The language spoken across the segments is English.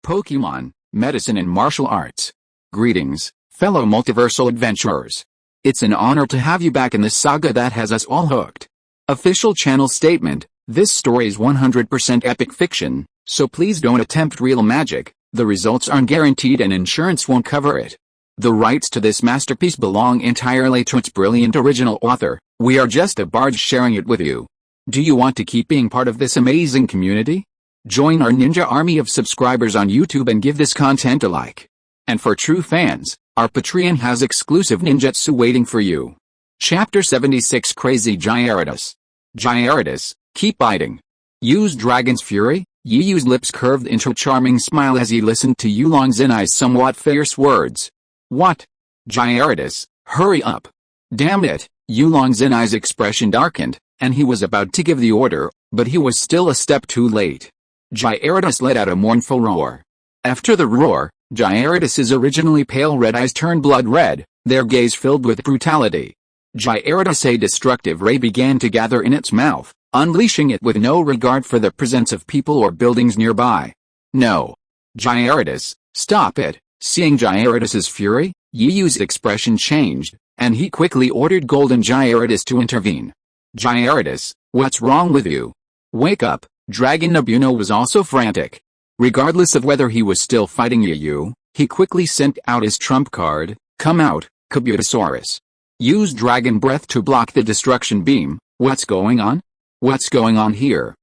Pokémon, medicine and martial arts. Greetings, fellow multiversal adventurers. It's an honor to have you back in this saga that has us all hooked. Official channel statement: this story is 100% epic fiction, so please don't attempt real magic. The results aren't guaranteed and insurance won't cover it. The rights to this masterpiece belong entirely to its brilliant original author. We are just a barge sharing it with you. Do you want to keep being part of this amazing community? Join our ninja army of subscribers on YouTube and give this content a like. And for true fans, our Patreon has exclusive ninjutsu waiting for you. Chapter 76: Crazy Gyarados. Gyarados, keep biting. Use Dragon's Fury. Yiyu's lips curved into a charming smile as he listened to Yulong Zinai's somewhat fierce words. What? Gyarados, hurry up. Damn it! Yulong Zinai's expression darkened, and he was about to give the order, but he was still a step too late. Gyarados let out a mournful roar. After the roar, Gyarados' originally pale red eyes turned blood red, their gaze filled with brutality. Gyarados' destructive ray began to gather in its mouth, unleashing it with no regard for the presence of people or buildings nearby. No. Gyarados, stop it. Seeing Gyarados' fury, Yiyu's expression changed, and he quickly ordered Golden Gyarados to intervene. Gyarados, what's wrong with you? Wake up. Dragon Nabuno was also frantic. Regardless of whether he was still fighting Yiyu, he quickly sent out his trump card. Come out, Kabutosaurus. Use Dragon Breath to block the destruction beam. What's going on? What's going on here?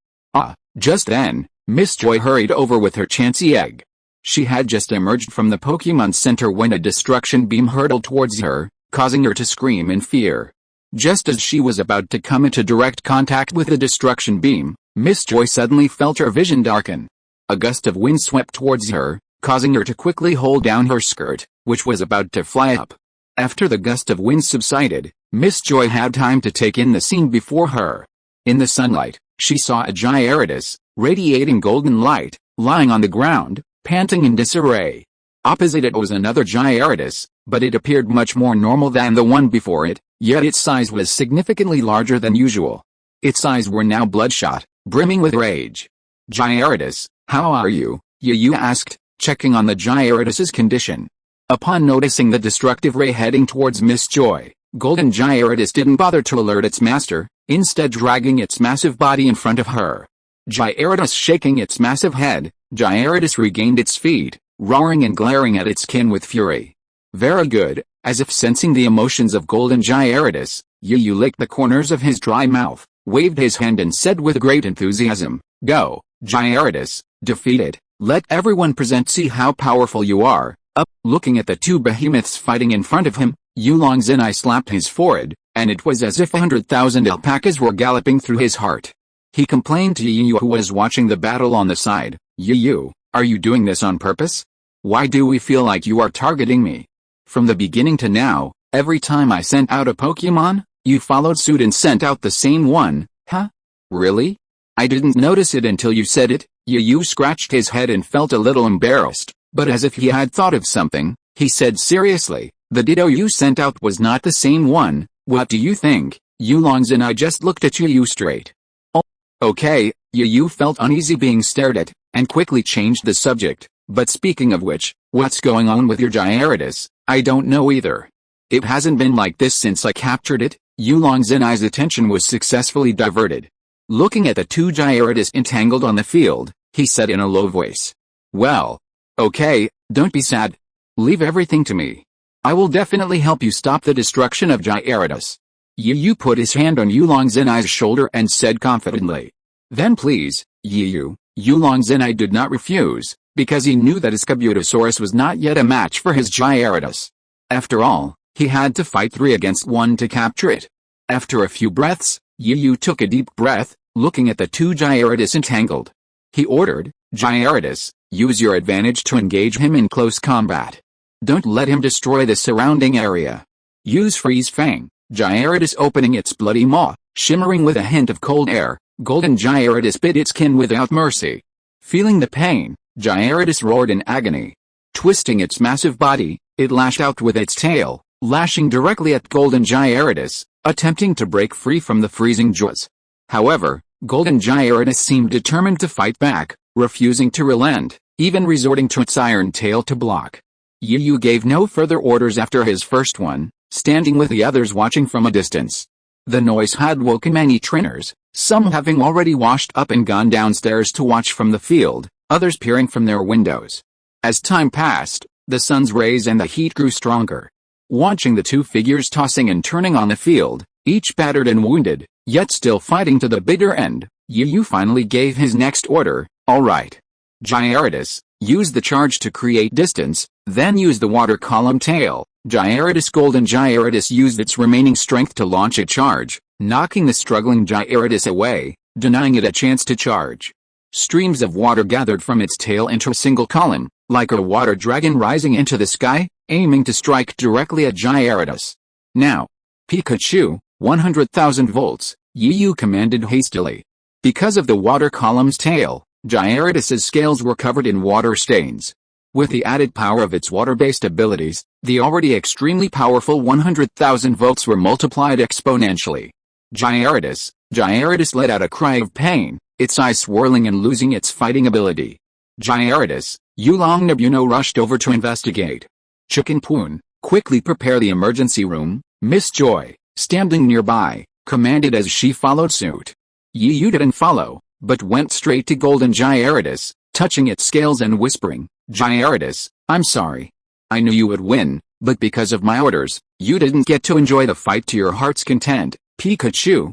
Just then, Miss Joy hurried over with her Chansey egg. She had just emerged from the Pokémon Center when a destruction beam hurtled towards her, causing her to scream in fear. Just as she was about to come into direct contact with the destruction beam, Miss Joy suddenly felt her vision darken. A gust of wind swept towards her, causing her to quickly hold down her skirt, which was about to fly up. After the gust of wind subsided, Miss Joy had time to take in the scene before her. In the sunlight, she saw a Gyarados, radiating golden light, lying on the ground, panting in disarray. Opposite it was another Gyarados, but it appeared much more normal than the one before it, yet its size was significantly larger than usual. Its eyes were now bloodshot, brimming with rage. Gyarados, how are you? Yiyu asked, checking on the Gyarados' condition. Upon noticing the destructive ray heading towards Miss Joy, Golden Gyarados didn't bother to alert its master, instead dragging its massive body in front of her. Gyarados shaking its massive head, Gyarados regained its feet, roaring and glaring at its kin with fury. Very good. As if sensing the emotions of Golden Gyarados, Yiyu licked the corners of his dry mouth, waved his hand and said with great enthusiasm, Go, Gyarados, defeat it, let everyone present see how powerful you are. Looking at the two behemoths fighting in front of him, Yulong Zinai slapped his forehead, and it was as if 100,000 alpacas were galloping through his heart. He complained to Yiyu, who was watching the battle on the side, Yiyu, are you doing this on purpose? Why do we feel like you are targeting me? From the beginning to now, every time I sent out a Pokémon, you followed suit and sent out the same one, huh? Really? I didn't notice it until you said it. Yiyu scratched his head and felt a little embarrassed, but as if he had thought of something, he said seriously, the Ditto you sent out was not the same one. What do you think? Yulong Zinai just looked at Yiyu straight. Oh, okay. Yiyu felt uneasy being stared at, and quickly changed the subject. But speaking of which, what's going on with your Gyarados? I don't know either. It hasn't been like this since I captured it. Yulong Zinai's attention was successfully diverted. Looking at the two Gyarados entangled on the field, he said in a low voice. Well, okay, don't be sad. Leave everything to me. I will definitely help you stop the destruction of Gyarados. Yiyu put his hand on Yulong Zinai's shoulder and said confidently. Then please, Yiyu. Yulong Zinai did not refuse, because he knew that his Kabutosaurus was not yet a match for his Gyarados. After all, he had to fight 3 against 1 to capture it. After a few breaths, Yiyu took a deep breath, looking at the two Gyarados entangled. He ordered, Gyarados, use your advantage to engage him in close combat. Don't let him destroy the surrounding area. Use Freeze Fang. Gyarados opening its bloody maw, shimmering with a hint of cold air, Golden Gyarados bit its kin without mercy. Feeling the pain, Gyarados roared in agony. Twisting its massive body, it lashed out with its tail, lashing directly at Golden Gyarados, attempting to break free from the freezing jaws. However, Golden Gyarados seemed determined to fight back, refusing to relent. even resorting to its iron tail to block. Yu gave no further orders after his first one, standing with the others watching from a distance. The noise had woken many trainers, some having already washed up and gone downstairs to watch from the field, others peering from their windows. As time passed, the sun's rays and the heat grew stronger. Watching the two figures tossing and turning on the field, each battered and wounded, yet still fighting to the bitter end, Yu finally gave his next order. All right. Gyarados, use the charge to create distance, then use the water column tail. Gyarados Golden Gyarados used its remaining strength to launch a charge, knocking the struggling Gyarados away, denying it a chance to charge. Streams of water gathered from its tail into a single column, like a water dragon rising into the sky, aiming to strike directly at Gyarados. Now, Pikachu, 100,000 volts, Yu commanded hastily. Because of the water column's tail, Gyarados' scales were covered in water stains. With the added power of its water-based abilities, the already extremely powerful 100,000 volts were multiplied exponentially. Gyarados let out a cry of pain, its eyes swirling and losing its fighting ability. Gyarados, Yulong Nabuno rushed over to investigate. Chicken Poon, quickly prepare the emergency room, Miss Joy, standing nearby, commanded as she followed suit. Yu didn't follow, but went straight to Golden Gyarados, touching its scales and whispering, Gyarados, I'm sorry. I knew you would win, but because of my orders, you didn't get to enjoy the fight to your heart's content. Pikachu,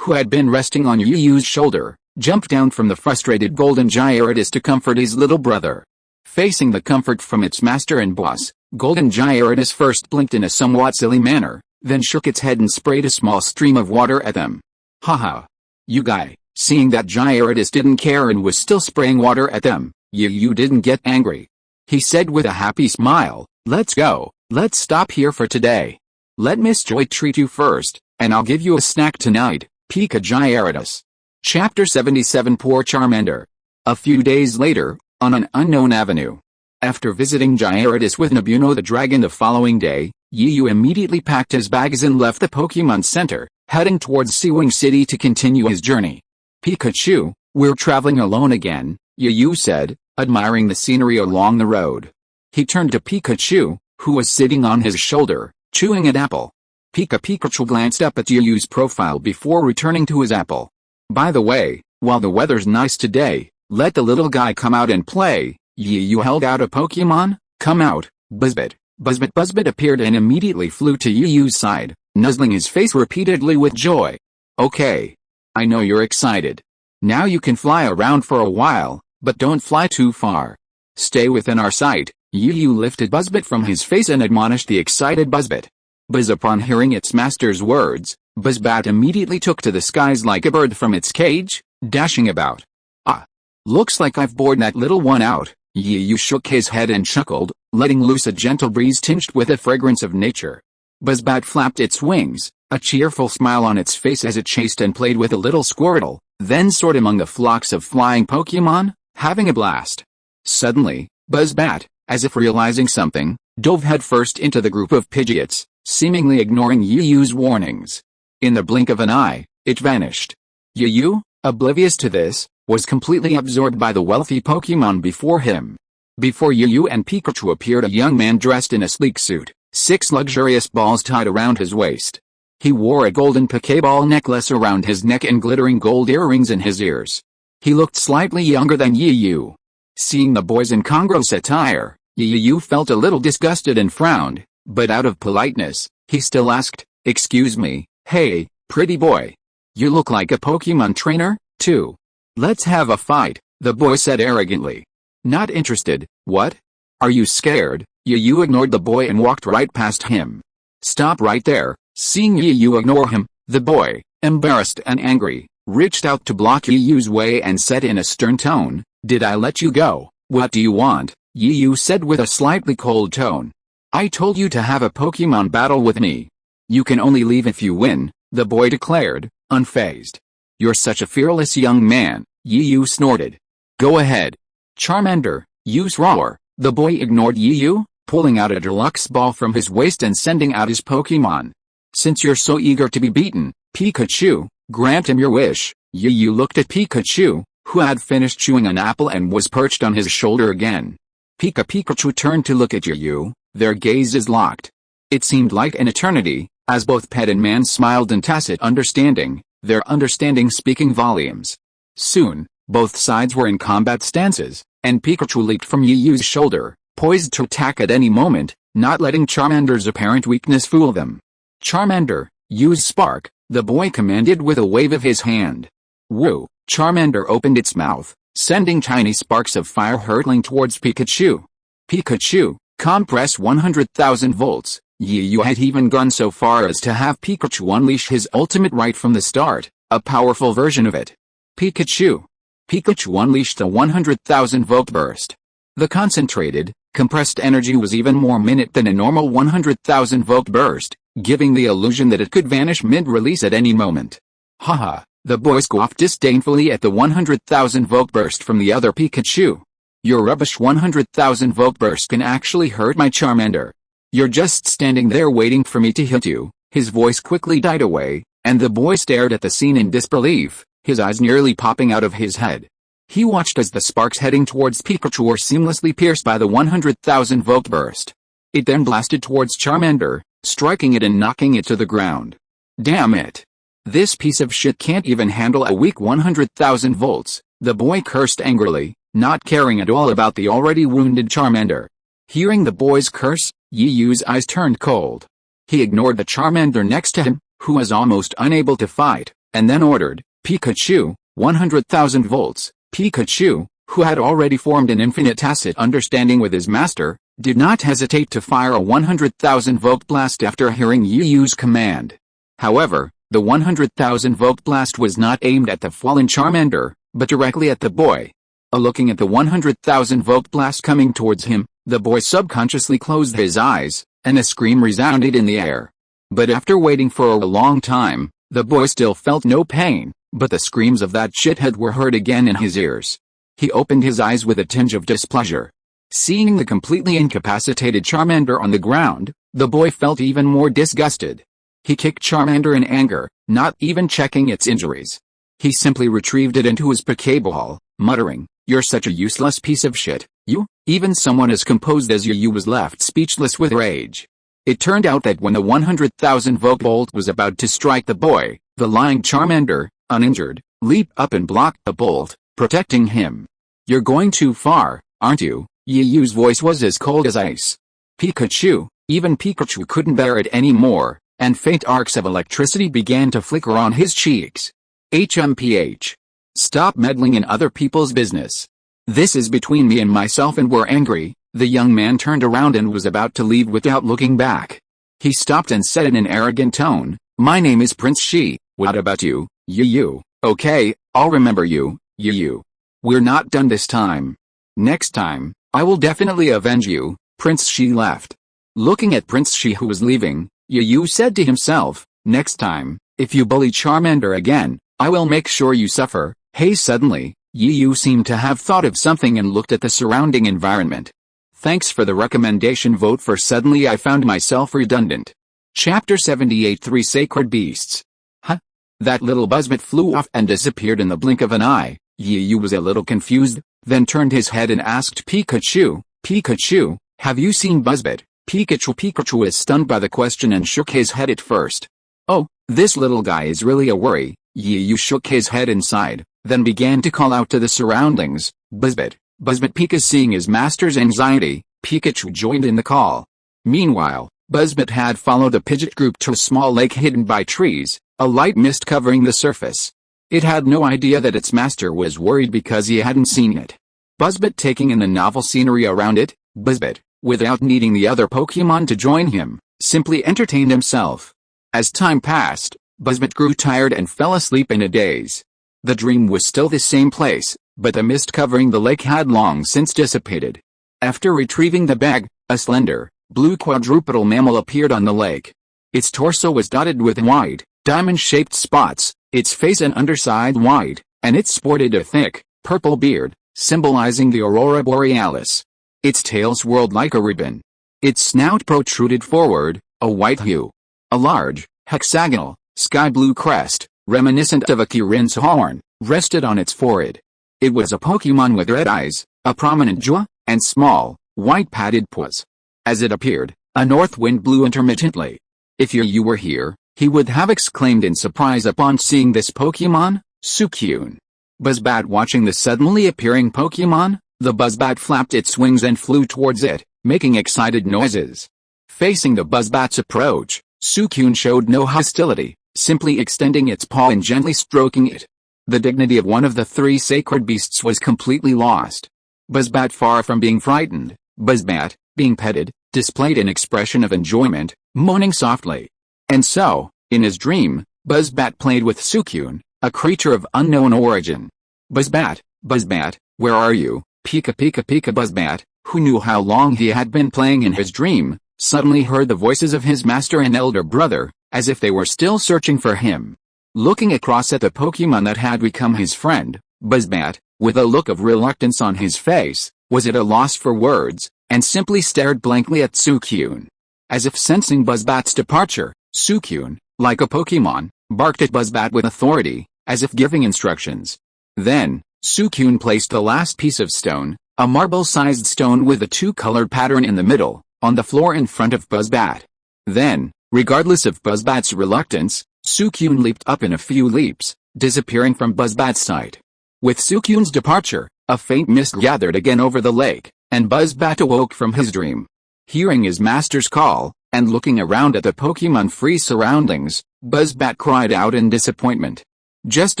who had been resting on Yu's shoulder, jumped down from the frustrated Golden Gyarados to comfort his little brother. Facing the comfort from its master and boss, Golden Gyarados first blinked in a somewhat silly manner, then shook its head and sprayed a small stream of water at them. Haha. You guy, seeing that Gyarados didn't care and was still spraying water at them, Yu didn't get angry. He said with a happy smile, let's go, let's stop here for today. Let Miss Joy treat you first, and I'll give you a snack tonight, Pika Gyarados. Chapter 77 Poor Charmander. A few days later, on an unknown avenue. After visiting Gyarados with Nabuno the dragon the following day, Yu immediately packed his bags and left the Pokémon Center, heading towards Seawing City to continue his journey. Pikachu, we're traveling alone again, Yu said, admiring the scenery along the road. He turned to Pikachu, who was sitting on his shoulder, chewing an apple. Pikachu glanced up at Yu's profile before returning to his apple. By the way, while the weather's nice today, let the little guy come out and play. Yu held out a Pokémon. Come out, Buzzbit. Buzzbit appeared and immediately flew to Yu's side, nuzzling his face repeatedly with joy. Okay. I know you're excited. Now you can fly around for a while, but don't fly too far. Stay within our sight. Yu lifted Buzzbit from his face and admonished the excited Buzzbit. Buzz, upon hearing its master's words, Buzzbat immediately took to the skies like a bird from its cage, dashing about. Ah. Looks like I've bored that little one out. Yu shook his head and chuckled, letting loose a gentle breeze tinged with the fragrance of nature. Buzzbat flapped its wings, a cheerful smile on its face as it chased and played with a little Squirtle, then soared among the flocks of flying Pokémon, having a blast. Suddenly, Buzzbat, as if realizing something, dove headfirst into the group of Pidgeots, seemingly ignoring Yu's warnings. In the blink of an eye, it vanished. Yu, oblivious to this, was completely absorbed by the wealthy Pokémon before him. Before Yu and Pikachu appeared a young man dressed in a sleek suit, 6 luxurious balls tied around his waist. He wore a golden Pokéball necklace around his neck and glittering gold earrings in his ears. He looked slightly younger than Yu. Seeing the boy's incongruous attire, Yu felt a little disgusted and frowned, but out of politeness, he still asked, "Excuse me, hey, pretty boy. You look like a Pokémon trainer, too. Let's have a fight," the boy said arrogantly. Not interested, what? Are you scared? Yu ignored the boy and walked right past him. Stop right there. Seeing Yu ignore him, the boy, embarrassed and angry, reached out to block Yu's way and said in a stern tone, "Did I let you go? What do you want?" Yu said with a slightly cold tone. "I told you to have a Pokémon battle with me. You can only leave if you win," the boy declared, unfazed. "You're such a fearless young man," Yu snorted. "Go ahead. Charmander, use roar." The boy ignored Yu, pulling out a deluxe ball from his waist and sending out his Pokémon. "Since you're so eager to be beaten, Pikachu, grant him your wish." Yu looked at Pikachu, who had finished chewing an apple and was perched on his shoulder again. Pikachu turned to look at Yu, their gazes locked. It seemed like an eternity, as both pet and man smiled in tacit understanding, their understanding speaking volumes. Soon, both sides were in combat stances, and Pikachu leaped from Yu's shoulder, poised to attack at any moment, not letting Charmander's apparent weakness fool them. Charmander, use Spark, the boy commanded with a wave of his hand. Woo! Charmander opened its mouth, sending tiny sparks of fire hurtling towards Pikachu. Pikachu, compress 100,000 volts. Yu had even gone so far as to have Pikachu unleash his ultimate right from the start, a powerful version of it. Pikachu unleashed a 100,000 volt burst. The concentrated, compressed energy was even more minute than a normal 100,000 volt burst, giving the illusion that it could vanish mid-release at any moment. Haha, the boy scoffed disdainfully at the 100,000 volt burst from the other Pikachu. Your rubbish 100,000 volt burst can actually hurt my Charmander. You're just standing there waiting for me to hit you. His voice quickly died away, and the boy stared at the scene in disbelief, his eyes nearly popping out of his head. He watched as the sparks heading towards Pikachu were seamlessly pierced by the 100,000 volt burst. It then blasted towards Charmander, striking it and knocking it to the ground. Damn it! This piece of shit can't even handle a weak 100,000 volts, the boy cursed angrily, not caring at all about the already wounded Charmander. Hearing the boy's curse, Yu's eyes turned cold. He ignored the Charmander next to him, who was almost unable to fight, and then ordered, Pikachu, 100,000 volts. Pikachu, who had already formed an infinite tacit understanding with his master, did not hesitate to fire a 100,000 volt blast after hearing Yu's command. However, the 100,000 volt blast was not aimed at the fallen Charmander, but directly at the boy. Looking at the 100,000 volt blast coming towards him, the boy subconsciously closed his eyes, and a scream resounded in the air. But after waiting for a long time, the boy still felt no pain, but the screams of that shithead were heard again in his ears. He opened his eyes with a tinge of displeasure. Seeing the completely incapacitated Charmander on the ground, the boy felt even more disgusted. He kicked Charmander in anger, not even checking its injuries. He simply retrieved it into his Pokeball, muttering, "You're such a useless piece of shit, you." Even someone as composed as Yu was left speechless with rage. It turned out that when the 100,000 volt bolt was about to strike the boy, the lying Charmander, uninjured, leaped up and blocked the bolt, protecting him. "You're going too far, aren't you?" Yu's voice was as cold as ice. Even Pikachu couldn't bear it anymore, and faint arcs of electricity began to flicker on his cheeks. HMPH. Stop meddling in other people's business. This is between me and myself, and we're angry. The young man turned around and was about to leave without looking back. He stopped and said in an arrogant tone, "My name is Prince Shi, what about you, Yu? Okay, I'll remember you, Yu. We're not done this time. Next time, I will definitely avenge you." Prince Shi left. Looking at Prince Shi who was leaving, Yu said to himself, "Next time, if you bully Charmander again, I will make sure you suffer." Hey, suddenly, Yu seemed to have thought of something and looked at the surrounding environment. Thanks for the recommendation. Vote for Suddenly I Found Myself Redundant. Chapter 78 Three Sacred Beasts. Huh? That little buzzbit flew off and disappeared in the blink of an eye. Yu was a little confused, then turned his head and asked Pikachu, "Pikachu, have you seen Buzzbit?" Pikachu was stunned by the question and shook his head at first. "Oh, this little guy is really a worry." Yu shook his head inside, then began to call out to the surroundings, "Buzzbit, Buzzbit." Pika seeing his master's anxiety, Pikachu joined in the call. Meanwhile, Buzzbit had followed the Pidgeot group to a small lake hidden by trees, a light mist covering the surface. It had no idea that its master was worried because he hadn't seen it. Buzzbit taking in the novel scenery around it, Buzzbit, without needing the other Pokémon to join him, simply entertained himself. As time passed, Buzzbit grew tired and fell asleep in a daze. The dream was still the same place, but the mist covering the lake had long since dissipated. After retrieving the bag, a slender, blue quadrupedal mammal appeared on the lake. Its torso was dotted with wide, diamond-shaped spots, its face and underside white, and it sported a thick, purple beard, symbolizing the aurora borealis. Its tail swirled like a ribbon. Its snout protruded forward, a white hue. A large, hexagonal, sky blue crest, reminiscent of a Kirin's horn, rested on its forehead. It was a Pokémon with red eyes, a prominent jaw, and small, white padded paws. As it appeared, a north wind blew intermittently. If you were here, he would have exclaimed in surprise upon seeing this Pokémon, Suicune. Buzzbat watching the suddenly appearing Pokémon, the Buzzbat flapped its wings and flew towards it, making excited noises. Facing the Buzzbat's approach, Suicune showed no hostility, simply extending its paw and gently stroking it. The dignity of one of the three sacred beasts was completely lost. Buzzbat, far from being frightened, Buzzbat, being petted, displayed an expression of enjoyment, moaning softly. And so, in his dream, Buzzbat played with Suicune, a creature of unknown origin. Buzzbat, Buzzbat, where are you? Pika pika pika. Buzzbat, who knew how long he had been playing in his dream, suddenly heard the voices of his master and elder brother, as if they were still searching for him. Looking across at the Pokémon that had become his friend, Buzzbat, with a look of reluctance on his face, was at a loss for words, and simply stared blankly at Suicune. As if sensing Buzzbat's departure, Suicune, like a Pokémon, barked at Buzzbat with authority, as if giving instructions. Then, Suicune placed the last piece of stone, a marble-sized stone with a two-colored pattern in the middle, on the floor in front of Buzzbat. Then, regardless of Buzzbat's reluctance, Suicune leaped up in a few leaps, disappearing from Buzzbat's sight. With Suicune's departure, a faint mist gathered again over the lake, and Buzzbat awoke from his dream. Hearing his master's call, and looking around at the Pokémon-free surroundings, Buzzbat cried out in disappointment. Just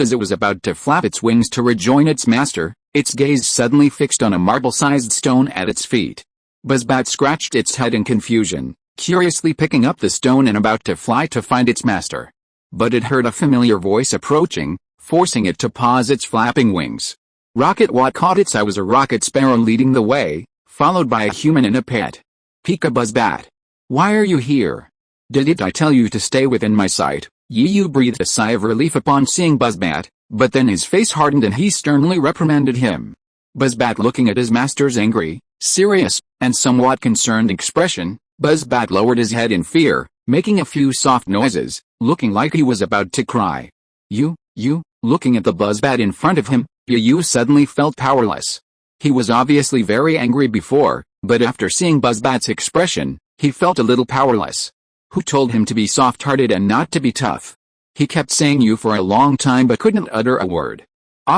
as it was about to flap its wings to rejoin its master, its gaze suddenly fixed on a marble-sized stone at its feet. Buzzbat scratched its head in confusion, curiously picking up the stone and about to fly to find its master. But it heard a familiar voice approaching, forcing it to pause its flapping wings. Rocket what caught its eye was a rocket sparrow leading the way, followed by a human and a pet. Pika. Buzzbat, why are you here? Didn't I tell you to stay within my sight? Yu breathed a sigh of relief upon seeing Buzzbat, but then his face hardened and he sternly reprimanded him. Buzzbat, looking at his master's angry, serious, and somewhat concerned expression, Buzzbat lowered his head in fear, making a few soft noises, looking like he was about to cry. You, looking at the Buzzbat in front of him, Yu suddenly felt powerless. He was obviously very angry before, but after seeing Buzzbat's expression, he felt a little powerless. Who told him to be soft-hearted and not to be tough? He kept saying you for a long time but couldn't utter a word.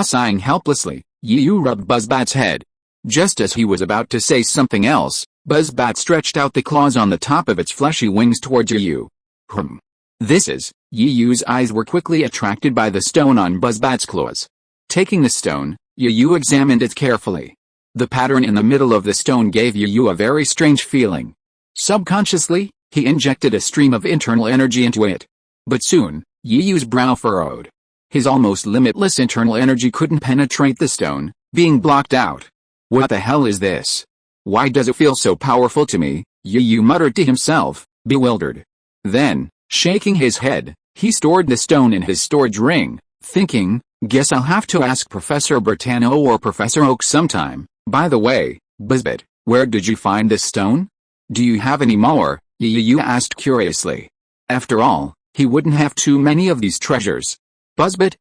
Sighing helplessly, Yu rubbed Buzzbat's head. Just as he was about to say something else, Buzzbat stretched out the claws on the top of its fleshy wings towards Yu. This is... Yu's eyes were quickly attracted by the stone on Buzzbat's claws. Taking the stone, Yu examined it carefully. The pattern in the middle of the stone gave Yu a very strange feeling. Subconsciously, he injected a stream of internal energy into it. But soon, Yu's brow furrowed. His almost limitless internal energy couldn't penetrate the stone, being blocked out. What the hell is this? Why does it feel so powerful to me? Yu muttered to himself, bewildered. Then, shaking his head, he stored the stone in his storage ring, thinking, guess I'll have to ask Professor Bertano or Professor Oak sometime. By the way, Buzzbat, where did you find this stone? Do you have any more? Yu asked curiously. After all, he wouldn't have too many of these treasures. Buzzbat,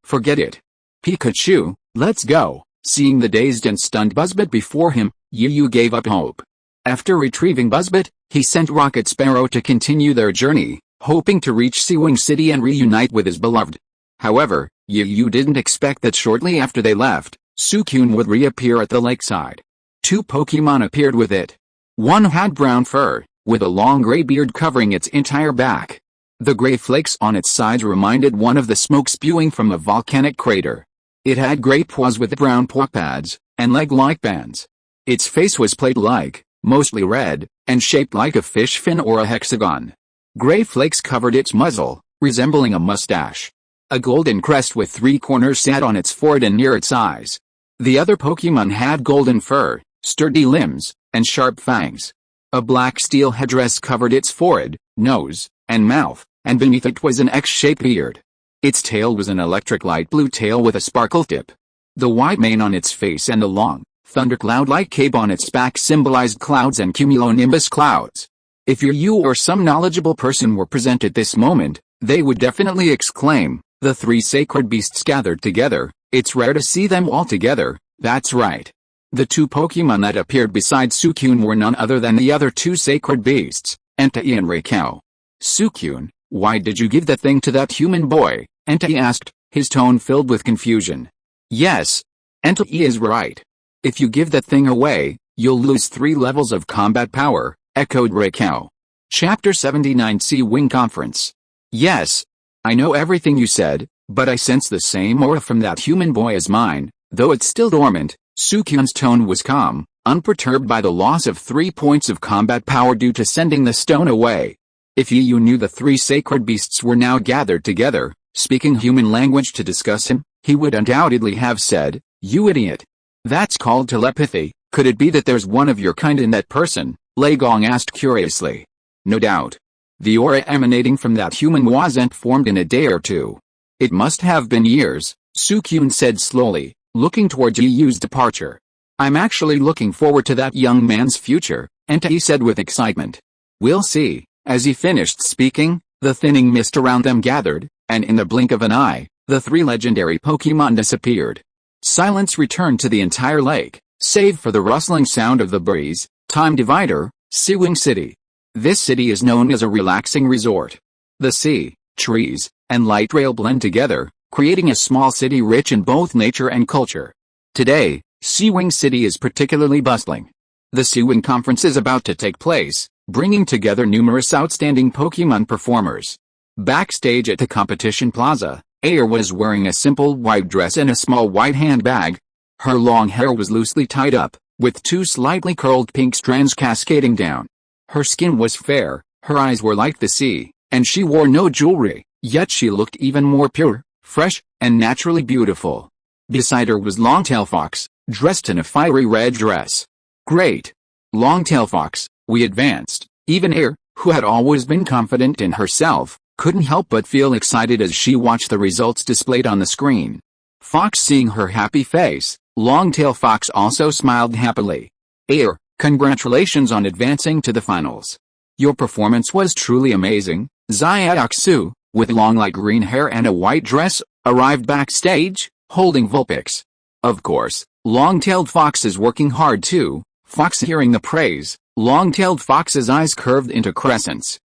forget it. Pikachu, let's go. Seeing the dazed and stunned Buzzbat before him, Yu gave up hope. After retrieving Buzzbat, he sent Rocket Sparrow to continue their journey, hoping to reach Seawing City and reunite with his beloved. However, Yu didn't expect that shortly after they left, Suicune would reappear at the lakeside. Two Pokémon appeared with it. One had brown fur, with a long gray beard covering its entire back. The gray flakes on its sides reminded one of the smoke spewing from a volcanic crater. It had gray paws with brown paw pads, and leg-like bands. Its face was plate-like, mostly red, and shaped like a fish fin or a hexagon. Gray flakes covered its muzzle, resembling a mustache. A golden crest with three corners sat on its forehead and near its eyes. The other Pokémon had golden fur, sturdy limbs, and sharp fangs. A black steel headdress covered its forehead, nose, and mouth, and beneath it was an X-shaped beard. Its tail was an electric light blue tail with a sparkle tip. The white mane on its face and a long, thundercloud-like cape on its back symbolized clouds and cumulonimbus clouds. If you or some knowledgeable person were present at this moment, they would definitely exclaim, the three sacred beasts gathered together, It's rare to see them all together, that's right. The two Pokemon that appeared beside Suicune were none other than the other two sacred beasts, Entei and Raikou. Suicune, why did you give the thing to that human boy? Entei asked, his tone filled with confusion. Yes. Entei is right. If you give that thing away, you'll lose 3 levels of combat power, echoed Raikou. Chapter 79 Sea-Wing Conference. Yes. I know everything you said, but I sense the same aura from that human boy as mine, though it's still dormant. Suicune's tone was calm, unperturbed by the loss of 3 points of combat power due to sending the stone away. If you knew the 3 sacred beasts were now gathered together, speaking human language to discuss him, he would undoubtedly have said, "You idiot. That's called telepathy. Could it be that there's one of your kind in that person?" Lei Gong asked curiously. No doubt. The aura emanating from that human wasn't formed in a day or two. It must have been years, Suicune said slowly, looking toward Yu's departure. I'm actually looking forward to that young man's future, Entei said with excitement. We'll see. As he finished speaking, the thinning mist around them gathered, and in the blink of an eye, the 3 legendary Pokemon disappeared. Silence returned to the entire lake, save for the rustling sound of the breeze. Time divider, Sea-Wing City. This city is known as a relaxing resort. The sea, trees, and light rail blend together, creating a small city rich in both nature and culture. Today, Sea-Wing City is particularly bustling. The Sea-Wing Conference is about to take place, bringing together numerous outstanding Pokemon performers. Backstage at the competition plaza, Air was wearing a simple white dress and a small white handbag. Her long hair was loosely tied up, with 2 slightly curled pink strands cascading down. Her skin was fair, her eyes were like the sea, and she wore no jewelry, yet she looked even more pure, fresh, and naturally beautiful. Beside her was Longtail Fox, dressed in a fiery red dress. Great! Longtail Fox, we advanced. Even Air, who had always been confident in herself, couldn't help but feel excited as she watched the results displayed on the screen. Fox seeing her happy face, Longtail Fox also smiled happily. Air, congratulations on advancing to the finals. Your performance was truly amazing. Xiaoxu, with long light green hair and a white dress, arrived backstage, holding Vulpix. Of course, Long-tailed Fox is working hard too. Fox hearing the praise, Long-tailed Fox's eyes curved into crescents.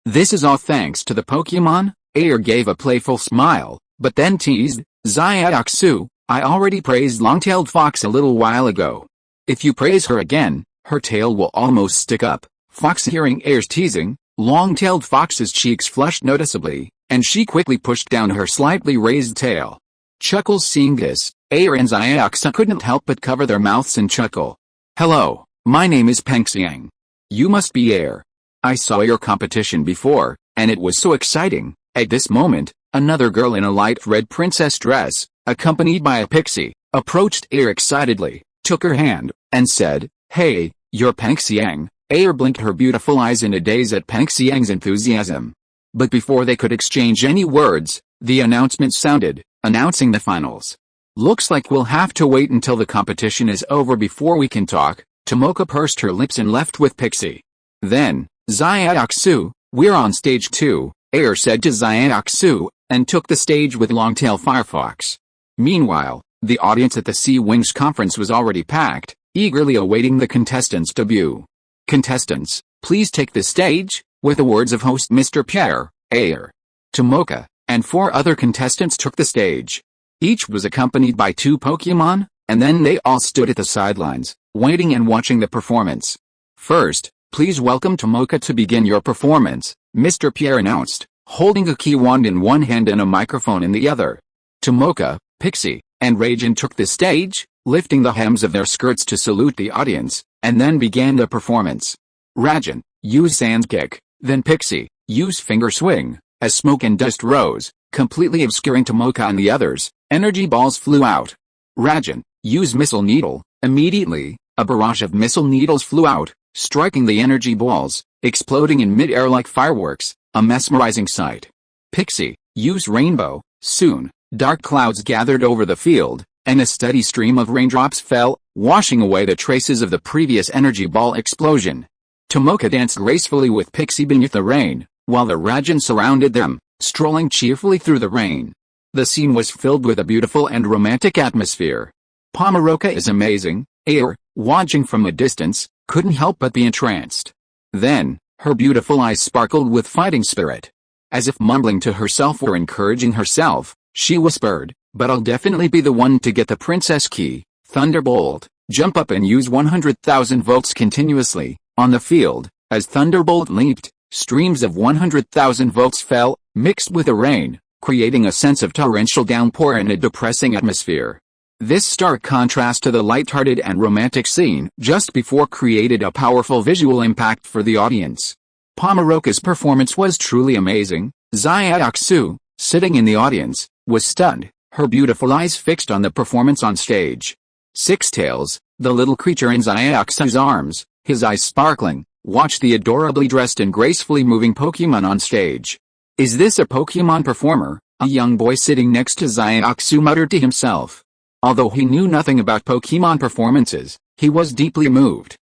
This is all thanks to the Pokemon? Air gave a playful smile, but then teased, Xiaoxu, I already praised Long-tailed Fox a little while ago. If you praise her again, her tail will almost stick up. Fox hearing Air's teasing, Long-tailed Fox's cheeks flushed noticeably, and she quickly pushed down her slightly raised tail. Chuckles seeing this, Air and Xiaoxu couldn't help but cover their mouths and chuckle. Hello, my name is Penxiang. You must be Air. I saw your competition before, and it was so exciting. At this moment, another girl in a light red princess dress, accompanied by a pixie, approached Air excitedly, took her hand, and said, Hey, you're Penxiang. Air blinked her beautiful eyes in a daze at Penxiang's enthusiasm. But before they could exchange any words, the announcement sounded, announcing the finals. Looks like we'll have to wait until the competition is over before we can talk. Tomoka pursed her lips and left with Pixie. Then, Xiaoxu, we're on stage 2, Air said to Xiaoxu, and took the stage with Longtail Firefox. Meanwhile, the audience at the Sea-Wings conference was already packed, eagerly awaiting the contestants' debut. Contestants, please take the stage, with the words of host Mr. Pierre, Air. Tomoka, and 4 other contestants took the stage. Each was accompanied by 2 Pokemon, and then they all stood at the sidelines, waiting and watching the performance. First, please welcome Tomoka to begin your performance, Mr. Pierre announced, holding a key wand in one hand and a microphone in the other. Tomoka, Pixie, and Raijin took the stage, lifting the hems of their skirts to salute the audience, and then began the performance. Raijin, use sand kick, then Pixie, use finger swing. As smoke and dust rose, completely obscuring Tomoka and the others, energy balls flew out. Raijin, use missile needle. Immediately, a barrage of missile needles flew out, striking the energy balls, exploding in mid-air like fireworks, a mesmerizing sight. Pixie, use rainbow. Soon, dark clouds gathered over the field, and a steady stream of raindrops fell, washing away the traces of the previous energy ball explosion. Tomoka danced gracefully with Pixie beneath the rain, while the Raijin surrounded them, strolling cheerfully through the rain. The scene was filled with a beautiful and romantic atmosphere. Pomaroka is amazing, Air, watching from a distance, couldn't help but be entranced. Then, her beautiful eyes sparkled with fighting spirit. As if mumbling to herself or encouraging herself, she whispered, "But I'll definitely be the one to get the princess key, Thunderbolt, jump up and use 100,000 volts continuously." On the field, as Thunderbolt leaped, streams of 100,000 volts fell, mixed with the rain, creating a sense of torrential downpour and a depressing atmosphere. This stark contrast to the light-hearted and romantic scene just before created a powerful visual impact for the audience. Pomaroka's performance was truly amazing. Xiaoxu, sitting in the audience, was stunned, her beautiful eyes fixed on the performance on stage. Sixtails, the little creature in Xiaoxu's arms, his eyes sparkling, watched the adorably dressed and gracefully moving Pokemon on stage. "Is this a Pokemon performer?" a young boy sitting next to Xiaoxu muttered to himself. Although he knew nothing about Pokemon performances, he was deeply moved.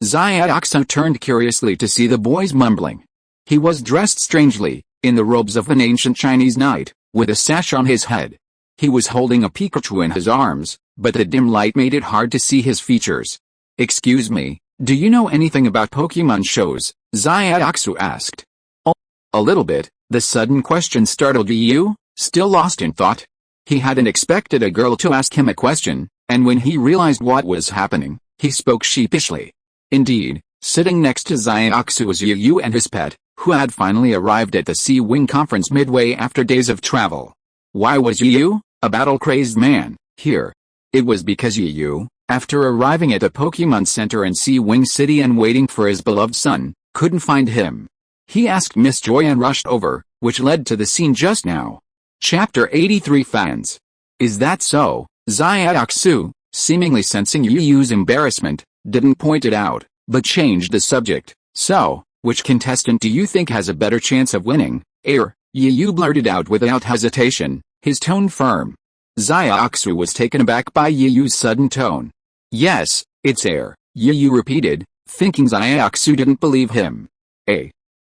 Xiaoxu turned curiously to see the boy's mumbling. He was dressed strangely, in the robes of an ancient Chinese knight, with a sash on his head. He was holding a Pikachu in his arms, but the dim light made it hard to see his features. "Excuse me, do you know anything about Pokemon shows?" Xiaoxu asked. "Oh, a little bit." The sudden question startled Yu, still lost in thought. He hadn't expected a girl to ask him a question, and when he realized what was happening, he spoke sheepishly. Indeed, sitting next to Xiaoxu was Yu and his pet, who had finally arrived at the Sea Wing conference midway after days of travel. Why was Yu, a battle-crazed man, here? It was because Yu, after arriving at the Pokemon Center in Sea Wing City and waiting for his beloved son, couldn't find him. He asked Miss Joy and rushed over, which led to the scene just now. Chapter 83 Fans. Is that so? Xiaoxu, seemingly sensing Yu's embarrassment, didn't point it out, but changed the subject. "So, which contestant do you think has a better chance of winning?" Yu blurted out without hesitation, his tone firm. Xiaoxu was taken aback by Yu's sudden tone. "Yes, it's Air," Yu repeated, thinking Xiaoxu didn't believe him.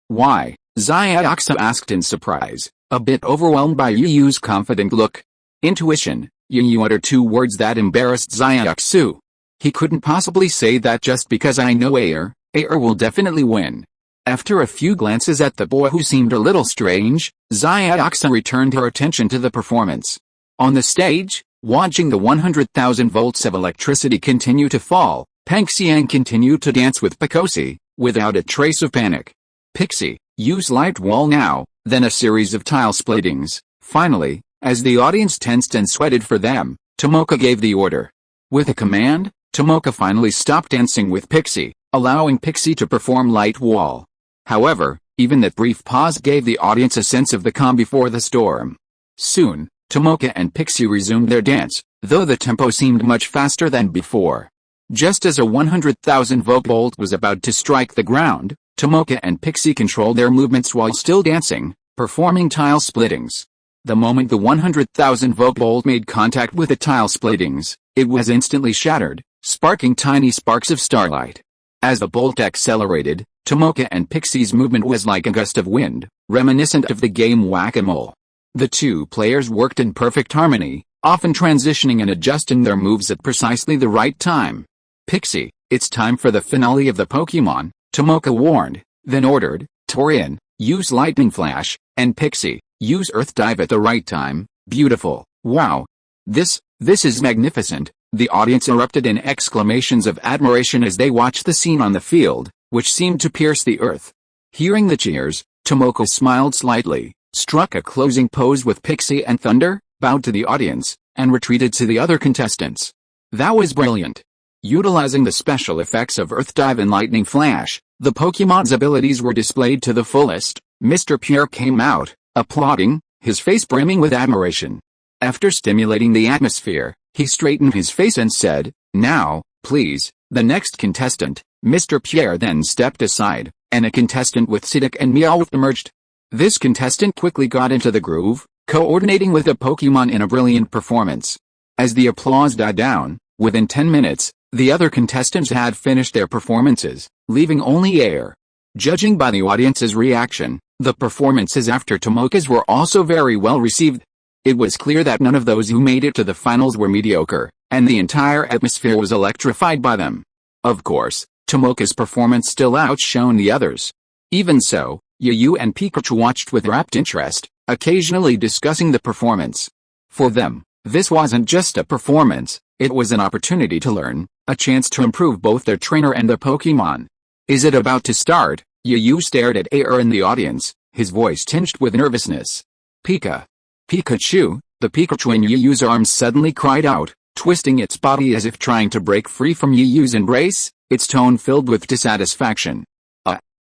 Why?" Xiaoxu asked in surprise, a bit overwhelmed by Yu's confident look. "Intuition," Yu uttered two words that embarrassed Xiaoxu. He couldn't possibly say that just because I know Air will definitely win. After a few glances at the boy who seemed a little strange, Xiaoxu returned her attention to the performance. On the stage, watching the 100,000 volts of electricity continue to fall, Pangxiang continued to dance with Picossi, without a trace of panic. Pixie, use light wall now, then a series of tile splittings. Finally, as the audience tensed and sweated for them, Tomoka gave the order. With a command, Tomoka finally stopped dancing with Pixie, allowing Pixie to perform light wall. However, even that brief pause gave the audience a sense of the calm before the storm. Soon, Tomoka and Pixie resumed their dance, though the tempo seemed much faster than before. Just as a 100,000 volt bolt was about to strike the ground, Tomoka and Pixie controlled their movements while still dancing, performing tile splittings. The moment the 100,000 volt bolt made contact with the tile splittings, it was instantly shattered, sparking tiny sparks of starlight. As the bolt accelerated, Tomoka and Pixie's movement was like a gust of wind, reminiscent of the game Whack-A-Mole. The two players worked in perfect harmony, often transitioning and adjusting their moves at precisely the right time. "Pixie, it's time for the finale of the Pokemon," Tomoka warned, then ordered, "Torian, use Lightning Flash, and Pixie, use Earth Dive at the right time." "Beautiful, wow. This is magnificent," the audience erupted in exclamations of admiration as they watched the scene on the field, which seemed to pierce the earth. Hearing the cheers, Tomoka smiled slightly, struck a closing pose with Pixie and Thunder, bowed to the audience, and retreated to the other contestants. "That was brilliant." Utilizing the special effects of Earth Dive and Lightning Flash, the Pokemon's abilities were displayed to the fullest. Mr. Pierre came out, applauding, his face brimming with admiration. After stimulating the atmosphere, he straightened his face and said, "Now, please, the next contestant." Mr. Pierre then stepped aside, and a contestant with Psyduck and Meowth emerged. This contestant quickly got into the groove, coordinating with the Pokemon in a brilliant performance. As the applause died down, within 10 minutes, the other contestants had finished their performances, leaving only Air. Judging by the audience's reaction, the performances after Tomoka's were also very well received. It was clear that none of those who made it to the finals were mediocre, and the entire atmosphere was electrified by them. Of course, Tomoka's performance still outshone the others. Even so, Yu and Pikachu watched with rapt interest, occasionally discussing the performance. For them, this wasn't just a performance, it was an opportunity to learn, a chance to improve both their trainer and their Pokémon. Is it about to start? Yu stared at Air in the audience, his voice tinged with nervousness. Pikachu, the Pikachu in Yu's arms suddenly cried out, twisting its body as if trying to break free from Yu's embrace, its tone filled with dissatisfaction.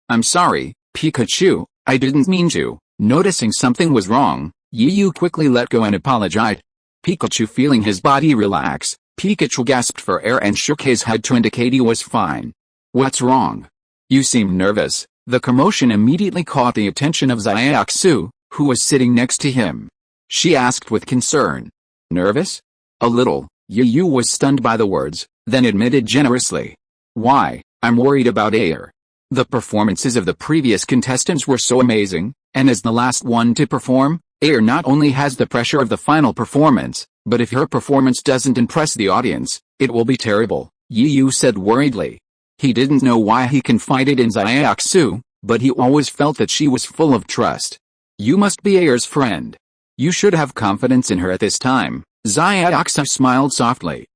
I'm sorry, Pikachu, I didn't mean to. Noticing something was wrong, Yu quickly let go and apologized. Pikachu feeling his body relax, Pikachu gasped for air and shook his head to indicate he was fine. What's wrong? You seem nervous. The commotion immediately caught the attention of Xiaoxu, who was sitting next to him. She asked with concern. Nervous? A little. Yu was stunned by the words, then admitted generously. Why, I'm worried about Air. The performances of the previous contestants were so amazing, and as the last one to perform, Air not only has the pressure of the final performance, but if her performance doesn't impress the audience, it will be terrible, Yu said worriedly. He didn't know why he confided in Xiaoxu, but he always felt that she was full of trust. You must be Air's friend. You should have confidence in her at this time, Xiaoxu smiled softly.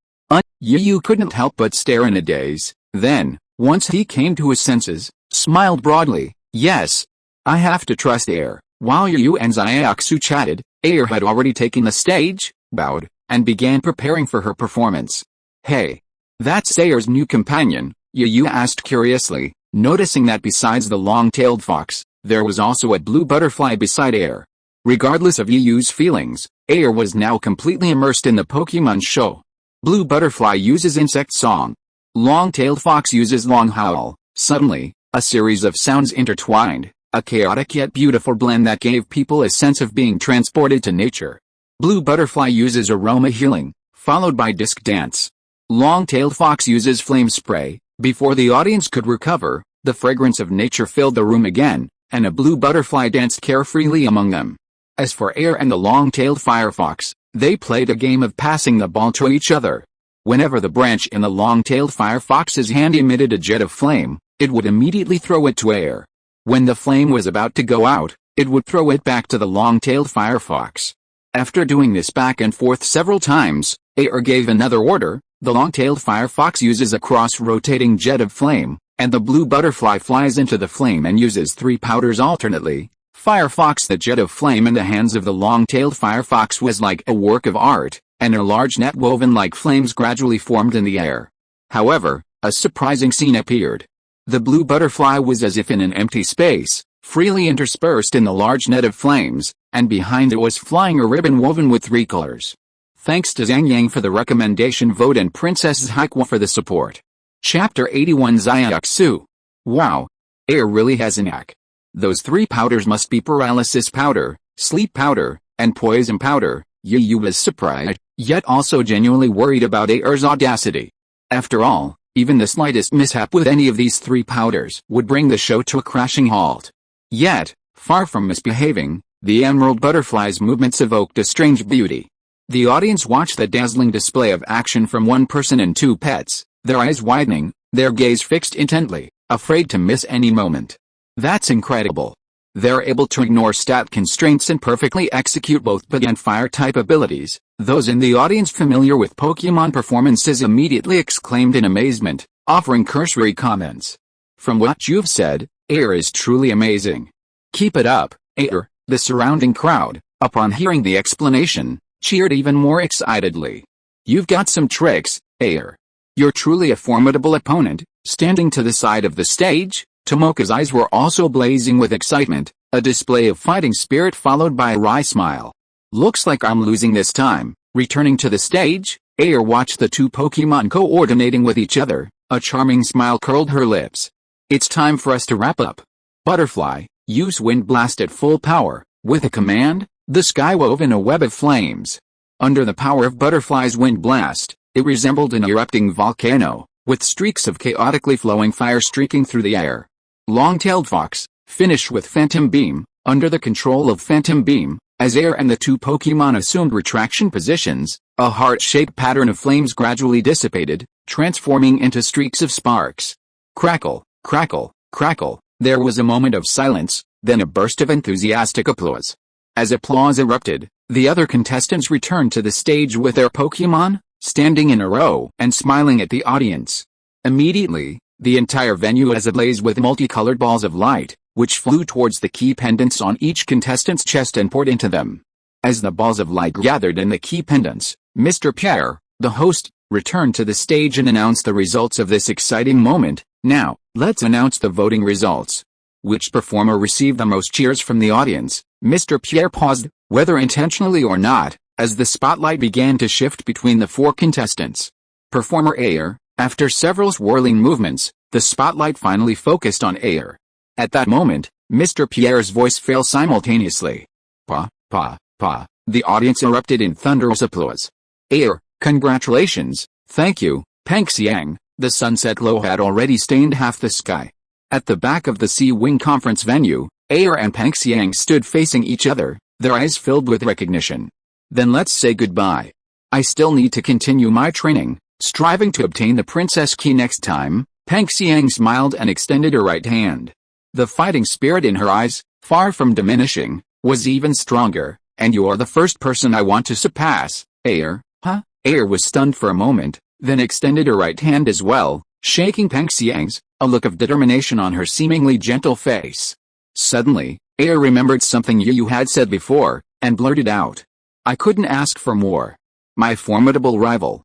Yu couldn't help but stare in a daze, then, once he came to his senses, smiled broadly. Yes, I have to trust Air. While Yu and Xiaoxu chatted, Air had already taken the stage, bowed, and began preparing for her performance. Hey, that's Air's new companion, Yu asked curiously, noticing that besides the long-tailed fox, there was also a blue butterfly beside Air. Regardless of Yu's feelings, Air was now completely immersed in the Pokémon show. Blue butterfly uses insect song. Long-tailed fox uses long howl. Suddenly, a series of sounds intertwined, a chaotic yet beautiful blend that gave people a sense of being transported to nature. Blue butterfly uses aroma healing, followed by disc dance. Long-tailed fox uses flame spray. Before the audience could recover, the fragrance of nature filled the room again, and a blue butterfly danced carefreely among them. As for Air and the long-tailed firefox, they played a game of passing the ball to each other. Whenever the branch in the long-tailed firefox's hand emitted a jet of flame, it would immediately throw it to Air. When the flame was about to go out, it would throw it back to the long-tailed firefox. After doing this back and forth several times, Air gave another order. The long-tailed firefox uses a cross-rotating jet of flame, and the blue butterfly flies into the flame and uses 3 powders alternately. Firefox. The jet of flame in the hands of the long-tailed firefox was like a work of art, and a large net woven like flames gradually formed in the air. However, a surprising scene appeared. The blue butterfly was as if in an empty space, freely interspersed in the large net of flames, and behind it was flying a ribbon woven with 3 colors. Thanks to Zhang Yang for the recommendation vote and Princess Haikwa for the support. Chapter 81 Xiaoxu. Wow. Air really has a knack. Those 3 powders must be paralysis powder, sleep powder, and poison powder. Yu was surprised, yet also genuinely worried about Air's audacity. After all, even the slightest mishap with any of these 3 powders would bring the show to a crashing halt. Yet, far from misbehaving, the emerald butterfly's movements evoked a strange beauty. The audience watched the dazzling display of action from one person and 2 pets, their eyes widening, their gaze fixed intently, afraid to miss any moment. That's incredible. They're able to ignore stat constraints and perfectly execute both bug and fire-type abilities. Those in the audience familiar with Pokémon performances immediately exclaimed in amazement, offering cursory comments. From what you've said, Air is truly amazing. Keep it up, Air. The surrounding crowd, upon hearing the explanation, cheered even more excitedly. You've got some tricks, Air. You're truly a formidable opponent. Standing to the side of the stage, Tomoka's eyes were also blazing with excitement, a display of fighting spirit followed by a wry smile. Looks like I'm losing this time. Returning to the stage, Air watched the 2 Pokémon coordinating with each other, a charming smile curled her lips. It's time for us to wrap up. Butterfly, use Wind Blast at full power. With a command, the sky wove in a web of flames. Under the power of Butterfly's Wind Blast, it resembled an erupting volcano, with streaks of chaotically flowing fire streaking through the air. Long-tailed fox, finish with Phantom Beam. Under the control of Phantom Beam, As air and the two Pokémon assumed retraction positions, a heart-shaped pattern of flames gradually dissipated, transforming into streaks of sparks. Crackle, crackle, crackle. There was a moment of silence, then a burst of enthusiastic applause. As applause erupted, the other contestants returned to the stage with their Pokémon, standing in a row and smiling at the audience. Immediately, the entire venue was ablaze with multicolored balls of light, which flew towards the key pendants on each contestant's chest and poured into them. As the balls of light gathered in the key pendants, Mr. Pierre, the host, returned to the stage and announced the results of this exciting moment. Now, let's announce the voting results. Which performer received the most cheers from the audience? Mr. Pierre paused, whether intentionally or not, as the spotlight began to shift between the four contestants. Performer Air. After several swirling movements, the spotlight finally focused on Air. At that moment, Mr. Pierre's voice fell simultaneously. Pa, pa, pa. The audience erupted in thunderous applause. Air, congratulations, thank you, Pangxiang. The sunset glow had already stained half the sky. At the back of the C-Wing conference venue, Air and Pangxiang stood facing each other, their eyes filled with recognition. Then let's say goodbye. I still need to continue my training, striving to obtain the princess key next time. Pangxiang smiled and extended her right hand. The fighting spirit in her eyes, far from diminishing, was even stronger. And you're the first person I want to surpass, Air. Huh? Air was stunned for a moment, then extended her right hand as well, shaking Pangxiang's, a look of determination on her seemingly gentle face. Suddenly, Air remembered something Yu had said before, and blurted out. I couldn't ask for more. My formidable rival.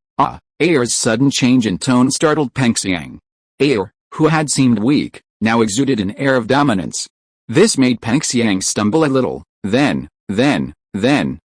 Air's sudden change in tone startled Pangxiang. Air, who had seemed weak, now exuded an air of dominance. This made Pangxiang stumble a little. Then,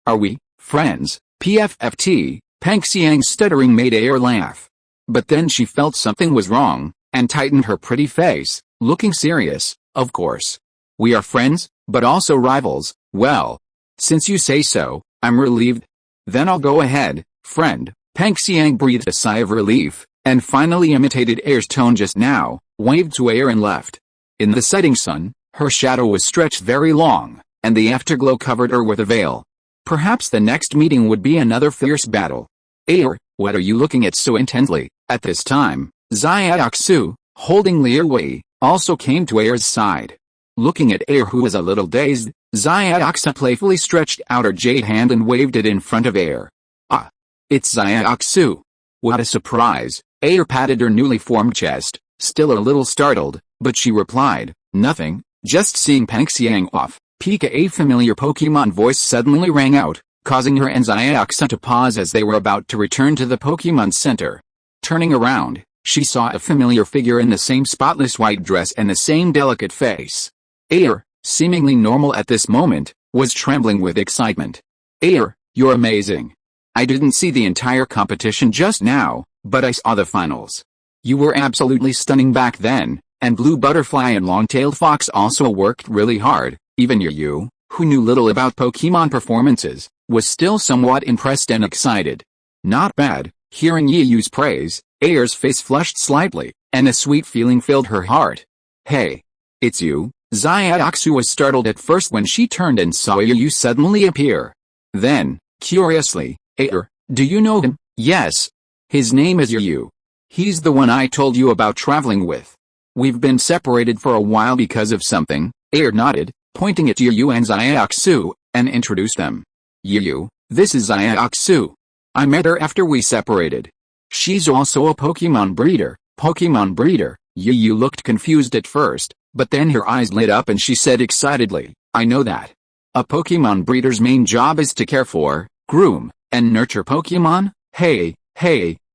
are we friends? PFFT, Pangxiang's stuttering made Air laugh. But then she felt something was wrong, and tightened her pretty face, looking serious. Of course. We are friends, but also rivals. Well, since you say so, I'm relieved. Then I'll go ahead, friend. Pangxiang breathed a sigh of relief, and finally imitated Air's tone just now, waved to Air and left. In the setting sun, her shadow was stretched very long, and the afterglow covered her with a veil. Perhaps the next meeting would be another fierce battle. Air, what are you looking at so intently? At this time, Xiaoxu, holding Lier Wei, also came to Air's side. Looking at Air, who was a little dazed, Xiaoxu playfully stretched out her jade hand and waved it in front of Air. Ah! It's Xiaoxu. What a surprise! Air patted her newly formed chest, still a little startled, but she replied, nothing, just seeing Pangxiang off. Pika. A familiar Pokemon voice suddenly rang out, causing her and Xiaoxu to pause as they were about to return to the Pokemon Center. Turning around, she saw a familiar figure in the same spotless white dress and the same delicate face. Air, seemingly normal at this moment, was trembling with excitement. Air, you're amazing. I didn't see the entire competition just now, but I saw the finals. You were absolutely stunning back then, and Blue Butterfly and Long-Tailed Fox also worked really hard. Even Yu, who knew little about Pokemon performances, was still somewhat impressed and excited. Not bad. Hearing Yu's praise, Air's face flushed slightly, and a sweet feeling filled her heart. Hey! It's you? Xiaoxu was startled at first when she turned and saw Yu suddenly appear. Then, curiously, Air, do you know him? Yes. His name is Yu. He's the one I told you about traveling with. We've been separated for a while because of something. Air nodded, pointing at Yu and Xiaoxu, and introduced them. Yu, this is Xiaoxu. I met her after we separated. She's also a Pokemon breeder. Pokemon breeder? Yu looked confused at first, but then her eyes lit up and she said excitedly, I know that. A Pokemon breeder's main job is to care for, groom, and nurture Pokemon? Hey,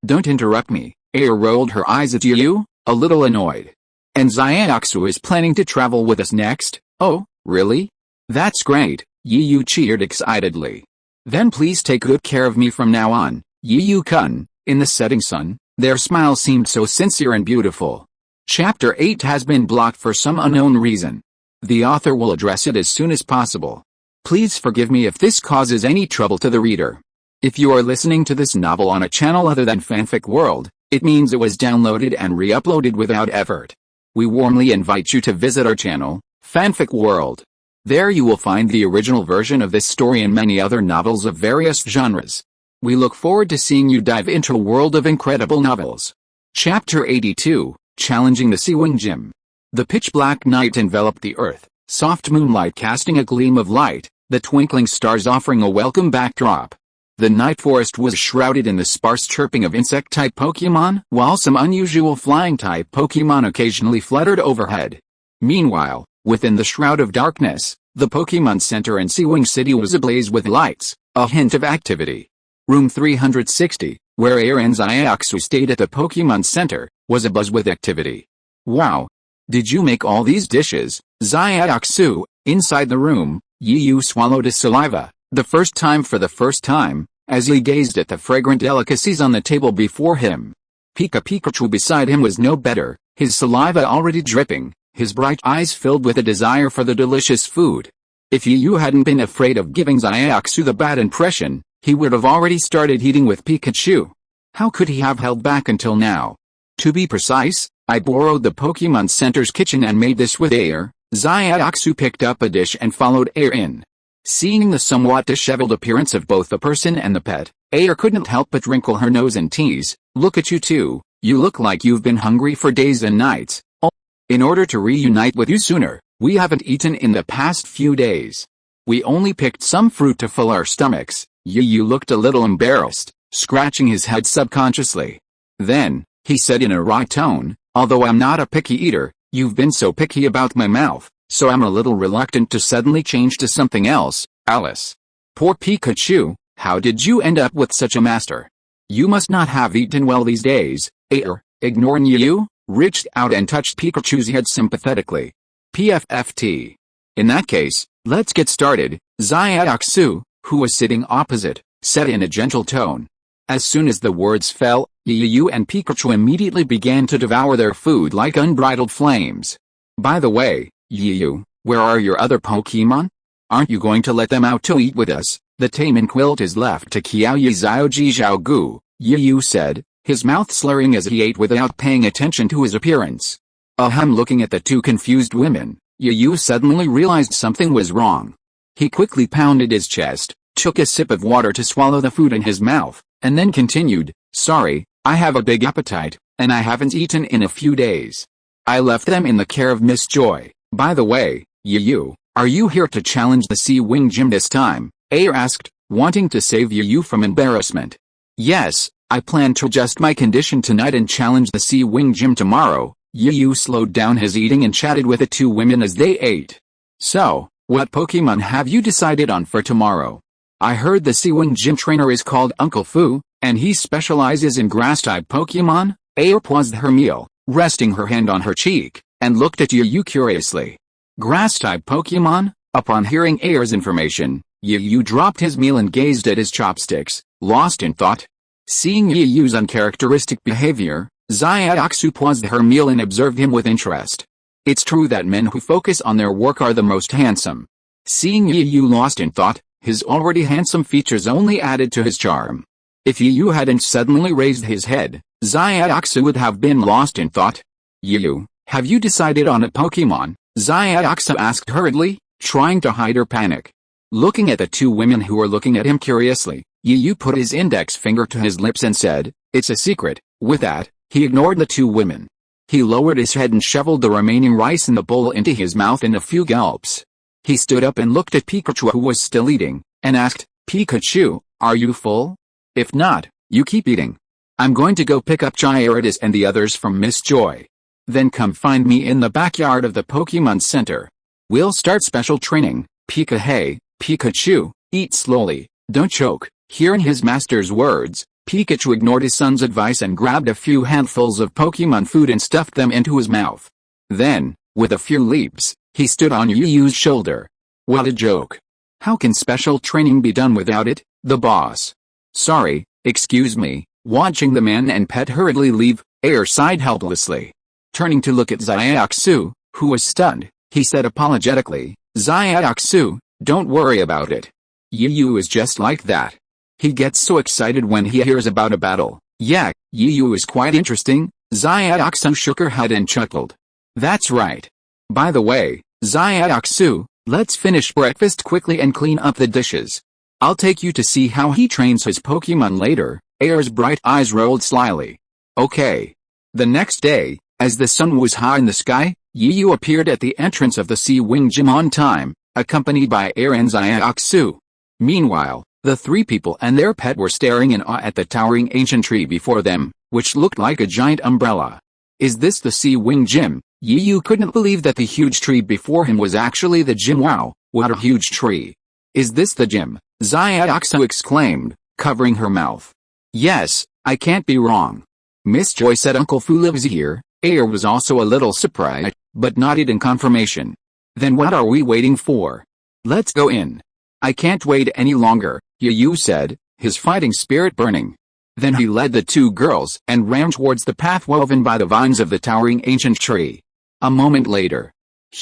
don't interrupt me. Air rolled her eyes at Yu, a little annoyed. And Xiaoxu is planning to travel with us next? Oh, really? That's great, Yu cheered excitedly. Then please take good care of me from now on, Yu-kun. In the setting sun, their smile seemed so sincere and beautiful. Chapter 8 has been blocked for some unknown reason. The author will address it as soon as possible. Please forgive me if this causes any trouble to the reader. If you are listening to this novel on a channel other than Fanfic World, it means it was downloaded and re-uploaded without effort. We warmly invite you to visit our channel, Fanfic World. There you will find the original version of this story and many other novels of various genres. We look forward to seeing you dive into a world of incredible novels. Chapter 82, Challenging the Sea-Wing Gym. The pitch-black night enveloped the earth, soft moonlight casting a gleam of light, the twinkling stars offering a welcome backdrop. The night forest was shrouded in the sparse chirping of insect-type Pokémon, while some unusual flying-type Pokémon occasionally fluttered overhead. Meanwhile, within the shroud of darkness, the Pokémon Center and Sea-Wing City was ablaze with lights, a hint of activity. Room 360, where Air and Xiaoxu stayed at the Pokémon Center, was abuzz with activity. Wow! Did you make all these dishes, Xiaoxu? Inside the room, Yu swallowed his saliva, the first time, as he gazed at the fragrant delicacies on the table before him. Pikachu beside him was no better, his saliva already dripping, his bright eyes filled with a desire for the delicious food. If Yu hadn't been afraid of giving Xiaoxu the bad impression, he would have already started eating with Pikachu. How could he have held back until now? To be precise, I borrowed the Pokémon Center's kitchen and made this with Air. Xiaoxu picked up a dish and followed Air in. Seeing the somewhat disheveled appearance of both the person and the pet, Air couldn't help but wrinkle her nose and tease, "Look at you two, you look like you've been hungry for days and nights. Oh, in order to reunite with you sooner, we haven't eaten in the past few days. We only picked some fruit to fill our stomachs." Yu looked a little embarrassed, scratching his head subconsciously. Then, he said in a wry tone, "Although I'm not a picky eater, you've been so picky about my mouth, so I'm a little reluctant to suddenly change to something else, Alice." Poor Pikachu, how did you end up with such a master? You must not have eaten well these days. Air, ignoring Yu, reached out and touched Pikachu's head sympathetically. PFFT. In that case, let's get started, Xiaoxu, who was sitting opposite, said in a gentle tone. As soon as the words fell, Yu and Pikachu immediately began to devour their food like unbridled flames. By the way, Yu, where are your other Pokémon? Aren't you going to let them out to eat with us? The tame and quilt is left to Xiaoyi Zhaoji Zhaogu, Yu said, his mouth slurring as he ate without paying attention to his appearance. Looking at the two confused women, Yu suddenly realized something was wrong. He quickly pounded his chest, took a sip of water to swallow the food in his mouth, and then continued, "Sorry, I have a big appetite, and I haven't eaten in a few days. I left them in the care of Miss Joy. By the way, Yu, are you here to challenge the Sea-Wing Gym this time?" Air asked, wanting to save Yu from embarrassment. "Yes, I plan to adjust my condition tonight and challenge the Sea-Wing Gym tomorrow." Yu slowed down his eating and chatted with the two women as they ate. "So, what Pokemon have you decided on for tomorrow? I heard the Sea-Wing Gym trainer is called Uncle Fu, and he specializes in grass-type Pokemon." Air paused her meal, resting her hand on her cheek, and looked at Yu curiously. Grass-type Pokemon? Upon hearing Air's information, Yu dropped his meal and gazed at his chopsticks, lost in thought. Seeing Yu's uncharacteristic behavior, Xiaoxu paused her meal and observed him with interest. It's true that men who focus on their work are the most handsome. Seeing Yu lost in thought, his already handsome features only added to his charm. If Yu hadn't suddenly raised his head, Xiaoxu would have been lost in thought. "Yu, have you decided on a Pokemon?" Xiaoxu asked hurriedly, trying to hide her panic. Looking at the two women who were looking at him curiously, Yu put his index finger to his lips and said, "It's a secret." With that, he ignored the two women. He lowered his head and shoveled the remaining rice in the bowl into his mouth in a few gulps. He stood up and looked at Pikachu, who was still eating, and asked, "Pikachu, are you full? If not, you keep eating. I'm going to go pick up Gyarados and the others from Miss Joy. Then come find me in the backyard of the Pokémon Center. We'll start special training." Hey, Pikachu, eat slowly, don't choke." Hearing his master's words, Pikachu ignored his son's advice and grabbed a few handfuls of Pokémon food and stuffed them into his mouth. Then, with a few leaps, he stood on Yu's shoulder. "What a joke. How can special training be done without it, the boss?" "Sorry, excuse me." Watching the man and pet hurriedly leave, Air sighed helplessly. Turning to look at Xiaoxu, who was stunned, he said apologetically, "Xiaoxu, don't worry about it. Yu is just like that. He gets so excited when he hears about a battle." "Yeah, Yu is quite interesting." Xiaoxu shook her head and chuckled. "That's right. By the way, Xiaoxu, Let's finish breakfast quickly and clean up the dishes. I'll take you to see how he trains his Pokemon later. Air's bright eyes rolled slyly. Okay. The next day, as the sun was high in the sky, Yu appeared at the entrance of the Sea Wing Gym on time, accompanied by Air and Xiaoxu. Meanwhile, the three people and their pet were staring in awe at the towering ancient tree before them, which looked like a giant umbrella. Is this the Sea Wing Gym? Yu couldn't believe that the huge tree before him was actually the gym. Wow, what a huge tree. Is this the gym? Xiaoxu exclaimed, covering her mouth. Yes, I can't be wrong. Miss Joy said Uncle Fu lives here. Air was also a little surprised, but nodded in confirmation. Then what are we waiting for? Let's go in. I can't wait any longer, Yu said, his fighting spirit burning. Then he led the two girls and ran towards the path woven by the vines of the towering ancient tree. A moment later.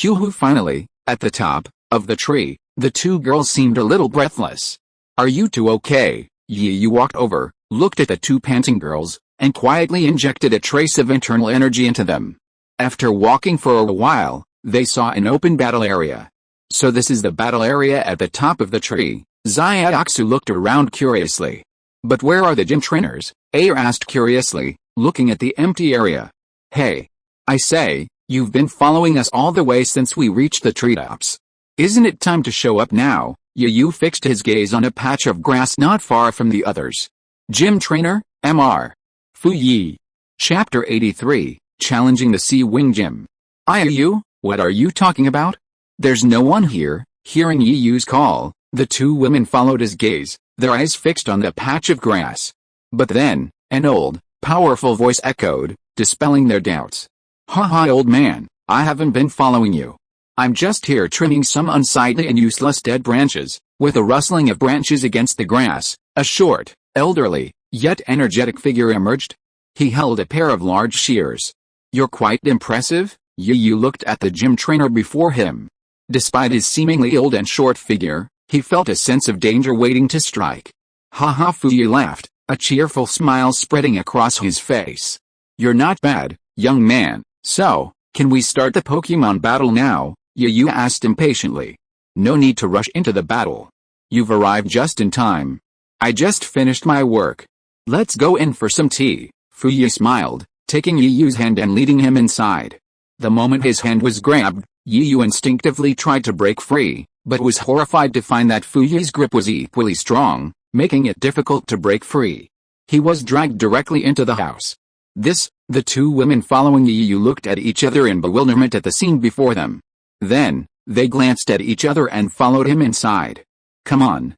Hu finally, at the top of the tree, the two girls seemed a little breathless. Are you two okay? Yu walked over, looked at the two panting girls, and quietly injected a trace of internal energy into them. After walking for a while, they saw an open battle area. So this is the battle area at the top of the tree. Xiaoxu looked around curiously. But where are the gym trainers? Air asked curiously, looking at the empty area. Hey. I say, you've been following us all the way since we reached the treetops. Isn't it time to show up now? Yu fixed his gaze on a patch of grass not far from the others. Gym trainer, Mr. Fu Yi. Chapter 83, Challenging the Sea Wing Gym. Yu, what are you talking about? There's no one here. Hearing Yu's call, the two women followed his gaze, their eyes fixed on the patch of grass. But then, an old, powerful voice echoed, dispelling their doubts. Haha, old man, I haven't been following you. I'm just here trimming some unsightly and useless dead branches. With a rustling of branches against the grass, a short, elderly, yet energetic figure emerged. He held a pair of large shears. You're quite impressive. Yu looked at the gym trainer before him. Despite his seemingly old and short figure, he felt a sense of danger waiting to strike. Haha, Fu Yi laughed, a cheerful smile spreading across his face. You're not bad, young man. So, can we start the Pokemon battle now? Yu asked impatiently. No need to rush into the battle. You've arrived just in time. I just finished my work. Let's go in for some tea. Fu Yi smiled, taking Yu's hand and leading him inside. The moment his hand was grabbed, Yu instinctively tried to break free, but was horrified to find that Fu Yi's grip was equally strong, making it difficult to break free. He was dragged directly into the house. The two women following Yu looked at each other in bewilderment at the scene before them. Then, they glanced at each other and followed him inside. Come on.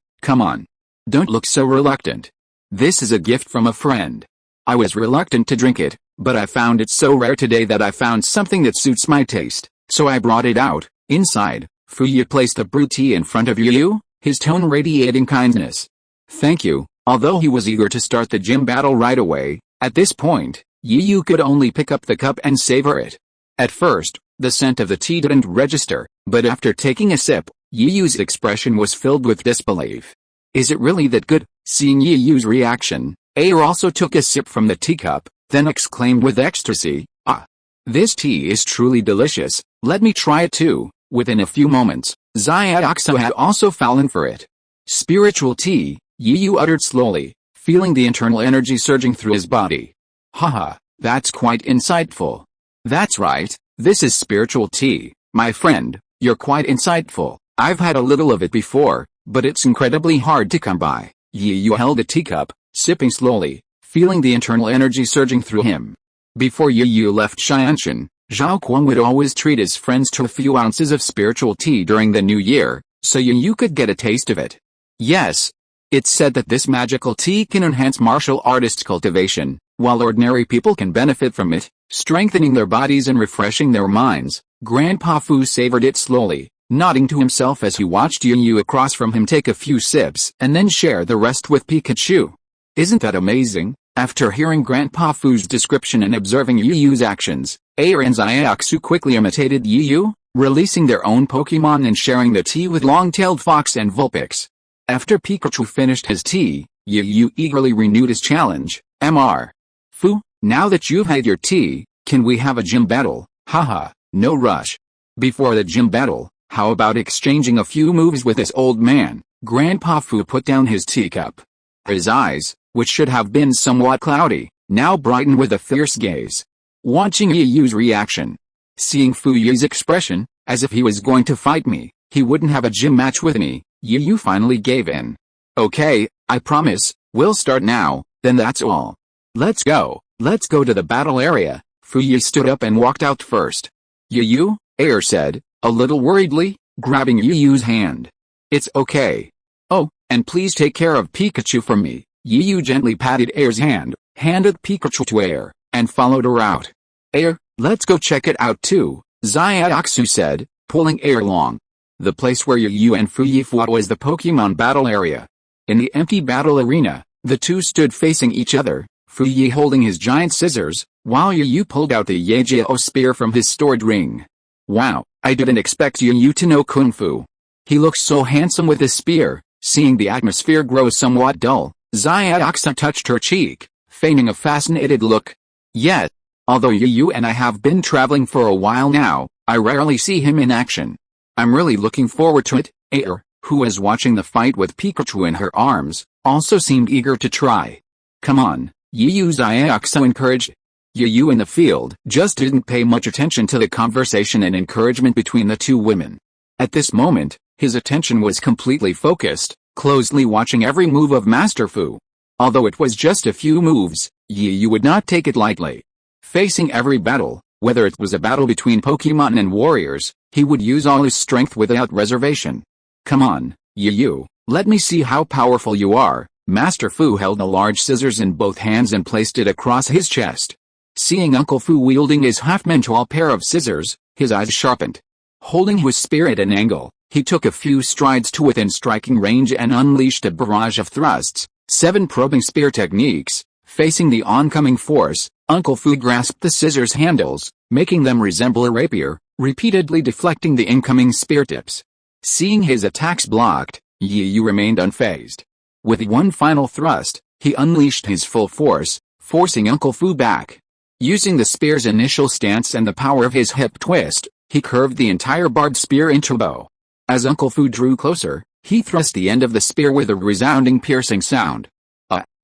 Don't look so reluctant. This is a gift from a friend. I was reluctant to drink it, but I found it so rare today that I found something that suits my taste, so I brought it out. Inside, Fu Yi placed the brewed tea in front of Yu, his tone radiating kindness. Thank you. Although he was eager to start the gym battle right away, at this point, Yu could only pick up the cup and savor it. At first, the scent of the tea didn't register, but after taking a sip, Yu's expression was filled with disbelief. Is it really that good? Seeing Yu's reaction, Air also took a sip from the teacup, then exclaimed with ecstasy, Ah! This tea is truly delicious, let me try it too. Within a few moments, Xiaoxu had also fallen for it. Spiritual tea, Yu uttered slowly, feeling the internal energy surging through his body. Haha, that's quite insightful. That's right, this is spiritual tea, my friend, you're quite insightful. I've had a little of it before, but it's incredibly hard to come by. Yu held the teacup, sipping slowly, feeling the internal energy surging through him. Before Yu left Xiaozhi, Zhao Kuang would always treat his friends to a few ounces of spiritual tea during the new year, so Yu could get a taste of it. Yes. It's said that this magical tea can enhance martial artists' cultivation, while ordinary people can benefit from it, strengthening their bodies and refreshing their minds. Grandpa Fu savored it slowly, nodding to himself as he watched Yu across from him take a few sips and then share the rest with Pikachu. Isn't that amazing? After hearing Grandpa Fu's description and observing Yu's actions, Air and Xiaoxu quickly imitated Yu, releasing their own Pokemon and sharing the tea with Long-tailed Fox and Vulpix. After Pikachu finished his tea, Yu eagerly renewed his challenge. Mr. Fu, now that you've had your tea, can we have a gym battle? Haha, no rush. Before the gym battle, How about exchanging a few moves with this old man? Grandpa Fu put down his teacup. His eyes, which should have been somewhat cloudy, now brightened with a fierce gaze. Watching Yi Yu's reaction. Seeing Fu Yi's expression, as if he was going to fight me, he wouldn't have a gym match with me, Yi Yu finally gave in. Okay, I promise, we'll start now, then that's all. Let's go to the battle area. Fu Yi stood up and walked out first. Yi Yu, Air said, a little worriedly, grabbing Yi Yu's hand. It's okay. Oh, and please take care of Pikachu for me. Yi Yu gently patted Air's hand, handed Pikachu to Air, and followed her out. Air, let's go check it out too, Xiaoxu said, pulling Air along. The place where Yi Yu and Fu Yi fought was the Pokemon battle area. In the empty battle arena, the two stood facing each other, Fu Yi holding his giant scissors, while Yi Yu pulled out the Yejio spear from his stored ring. Wow, I didn't expect Yi Yu to know Kung Fu. He looks so handsome with his spear. Seeing the atmosphere grow somewhat dull, Xiaoxu touched her cheek, feigning a fascinated look. Yet, although Yi Yu and I have been traveling for a while now, I rarely see him in action. I'm really looking forward to it. Air, who was watching the fight with Pikachu in her arms, also seemed eager to try. Come on, Yi Yu, Xiaoxu encouraged. Yi Yu in the field just didn't pay much attention to the conversation and encouragement between the two women. At this moment, his attention was completely focused, closely watching every move of Master Fu. Although it was just a few moves, Yi Yu would not take it lightly. Facing every battle, whether it was a battle between Pokemon and warriors, he would use all his strength without reservation. Come on, Yi Yu, let me see how powerful you are. Master Fu held a large scissors in both hands and placed it across his chest. Seeing Uncle Fu wielding his half-man-tall pair of scissors, his eyes sharpened. Holding his spear at an angle, he took a few strides to within striking range and unleashed a barrage of thrusts, 7 probing spear techniques. Facing the oncoming force, Uncle Fu grasped the scissors handles, making them resemble a rapier, repeatedly deflecting the incoming spear tips. Seeing his attacks blocked, Yi Yu remained unfazed. With one final thrust, he unleashed his full force, forcing Uncle Fu back. Using the spear's initial stance and the power of his hip twist, he curved the entire barbed spear into a bow. As Uncle Fu drew closer, he thrust the end of the spear with a resounding piercing sound.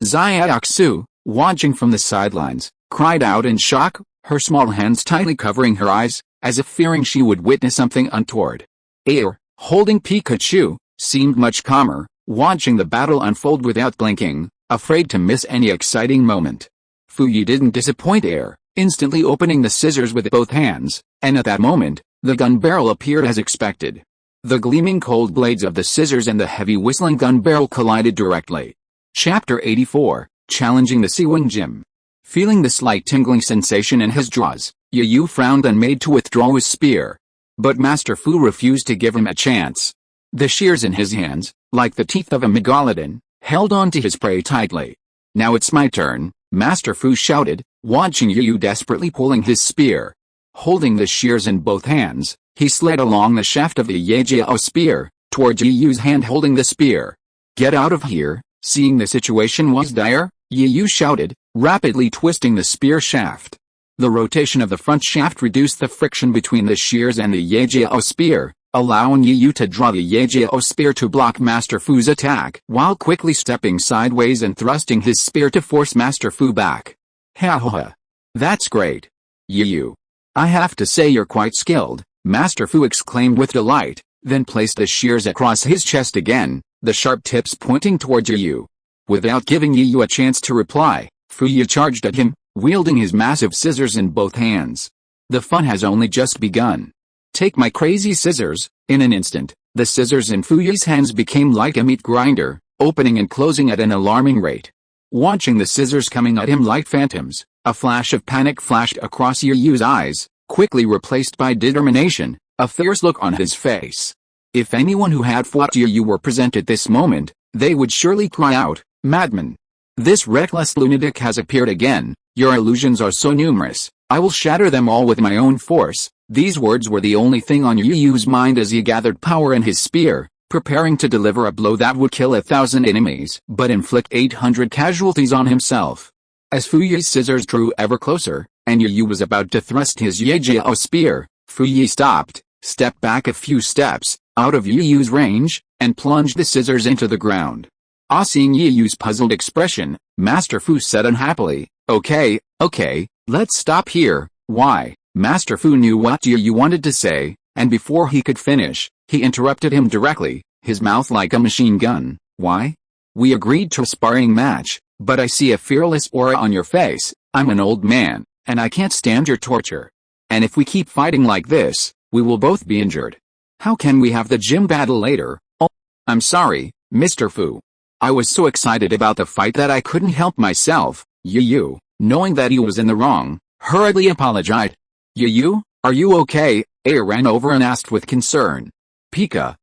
Xiaoxu, watching from the sidelines, cried out in shock, her small hands tightly covering her eyes, as if fearing she would witness something untoward. Air, holding Pikachu, seemed much calmer, watching the battle unfold without blinking, afraid to miss any exciting moment. Fu Yi didn't disappoint Air, instantly opening the scissors with both hands, and at that moment, the gun barrel appeared as expected. The gleaming cold blades of the scissors and the heavy whistling gun barrel collided directly. Chapter 84, Challenging the Siwing Gym. Feeling the slight tingling sensation in his jaws, Yi Yu frowned and made to withdraw his spear. But Master Fu refused to give him a chance. The shears in his hands, like the teeth of a megalodon, held on to his prey tightly. Now it's my turn, Master Fu shouted, watching Yi Yu desperately pulling his spear. Holding the shears in both hands, he slid along the shaft of the Yejio spear, towards Yi Yu's hand holding the spear. Get out of here. Seeing the situation was dire, Yi Yu shouted, rapidly twisting the spear shaft. The rotation of the front shaft reduced the friction between the shears and the Yejio spear, allowing Yi Yu to draw the Yejio spear to block Master Fu's attack, while quickly stepping sideways and thrusting his spear to force Master Fu back. Ha ha ha. That's great. Yi Yu. I have to say you're quite skilled, Master Fu exclaimed with delight, then placed the shears across his chest again, the sharp tips pointing towards Yi Yu. Without giving Yi Yu a chance to reply, Fu Yi charged at him, wielding his massive scissors in both hands. The fun has only just begun. Take my crazy scissors. In an instant, the scissors in Fu Yi's hands became like a meat grinder, opening and closing at an alarming rate. Watching the scissors coming at him like phantoms, a flash of panic flashed across Yi Yu's eyes, quickly replaced by determination, a fierce look on his face. If anyone who had fought Yi Yu were present at this moment, they would surely cry out, "Madman! This reckless lunatic has appeared again. Your illusions are so numerous, I will shatter them all with my own force." These words were the only thing on Yi Yu's mind as he gathered power in his spear, preparing to deliver a blow that would kill 1,000 enemies but inflict 800 casualties on himself. As Fu Yi's scissors drew ever closer, and Yi Yu was about to thrust his Yejio spear, Fu Yi stopped, stepped back a few steps, out of Yu Yu's range, and plunged the scissors into the ground. Seeing Yu Yu's puzzled expression, Master Fu said unhappily, Okay, let's stop here. Why? Master Fu knew what Yu Yu wanted to say, and before he could finish, he interrupted him directly, his mouth like a machine gun. Why? We agreed to a sparring match, but I see a fearless aura on your face. I'm an old man, and I can't stand your torture. And if we keep fighting like this, we will both be injured. How can we have the gym battle later? Oh, I'm sorry, Mr. Fu. I was so excited about the fight that I couldn't help myself. Yu Yu, knowing that he was in the wrong, hurriedly apologized. Yu Yu, are you okay? A ran over and asked with concern. Pika,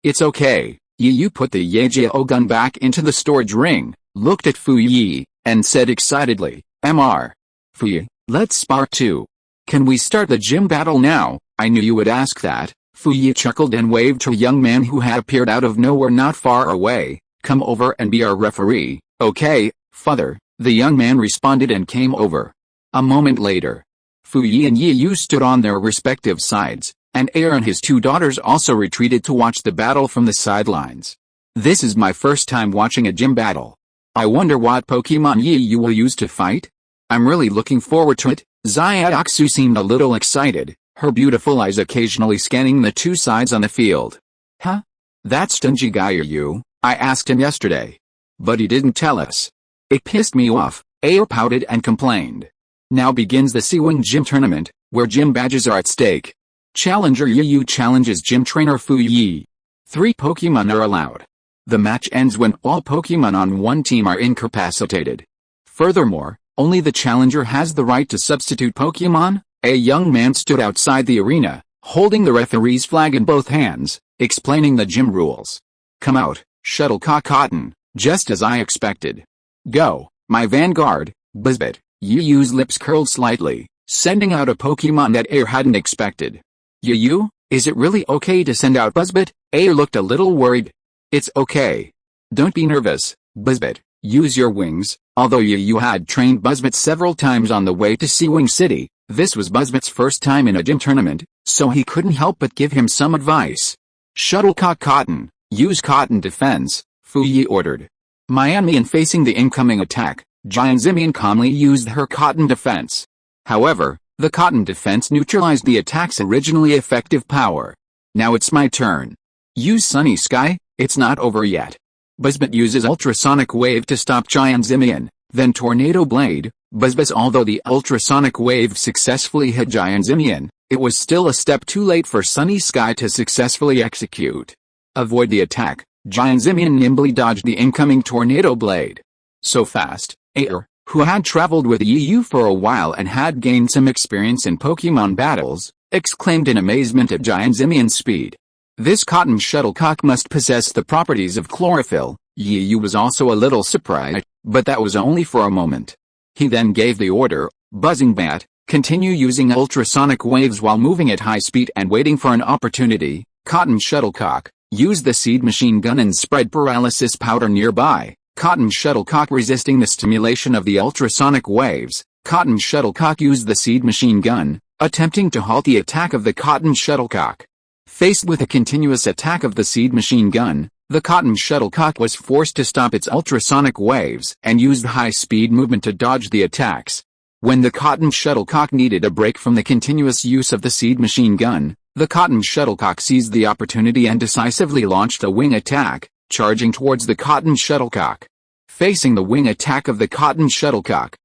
it's okay. Yu Yu put the Yajiao gun back into the storage ring, looked at Fu Yi, and said excitedly, Mr. Fu Yi, let's spar too. Can we start the gym battle now? I knew you would ask that. Fu Yi chuckled and waved to a young man who had appeared out of nowhere not far away. Come over and be our referee. Okay, father, the young man responded and came over. A moment later, Fu Yi and Yi Yu stood on their respective sides, and Air and his two daughters also retreated to watch the battle from the sidelines. This is my first time watching a gym battle. I wonder what Pokemon Yi Yu will use to fight? I'm really looking forward to it. Xiaoxu seemed a little excited, her beautiful eyes occasionally scanning the two sides on the field. Huh? That stingy guy Yu Yu? I asked him yesterday. But he didn't tell us. It pissed me off. Air pouted and complained. Now begins the Siwing Gym Tournament, where gym badges are at stake. Challenger Yu Yu challenges gym trainer Fu Yi. 3 Pokemon are allowed. The match ends when all Pokemon on one team are incapacitated. Furthermore, only the challenger has the right to substitute Pokemon. A young man stood outside the arena, holding the referee's flag in both hands, explaining the gym rules. Come out, Shuttlecock Cotton, just as I expected. Go, my vanguard, Buzzbit. Yu Yu's lips curled slightly, sending out a Pokemon that Air hadn't expected. Yu Yu, is it really okay to send out Buzzbit? Air looked a little worried. It's okay. Don't be nervous, Buzzbit. Use your wings. Although Yu Yu had trained Buzzbit several times on the way to Seawing City, this was Buzzbit's first time in a gym tournament, so he couldn't help but give him some advice. Shuttlecock Cotton, use Cotton Defense, Fu Yi ordered. Miami and facing the incoming attack, Giant Zimian calmly used her Cotton Defense. However, the Cotton Defense neutralized the attack's originally effective power. Now it's my turn. Use Sunny Sky, it's not over yet. Buzzbit uses Ultrasonic Wave to stop Giant Zimian, then Tornado Blade. Buzzbit. Although the Ultrasonic Wave successfully hit Giant Zimian, it was still a step too late for Sunny Sky to successfully execute. Avoid the attack, Giant Zimian nimbly dodged the incoming Tornado Blade. So fast, Air, who had traveled with Yu Yu for a while and had gained some experience in Pokemon battles, exclaimed in amazement at Giant Zimian's speed. This cotton shuttlecock must possess the properties of chlorophyll. Yu Yu was also a little surprised, but that was only for a moment. He then gave the order, Buzzing Bat, continue using ultrasonic waves while moving at high speed and waiting for an opportunity. Cotton Shuttlecock, use the seed machine gun and spread paralysis powder nearby. Cotton Shuttlecock resisting the stimulation of the ultrasonic waves. Cotton Shuttlecock used the seed machine gun, attempting to halt the attack of the Cotton Shuttlecock. Faced with a continuous attack of the seed machine gun, the Cotton Shuttlecock was forced to stop its ultrasonic waves and used high-speed movement to dodge the attacks. When the Cotton Shuttlecock needed a break from the continuous use of the seed machine gun, the Cotton Shuttlecock seized the opportunity and decisively launched a wing attack, charging towards the Cotton Shuttlecock. Facing the wing attack of the Cotton Shuttlecock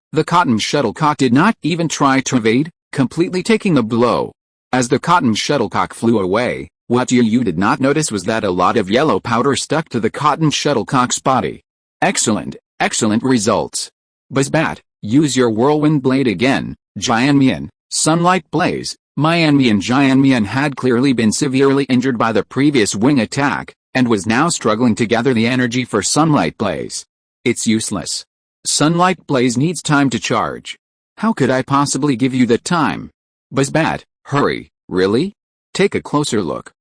did not even try to evade, completely taking the blow. As the Cotton Shuttlecock flew away, what Yu Yu did not notice was that a lot of yellow powder stuck to the Cotton Shuttlecock's body. Excellent results. Buzzbat, use your Whirlwind Blade again, Giant Sunlight Blaze. Miami and Giant had clearly been severely injured by the previous wing attack, and was now struggling to gather the energy for Sunlight Blaze. It's useless. Sunlight Blaze needs time to charge. How could I possibly give you the time? Buzzbat, hurry, really? Take a closer look.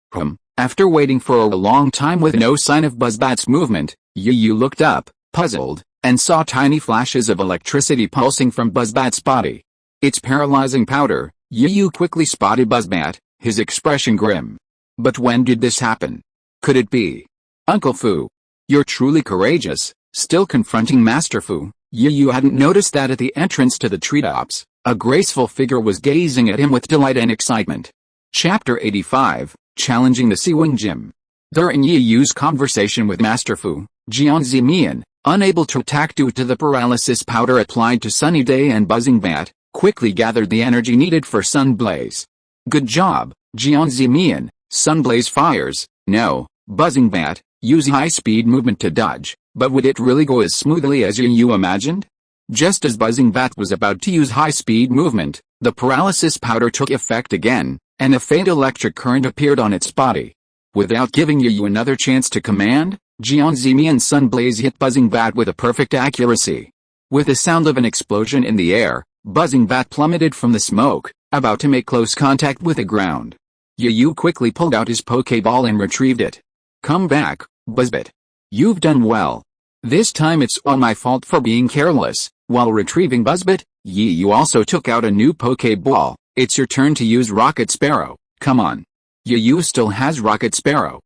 After waiting for a long time with no sign of Buzzbat's movement, Yu Yu looked up, puzzled, and saw tiny flashes of electricity pulsing from Buzzbat's body. It's paralyzing powder. Yu Yu quickly spotted Buzzbat, his expression grim. But when did this happen? Could it be? Uncle Fu. You're truly courageous, still confronting Master Fu. Yu hadn't noticed that at the entrance to the treetops, a graceful figure was gazing at him with delight and excitement. Chapter 85, Challenging the Siwing Gym. During Yu's conversation with Master Fu, Jian Zimian, unable to attack due to the paralysis powder applied to Sunny Day and Buzzing Bat, quickly gathered the energy needed for Sunblaze. Good job, Jian Zimian. Sunblaze fires. No, Buzzing Bat, use high-speed movement to dodge, but would it really go as smoothly as Yu imagined? Just as Buzzing Bat was about to use high-speed movement, the paralysis powder took effect again, and a faint electric current appeared on its body. Without giving Yu another chance to command, Jian Zimian's Sunblaze hit Buzzing Bat with a perfect accuracy. With the sound of an explosion in the air, Buzzing Bat plummeted from the smoke, about to make close contact with the ground. Yu quickly pulled out his Pokeball and retrieved it. Come back, Buzzbit. You've done well. This time it's all my fault for being careless. While retrieving Buzzbit, Yu also took out a new Pokeball. It's your turn to use Rocket Sparrow, come on. Yu still has Rocket Sparrow.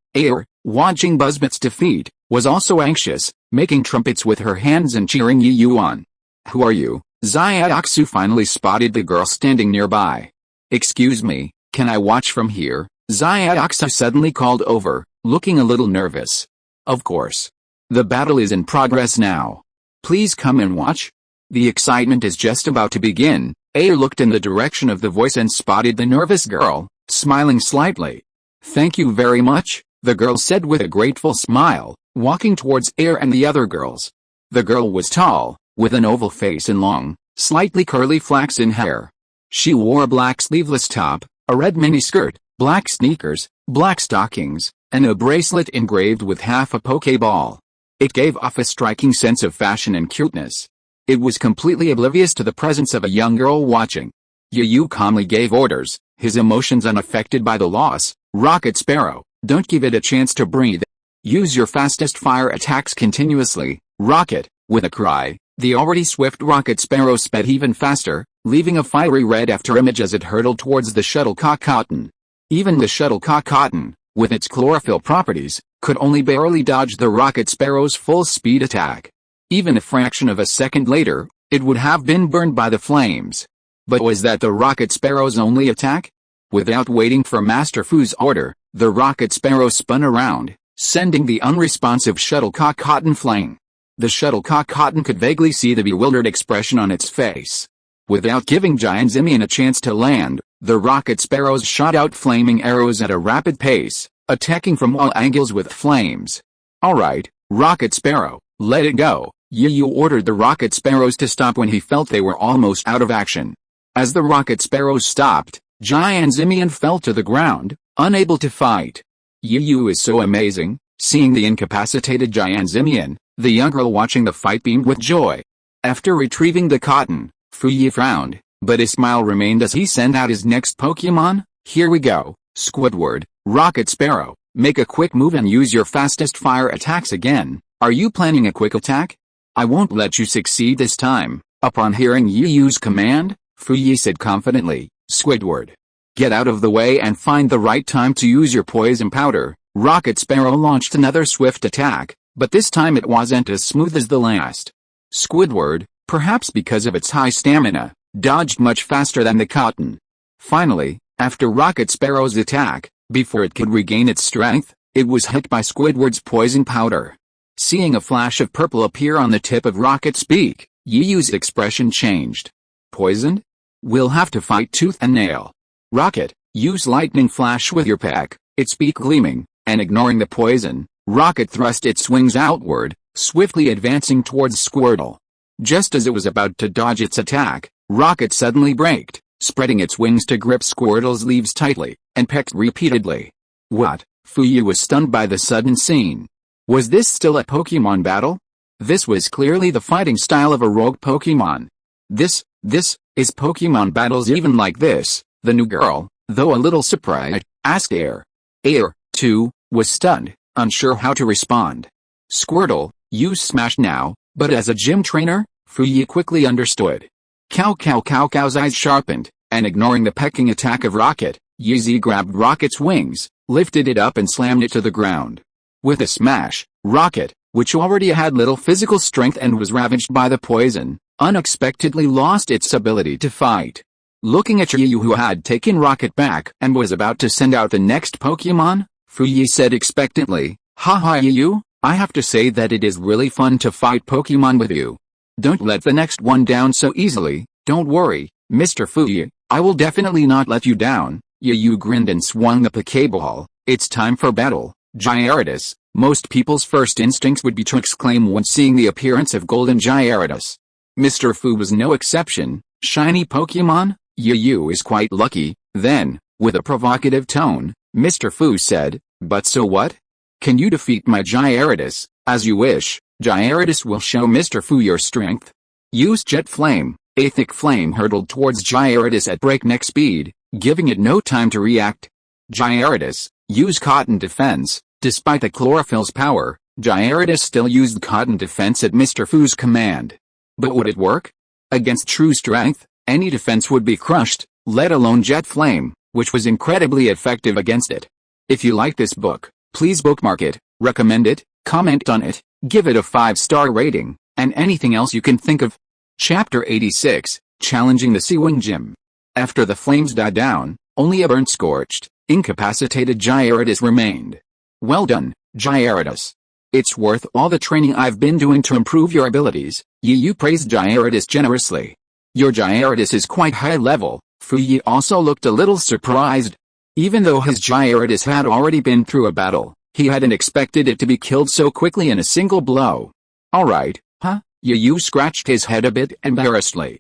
Watching Buzzbit's defeat, was also anxious, making trumpets with her hands and cheering Yu on. Who are you? Xiaoxu finally spotted the girl standing nearby. Excuse me, can I watch from here? Xiaoxu suddenly called over, looking a little nervous. Of course. The battle is in progress now. Please come and watch. The excitement is just about to begin. Looked in the direction of the voice and spotted the nervous girl, smiling slightly. Thank you very much, the girl said with a grateful smile, walking towards and the other girls. The girl was tall, with an oval face and long, slightly curly flaxen hair. She wore a black sleeveless top, a red miniskirt, black sneakers, black stockings, and a bracelet engraved with half a Pokeball. It gave off a striking sense of fashion and cuteness. It was completely oblivious to the presence of a young girl watching. Yu calmly gave orders, his emotions unaffected by the loss. Rocket Sparrow, don't give it a chance to breathe. Use your fastest fire attacks continuously. Rocket, with a cry, the already swift Rocket Sparrow sped even faster, leaving a fiery red after image as it hurtled towards the Shuttlecock Cotton. Even the Shuttlecock Cotton, with its chlorophyll properties, could only barely dodge the Rocket Sparrow's full-speed attack. Even a fraction of a second later, it would have been burned by the flames. But was that the Rocket Sparrow's only attack? Without waiting for Master Fu's order, the Rocket Sparrow spun around, sending the unresponsive Shuttlecock Cotton flying. The Shuttlecock Cotton could vaguely see the bewildered expression on its face. Without giving Giant Zimian a chance to land, the Rocket Sparrows shot out flaming arrows at a rapid pace, attacking from all angles with flames. Alright, Rocket Sparrow, let it go. Yu ordered the Rocket Sparrows to stop when he felt they were almost out of action. As the Rocket Sparrows stopped, Giant Zimian fell to the ground, unable to fight. Yu is so amazing. Seeing the incapacitated Giant Zimian, the young girl watching the fight beamed with joy. After retrieving the cotton, Fuyi frowned, but his smile remained as he sent out his next Pokemon. Here we go, Squidward, Rocket Sparrow, make a quick move and use your fastest fire attacks again. Are you planning a quick attack? I won't let you succeed this time. Upon hearing Yu's command, Fuyi said confidently, Squidward, get out of the way and find the right time to use your poison powder. Rocket Sparrow launched another swift attack, but this time it wasn't as smooth as the last. Squidward, perhaps because of its high stamina, dodged much faster than the cotton. Finally, after Rocket Sparrow's attack, before it could regain its strength, it was hit by Squidward's poison powder. Seeing a flash of purple appear on the tip of Rocket's beak, Yu's expression changed. Poisoned? We'll have to fight tooth and nail. Rocket, use lightning flash with your pack, its beak gleaming, and ignoring the poison, Rocket thrust its wings outward, swiftly advancing towards Squirtle. Just as it was about to dodge its attack, Rocket suddenly braked, spreading its wings to grip Squirtle's leaves tightly, and pecked repeatedly. What? Fuyi was stunned by the sudden scene. Was this still a Pokemon battle? This was clearly the fighting style of a rogue Pokemon. This is Pokemon battles even like this? The new girl, though a little surprised, asked too, was stunned, unsure how to respond. Squirtle, use Smash now, but as a gym trainer, Fuyi quickly understood. Cow's eyes sharpened, and ignoring the pecking attack of Rocket, Yi grabbed Rocket's wings, lifted it up and slammed it to the ground. With a smash, Rocket, which already had little physical strength and was ravaged by the poison, unexpectedly lost its ability to fight. Looking at Yi, who had taken Rocket back and was about to send out the next Pokemon, Yi said expectantly, "Haha Yi, I have to say that it is really fun to fight Pokemon with you. Don't let the next one down so easily. Don't worry, Mr. Yi, I will definitely not let you down." Yi grinned and swung the Pokeball. "It's time for battle, Gyarados." Most people's first instincts would be to exclaim when seeing the appearance of Golden Gyarados. Mr. Fu was no exception. "Shiny Pokemon? Yi is quite lucky." Then, with a provocative tone, Mr. Fu said, "But so what? Can you defeat my Gyarados?" "As you wish, Gyarados will show Mr. Fu your strength." Use Jet Flame. A thick flame hurtled towards Gyarados at breakneck speed, giving it no time to react. Gyarados, use Cotton Defense. Despite the chlorophyll's power, Gyarados still used Cotton Defense at Mr. Fu's command. But would it work? Against true strength, any defense would be crushed, let alone Jet Flame, which was incredibly effective against it. If you like this book, please bookmark it, recommend it, comment on it, give it a 5-star rating, and anything else you can think of. Chapter 86, Challenging the Seawing Gym. After the flames died down, only a burnt scorched, incapacitated Gyarados remained. "Well done, Gyarados. It's worth all the training I've been doing to improve your abilities." Yi praised Gyarados generously. "Your Gyarados is quite high level." Yi also looked a little surprised. Even though his Gyarados had already been through a battle, he hadn't expected it to be killed so quickly in a single blow. "Alright, huh?" Yi scratched his head a bit embarrassedly.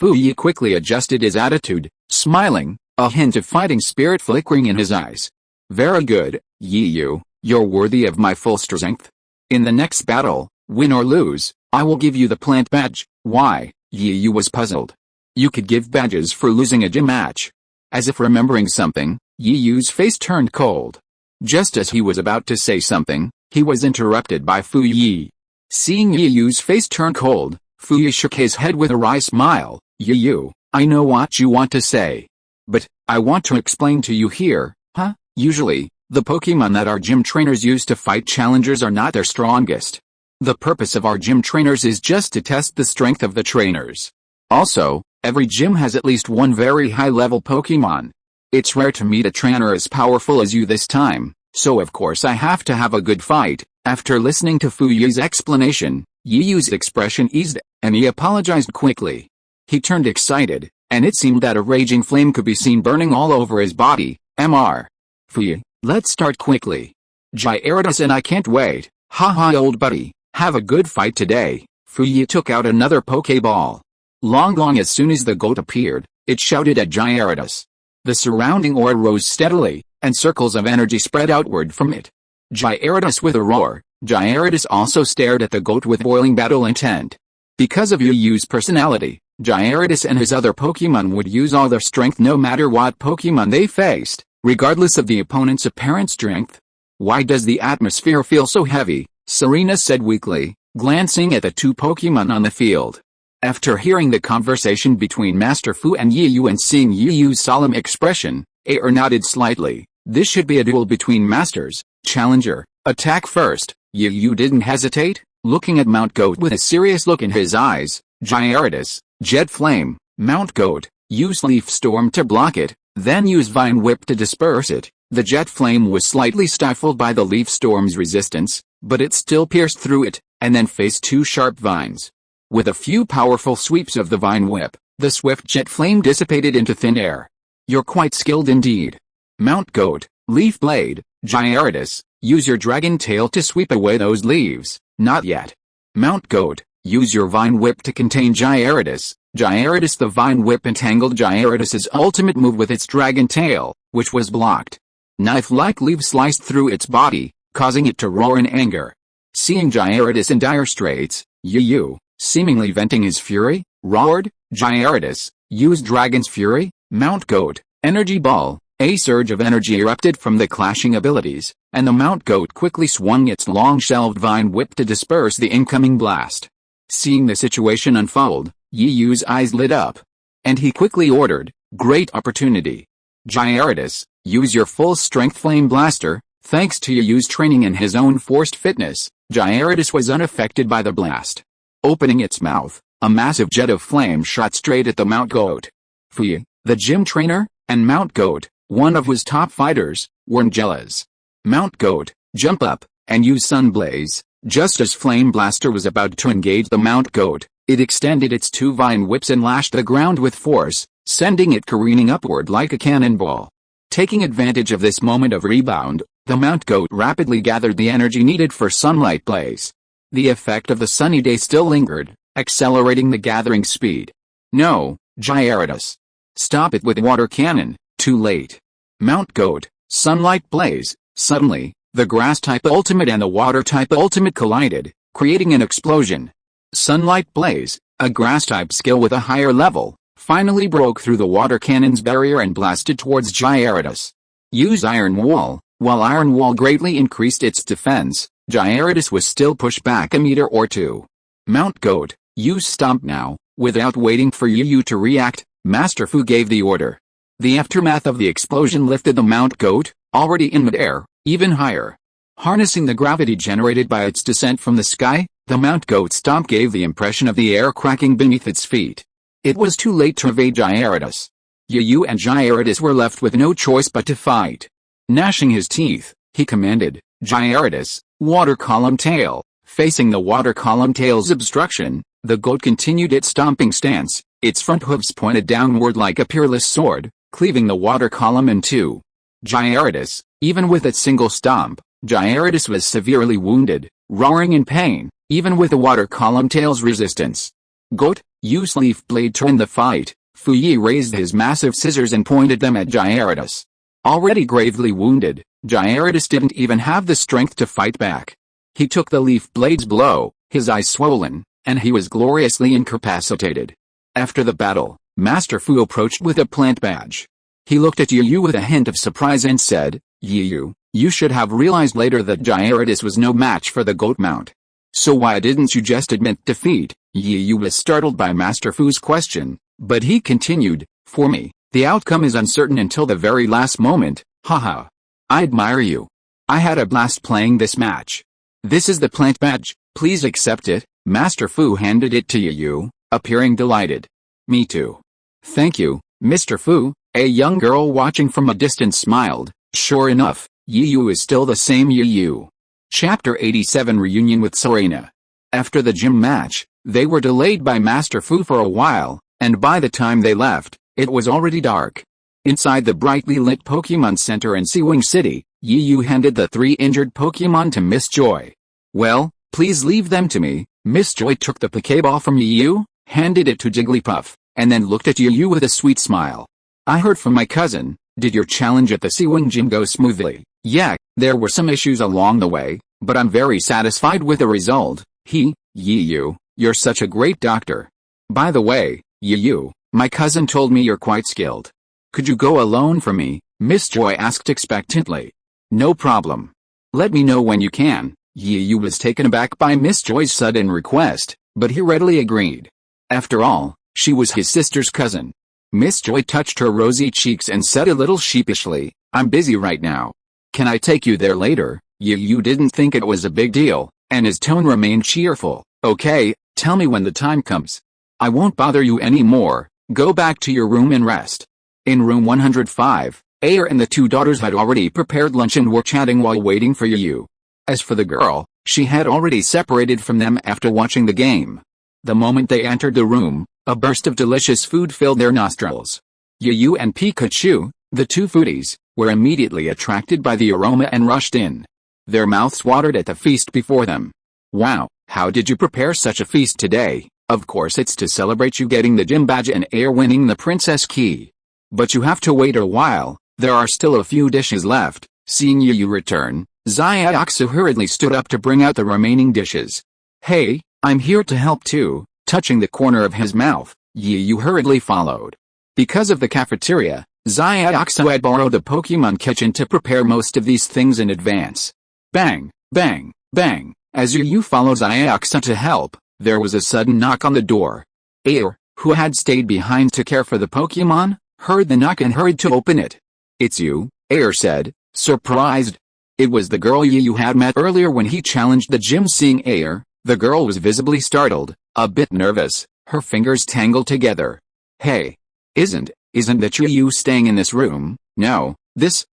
Yi quickly adjusted his attitude, smiling, a hint of fighting spirit flickering in his eyes. "Very good, Yi, you're worthy of my full strength. In the next battle, win or lose, I will give you the plant badge." "Why?" Yi was puzzled. "You could give badges for losing a gym match." As if remembering something, Yi's face turned cold. Just as he was about to say something, he was interrupted by Yi. Seeing Yi's face turn cold, Yi shook his head with a wry smile. "Yi, I know what you want to say. But, I want to explain to you here, huh? Usually, the Pokemon that our gym trainers use to fight challengers are not their strongest. The purpose of our gym trainers is just to test the strength of the trainers. Also, every gym has at least one very high-level Pokemon. It's rare to meet a trainer as powerful as you this time, so of course I have to have a good fight." After listening to Yi's explanation, Yi's expression eased, and he apologized quickly. He turned excited, and it seemed that a raging flame could be seen burning all over his body. Yi, let's start quickly. Gyarados and I can't wait. Haha old buddy, have a good fight today." Yi took out another Pokeball. Long as soon as the goat appeared, it shouted at Gyarados. The surrounding aura rose steadily, and circles of energy spread outward from it. Gyarados with a roar, Gyarados also stared at the goat with boiling battle intent. Because of Yi's personality, Gyarados and his other Pokemon would use all their strength no matter what Pokemon they faced, regardless of the opponent's apparent strength. "Why does the atmosphere feel so heavy?" Serena said weakly, glancing at the two Pokemon on the field. After hearing the conversation between Master Fu and Yi and seeing Yi's solemn expression, Air nodded slightly. "This should be a duel between masters. Challenger, attack first." Yi didn't hesitate, looking at Mount Goat with a serious look in his eyes. "Gyarados, Jet Flame." Mount Goat, use Leaf Storm to block it, then use Vine Whip to disperse it. The Jet Flame was slightly stifled by the Leaf Storm's resistance, but it still pierced through it, and then faced two sharp vines. With a few powerful sweeps of the Vine Whip, the swift Jet Flame dissipated into thin air. "You're quite skilled indeed." Mount Goat, Leaf Blade. Gyarados, use your Dragon Tail to sweep away those leaves. Not yet. Mount Goat, use your Vine Whip to contain Gyarados. Gyarados. The Vine Whip entangled Gyarados' ultimate move with its Dragon Tail, which was blocked. Knife-like leaves sliced through its body, causing it to roar in anger. Seeing Gyarados in dire straits, Yi, seemingly venting his fury, roared. "Gyarados, use Dragon's Fury." Mount Goat, Energy Ball. A surge of energy erupted from the clashing abilities, and the Mount Goat quickly swung its long-shelved Vine Whip to disperse the incoming blast. Seeing the situation unfold, Yi's eyes lit up. And he quickly ordered, "Great opportunity. Gyarados, use your full strength Flame Blaster. Thanks to Yu's training and his own forced fitness, Gyarados was unaffected by the blast. Opening its mouth, a massive jet of flame shot straight at the Mount Goat. Fuyi, the gym trainer, and Mount Goat, one of his top fighters, were jealous. Mount Goat, jump up, and use Sun Blaze. Just as Flame Blaster was about to engage the Mount Goat, it extended its two vine whips and lashed the ground with force, sending it careening upward like a cannonball. Taking advantage of this moment of rebound, the Mount Goat rapidly gathered the energy needed for Sunlight Blaze. The effect of the sunny day still lingered, accelerating the gathering speed. No, Gyarados. Stop it with Water Cannon, too late. Mount Goat, Sunlight Blaze. Suddenly, the Grass-type Ultimate and the Water-type Ultimate collided, creating an explosion. Sunlight Blaze, a Grass-type skill with a higher level, finally broke through the Water Cannon's barrier and blasted towards Gyarados. Use Iron Wall. While Iron Wall greatly increased its defense, Gyarados was still pushed back a meter or two. Mount Goat, use Stomp now. Without waiting for Yu to react, Master Fu gave the order. The aftermath of the explosion lifted the Mount Goat, already in midair, even higher. Harnessing the gravity generated by its descent from the sky, the Mount Goat Stomp gave the impression of the air cracking beneath its feet. It was too late to evade Gyarados. Yu and Gyarados were left with no choice but to fight. Gnashing his teeth, he commanded, Gyarados, Water Column Tail. Facing the Water Column Tail's obstruction, the goat continued its stomping stance, its front hooves pointed downward like a peerless sword, cleaving the Water Column in two. Gyarados, even with its single stomp, Gyarados was severely wounded, roaring in pain, even with the Water Column Tail's resistance. Goat, use Leaf Blade to end the fight. Fuyi raised his massive scissors and pointed them at Gyarados. Already gravely wounded, Gyarados didn't even have the strength to fight back. He took the Leaf Blade's blow, his eyes swollen, and he was gloriously incapacitated. After the battle, Master Fu approached with a plant badge. He looked at Yu with a hint of surprise and said, Yu, you should have realized later that Gyarados was no match for the goat mount. So why didn't you just admit defeat? Yu was startled by Master Fu's question, but he continued, for me, the outcome is uncertain until the very last moment, haha. I admire you. I had a blast playing this match. This is the plant badge, please accept it. Master Fu handed it to Yu, appearing delighted. Me too. Thank you, Mr. Fu. A young girl watching from a distance smiled. Sure enough, Yu is still the same Yu. Chapter 87 Reunion with Serena. After the gym match, they were delayed by Master Fu for a while, and by the time they left, it was already dark. Inside the brightly lit Pokémon Center in Siwing City, Yu handed the 3 injured Pokémon to Miss Joy. Well, please leave them to me. Miss Joy took the Pokéball from Yu, handed it to Jigglypuff, and then looked at Yu with a sweet smile. I heard from my cousin, did your challenge at the Siwing Gym go smoothly? Yeah, there were some issues along the way, but I'm very satisfied with the result. Yu, you're such a great doctor. By the way, Yu, my cousin told me you're quite skilled. Could you go alone for me? Miss Joy asked expectantly. No problem. Let me know when you can. Yu was taken aback by Miss Joy's sudden request, but he readily agreed. After all, she was his sister's cousin. Miss Joy touched her rosy cheeks and said a little sheepishly, I'm busy right now. Can I take you there later? Yu didn't think it was a big deal, and his tone remained cheerful. Okay, tell me when the time comes. I won't bother you anymore. Go back to your room and rest. In room 105, Ayer and the 2 daughters had already prepared lunch and were chatting while waiting for Yu. As for the girl, she had already separated from them after watching the game. The moment they entered the room, a burst of delicious food filled their nostrils. Yu and Pikachu, the 2 foodies, were immediately attracted by the aroma and rushed in. Their mouths watered at the feast before them. Wow, how did you prepare such a feast today? Of course it's to celebrate you getting the gym badge and Ayer winning the princess key. But you have to wait a while, there are still a few dishes left. Seeing Yu return, Xiaoxu hurriedly stood up to bring out the remaining dishes. Hey, I'm here to help too. Touching the corner of his mouth, Yu hurriedly followed. Because of the cafeteria, Xiaoxu had borrowed the Pokémon kitchen to prepare most of these things in advance. Bang, bang, bang. As Yu followed Xiaoxu to help, there was a sudden knock on the door. Ayer, who had stayed behind to care for the Pokémon, heard the knock and hurried to open it. It's you, Air said, surprised. It was the girl Yu had met earlier when he challenged the gym. Seeing Air, the girl was visibly startled, a bit nervous, her fingers tangled together. Hey. Isn't that Yu staying in this room? No,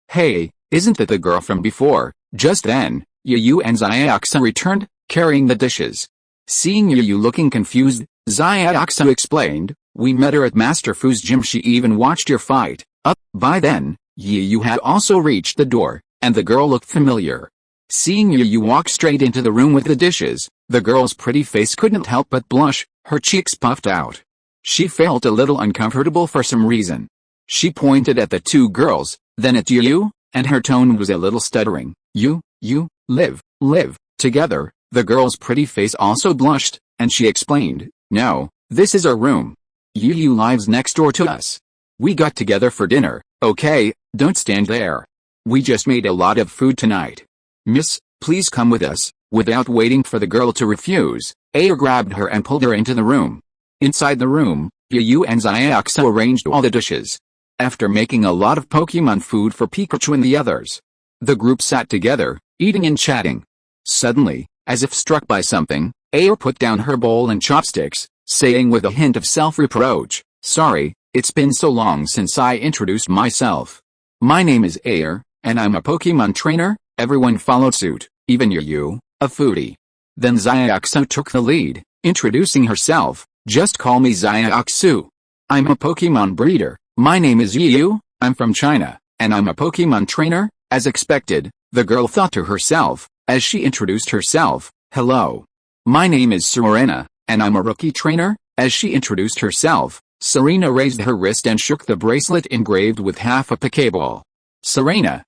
hey, isn't that the girl from before? Just then, Yu and Xiaoxia returned, carrying the dishes. Seeing Yu looking confused, Xiaoxia explained, we met her at Master Fu's gym. She even watched your fight. By then, Yu had also reached the door, and the girl looked familiar. Seeing Yu walk straight into the room with the dishes, the girl's pretty face couldn't help but blush, her cheeks puffed out. She felt a little uncomfortable for some reason. She pointed at the two girls, then at Yu, and her tone was a little stuttering. You, live together. The girl's pretty face also blushed, and she explained, no, this is our room. Yu lives next door to us. We got together for dinner, okay, don't stand there. We just made a lot of food tonight. Miss, please come with us. Without waiting for the girl to refuse, Air grabbed her and pulled her into the room. Inside the room, Yu and Xiaoxia arranged all the dishes. After making a lot of Pokemon food for Pikachu and the others, the group sat together, eating and chatting. Suddenly, as if struck by something, Air put down her bowl and chopsticks, saying with a hint of self-reproach, sorry, it's been so long since I introduced myself. My name is Air, and I'm a Pokemon trainer. Everyone followed suit, even Yu, a foodie. Then Xiaoxia took the lead, introducing herself. Just call me Xiaoxia. I'm a Pokemon breeder. My name is Yu, I'm from China, and I'm a Pokemon trainer. As expected, the girl thought to herself, as she introduced herself, hello. My name is Serena, and I'm a rookie trainer. As she introduced herself, Serena raised her wrist and shook the bracelet engraved with half a Pokeball. Serena,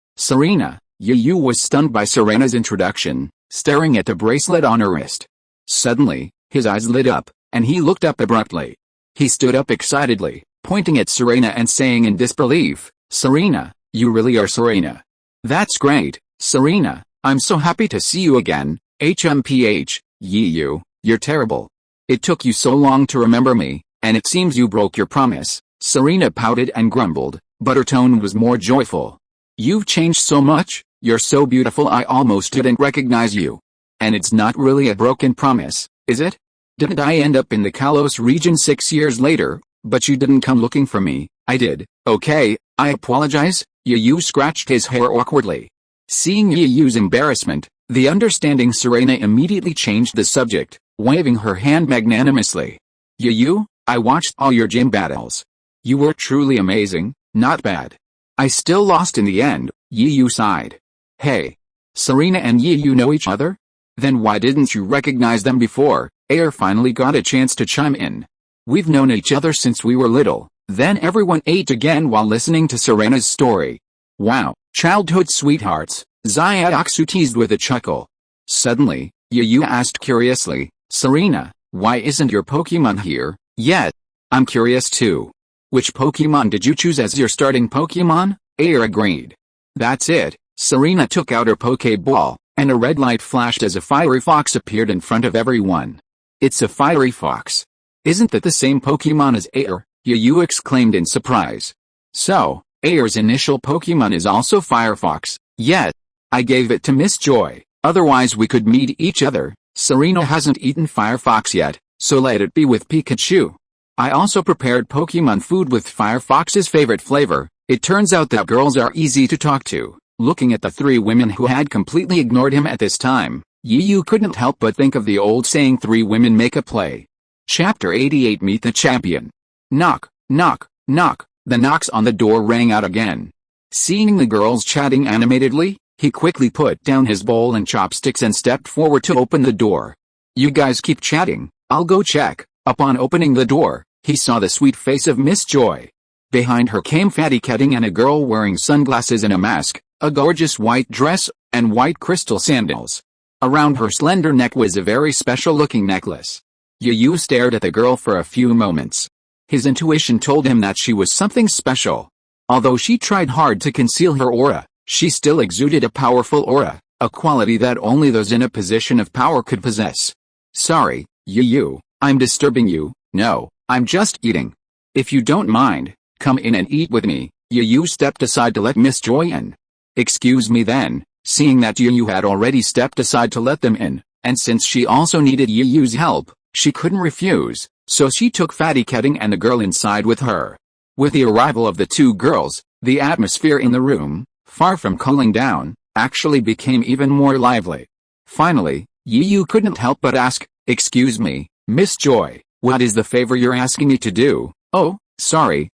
Yu was stunned by Serena's introduction, staring at the bracelet on her wrist. Suddenly, his eyes lit up, and he looked up abruptly. He stood up excitedly, pointing at Serena and saying in disbelief, Serena, you really are Serena. That's great, Serena, I'm so happy to see you again. HMPH, Yu, you're terrible. It took you so long to remember me, and it seems you broke your promise. Serena pouted and grumbled, but her tone was more joyful. You've changed so much, you're so beautiful I almost didn't recognize you. And it's not really a broken promise, is it? Didn't I end up in the Kalos region 6 years later, but you didn't come looking for me? I did. Okay, I apologize. Yu scratched his hair awkwardly. Seeing Yu's embarrassment, the understanding Serena immediately changed the subject, waving her hand magnanimously. Yu, I watched all your gym battles. You were truly amazing, not bad. I still lost in the end, Yu sighed. Hey. Serena and Yu know each other? Then why didn't you recognize them before? Air finally got a chance to chime in. We've known each other since we were little. Then everyone ate again while listening to Serena's story. Wow, childhood sweethearts, Xiaoxia teased with a chuckle. Suddenly, Yu asked curiously, Serena, why isn't your Pokemon here yet? I'm curious too. Which Pokemon did you choose as your starting Pokemon? Air agreed. That's it. Serena took out her Pokeball, and a red light flashed as a fiery fox appeared in front of everyone. It's a fiery fox. Isn't that the same Pokemon as Air? Yu exclaimed in surprise. So, Air's initial Pokemon is also Firefox, yet. I gave it to Miss Joy, otherwise we could meet each other. Serena hasn't eaten Firefox yet, so let it be with Pikachu. I also prepared Pokemon food with Firefox's favorite flavor. It turns out that girls are easy to talk to. Looking at the three women who had completely ignored him at this time, Yu couldn't help but think of the old saying, three women make a play. Chapter 88 Meet the Champion. Knock, knock, knock. The knocks on the door rang out again. Seeing the girls chatting animatedly, he quickly put down his bowl and chopsticks and stepped forward to open the door. You guys keep chatting, I'll go check. Upon opening the door, he saw the sweet face of Miss Joy. Behind her came Fatty Ketting and a girl wearing sunglasses and a mask, a gorgeous white dress, and white crystal sandals. Around her slender neck was a very special-looking necklace. Yu stared at the girl for a few moments. His intuition told him that she was something special. Although she tried hard to conceal her aura, she still exuded a powerful aura, a quality that only those in a position of power could possess. Sorry, Yu, I'm disturbing you. No, I'm just eating. If you don't mind, come in and eat with me. Yu stepped aside to let Miss Joy in. Excuse me then, seeing that Yu had already stepped aside to let them in, and since she also needed Yu's help, she couldn't refuse, so she took Fatty Ketting and the girl inside with her. With the arrival of the two girls, the atmosphere in the room, far from cooling down, actually became even more lively. Finally, Yu couldn't help but ask, "Excuse me, Miss Joy, what is the favor you're asking me to do?" "Oh, sorry.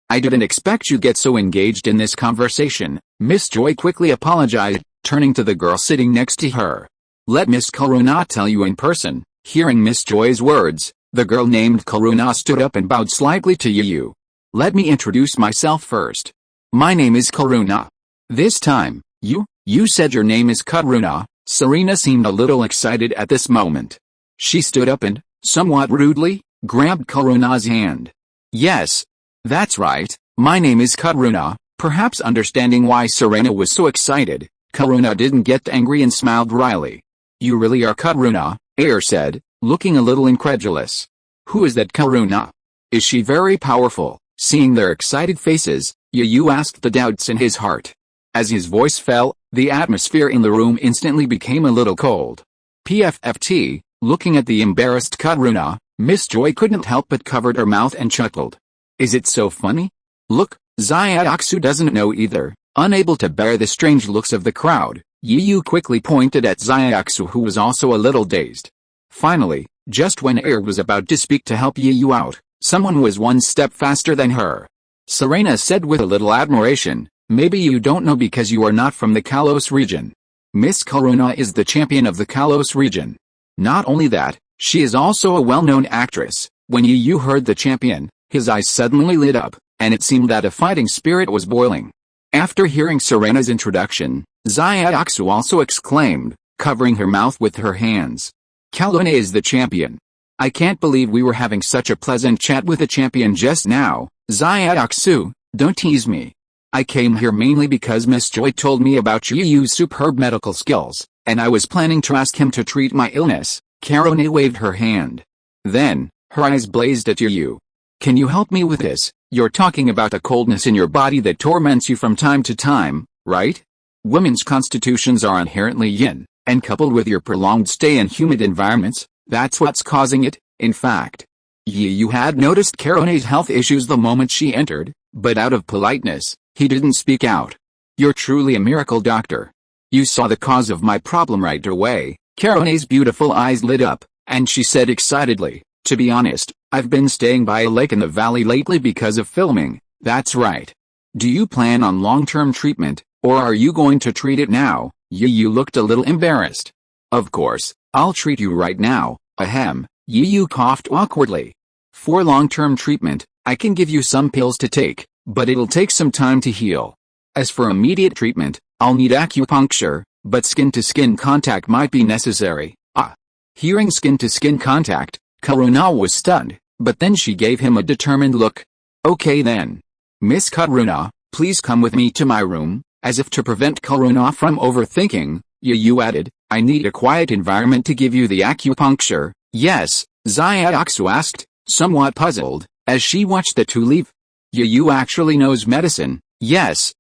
I didn't expect you'd get so engaged in this conversation," Miss Joy quickly apologized, turning to the girl sitting next to her. "Let Miss Karuna tell you in person." Hearing Miss Joy's words, the girl named Karuna stood up and bowed slightly to Yu. "Let me introduce myself first. My name is Karuna." This time, you said your name is Karuna. Serena seemed a little excited at this moment. She stood up and, somewhat rudely, grabbed Karuna's hand. "Yes, that's right, my name is Karuna." Perhaps understanding why Serena was so excited, Karuna didn't get angry and smiled wryly. "You really are Karuna?" Air said, looking a little incredulous. "Who is that Karuna? Is she very powerful?" Seeing their excited faces, Yu asked the doubts in his heart. As his voice fell, the atmosphere in the room instantly became a little cold. PFFT, looking at the embarrassed Karuna, Miss Joy couldn't help but covered her mouth and chuckled. "Is it so funny? Look, Xiaoxu doesn't know either." Unable to bear the strange looks of the crowd, Yu quickly pointed at Xiaoxu, who was also a little dazed. Finally, just when Air was about to speak to help Yu out, someone was one step faster than her. Serena said with a little admiration, "Maybe you don't know because you are not from the Kalos region. Miss Karuna is the champion of the Kalos region. Not only that, she is also a well-known actress." When Yu heard the champion, his eyes suddenly lit up, and it seemed that a fighting spirit was boiling. After hearing Serena's introduction, Xiaoxu also exclaimed, covering her mouth with her hands. "Kalone is the champion. I can't believe we were having such a pleasant chat with the champion just now." "Xiaoxu, don't tease me. I came here mainly because Miss Joy told me about Yu's superb medical skills, and I was planning to ask him to treat my illness." Karone waved her hand. Then, her eyes blazed at Yu. "Can you help me with this? You're talking about a coldness in your body that torments you from time to time, right? Women's constitutions are inherently yin, and coupled with your prolonged stay in humid environments, that's what's causing it." In fact, Yu had noticed Karone's health issues the moment she entered, but out of politeness, he didn't speak out. "You're truly a miracle, doctor. You saw the cause of my problem right away." Karone's beautiful eyes lit up, and she said excitedly, "To be honest, I've been staying by a lake in the valley lately because of filming." "That's right. Do you plan on long-term treatment, or are you going to treat it now?" Yu looked a little embarrassed. "Of course, I'll treat you right now." Ahem. Yu coughed awkwardly. "For long-term treatment, I can give you some pills to take, but it'll take some time to heal. As for immediate treatment, I'll need acupuncture, but skin-to-skin contact might be necessary." "Ah." Hearing skin-to-skin contact, Karuna was stunned, but then she gave him a determined look. "Okay then. Miss Karuna, please come with me to my room." As if to prevent Karuna from overthinking, Yu added, "I need a quiet environment to give you the acupuncture." "Yes?" Xiaoxu asked, somewhat puzzled, as she watched the two leave. "Yu actually knows medicine." Yes.